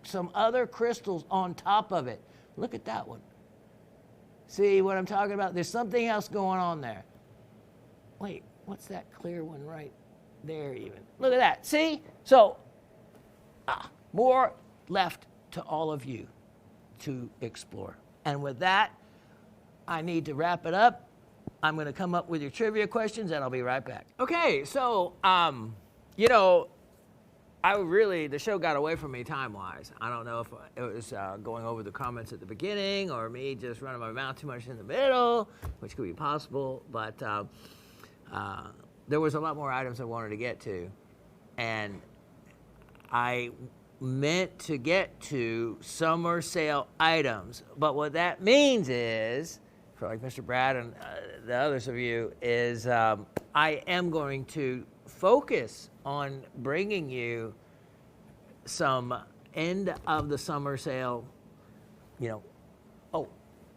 some other crystals on top of it. Look at that one. See what I'm talking about? There's something else going on there. Wait, what's that clear one right there even? Look at that. See? So, more left to all of you to explore. And with that, I need to wrap it up. I'm going to come up with your trivia questions, and I'll be right back. Okay, so, you know, the show got away from me time-wise. I don't know if it was going over the comments at the beginning or me just running my mouth too much in the middle, which could be possible, but there was a lot more items I wanted to get to, and I meant to get to summer sale items, but what that means is, for like Mr. Brad and the others of you, is I am going to focus on bringing you some end of the summer sale, you know. Oh,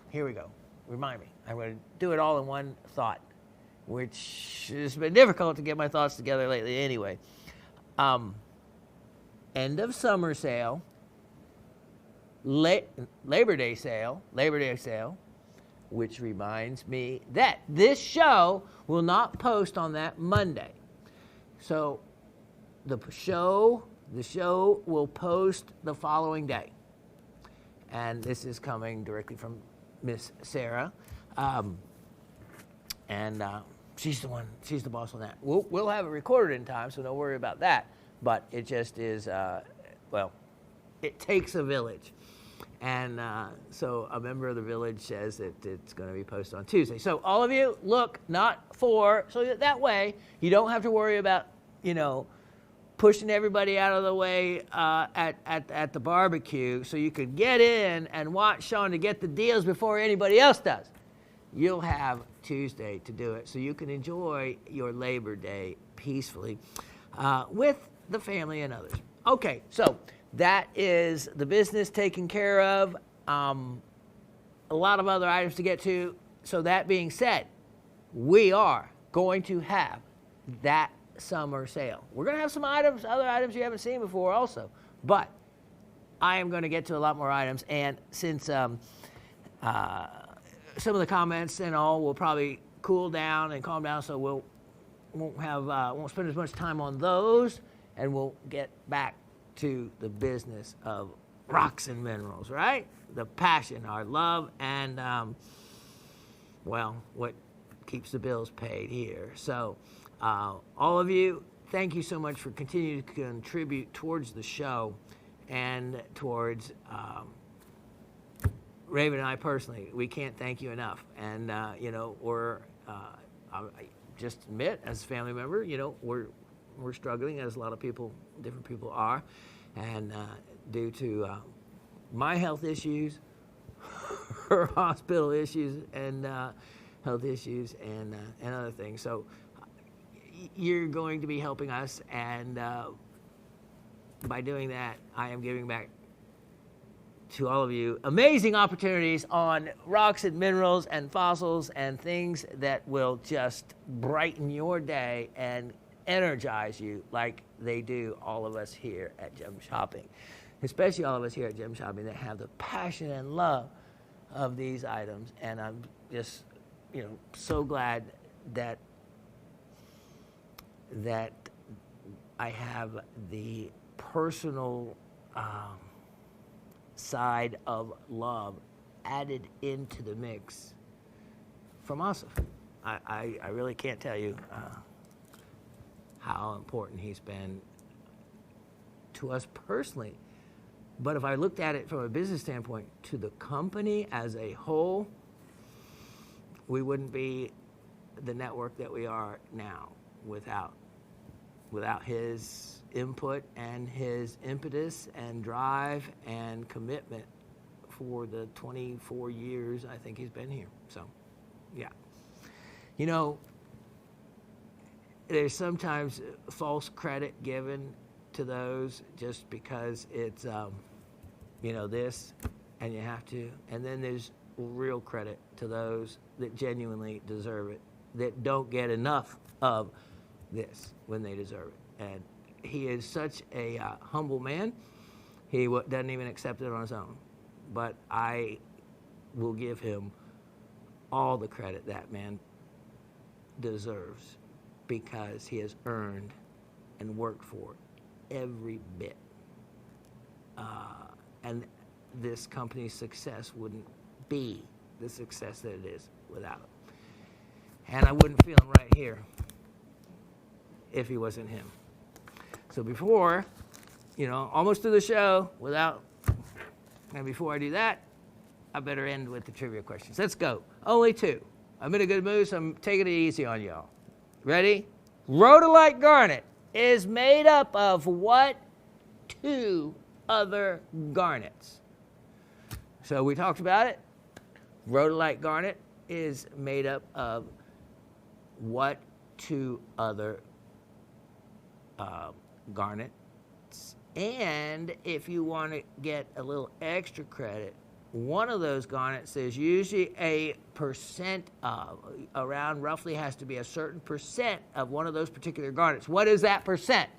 here we go. Remind me. I'm going to do it all in one thought, which has been difficult to get my thoughts together lately anyway. End of summer sale, Labor Day sale, which reminds me that this show will not post on that Monday. So the show will post the following day. And this is coming directly from Miss Sarah. She's the boss on that. We'll have it recorded in time, so don't worry about that. But it just is, it takes a village. And so a member of the village says that it's going to be posted on Tuesday. So all of you, look so that way you don't have to worry about, you know, pushing everybody out of the way at the barbecue, so you could get in and watch Shawn to get the deals before anybody else does. You'll have Tuesday to do it, so you can enjoy your Labor Day peacefully with the family and others. Okay, so that is the business taken care of. A lot of other items to get to. So that being said, we are going to have that summer sale. We're going to have some other items you haven't seen before also. But I am going to get to a lot more items. And since some of the comments and all will probably cool down and calm down, so won't spend as much time on those, and we'll get back to the business of rocks and minerals, right? The passion, our love, and, what keeps the bills paid here. So, all of you, thank you so much for continuing to contribute towards the show and towards Raven and I personally. We can't thank you enough. And, I just admit, as a family member, we're struggling, as a lot of different people are, and due to my health issues, for hospital issues and health issues and other things. So you're going to be helping us, and by doing that, I am giving back to all of you amazing opportunities on rocks and minerals and fossils and things that will just brighten your day and energize you like they do all of us here at Gem Shopping, especially all of us here at Gem Shopping that have the passion and love of these items. And I'm just, so glad that I have the personal side of love added into the mix from Asif. I really can't tell you how important he's been to us personally. But if I looked at it from a business standpoint, to the company as a whole, we wouldn't be the network that we are now without his input and his impetus and drive and commitment for the 24 years I think he's been here. So, yeah. There's sometimes false credit given to those just because it's, this, and you have to. And then there's real credit to those that genuinely deserve it, that don't get enough of this when they deserve it. And he is such a humble man. He doesn't even accept it on his own. But I will give him all the credit that man deserves, because he has earned and worked for every bit. And this company's success wouldn't be the success that it is without it. And I wouldn't feel him right here if he wasn't him. So before, almost through the show and before I do that, I better end with the trivia questions. Let's go. Only 2. I'm in a good mood, so I'm taking it easy on y'all. Ready? Rhodolite garnet is made up of what 2 other garnets? So we talked about it. Rhodolite garnet is made up of what 2 other garnets? And if you want to get a little extra credit, one of those garnets is usually a percent of, around roughly has to be a certain percent of one of those particular garnets. What is that percent?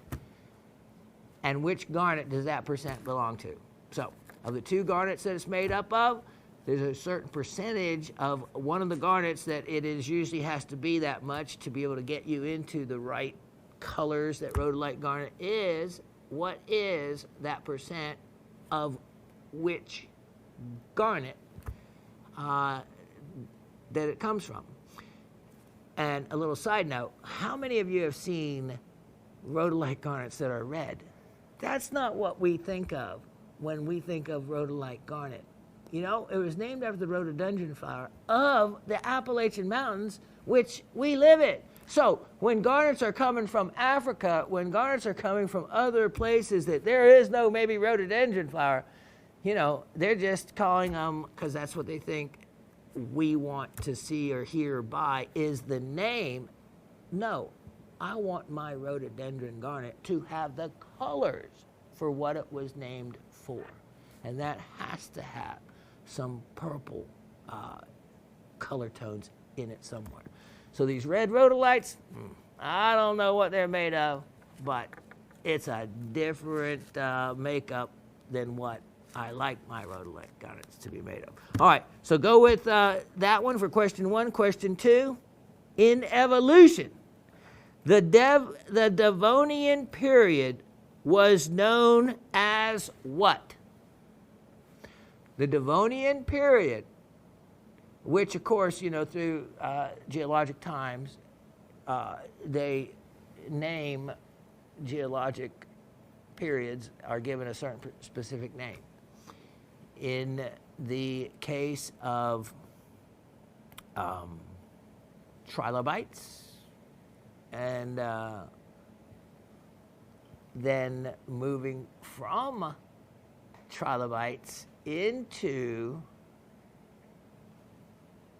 And which garnet does that percent belong to? So, of the 2 garnets that it's made up of, there's a certain percentage of one of the garnets that it is usually has to be that much to be able to get you into the right colors that rhodolite garnet is. What is that percent of which garnet that it comes from? And a little side note, how many of you have seen rhodolite garnets that are red? That's not what we think of when we think of rhodolite garnet. It was named after the rhododendron flower of the Appalachian Mountains, which we live in. So when garnets are coming from Africa, when garnets are coming from other places that there is no maybe rhododendron flower, they're just calling them, because that's what they think we want to see or hear by is the name. No, I want my rhododendron garnet to have the colors for what it was named for. And that has to have some purple color tones in it somewhere. So these red rhodolites, I don't know what they're made of, but it's a different makeup than what I like my rhodolite garnets to be made of. All right, so go with that one for question 1. Question 2, in evolution, the Devonian period was known as what? The Devonian period, which, of course, through geologic times, they name geologic periods are given a certain specific name. In the case of Trilobites, and then moving from Trilobites into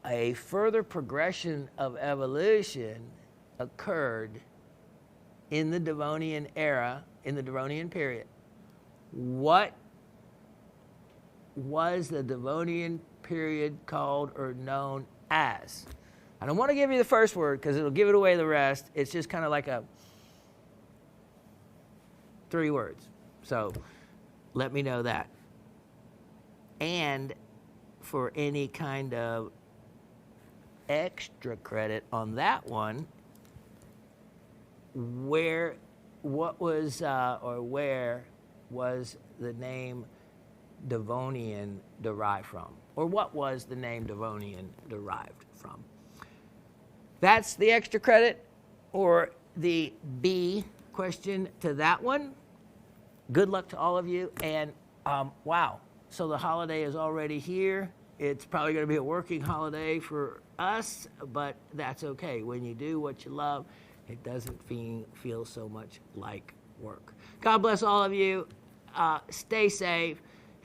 a further progression of evolution occurred in the Devonian era, in the Devonian period. What was the Devonian period called or known as? I don't want to give you the first word because it'll give it away the rest. It's just kind of like a 3 words. So let me know that. And for any kind of extra credit on that one, where was the name Devonian derived from? Or what was the name Devonian derived from? That's the extra credit or the B question to that one. Good luck to all of you. And wow, so the holiday is already here. It's probably going to be a working holiday for us, but that's okay. When you do what you love, it doesn't feel so much like work. God bless all of you. Stay safe.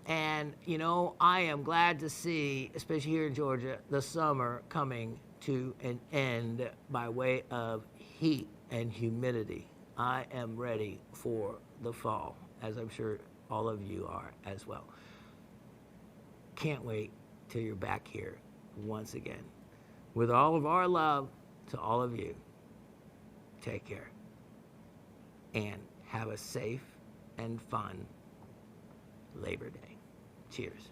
And, you know, I am glad to see, especially here in Georgia, the summer coming to an end by way of heat and humidity. I am ready for the fall, as I'm sure all of you are as well. Can't wait till you're back here once again. With all of our love to all of you, take care and have a safe and fun Labor Day. Cheers.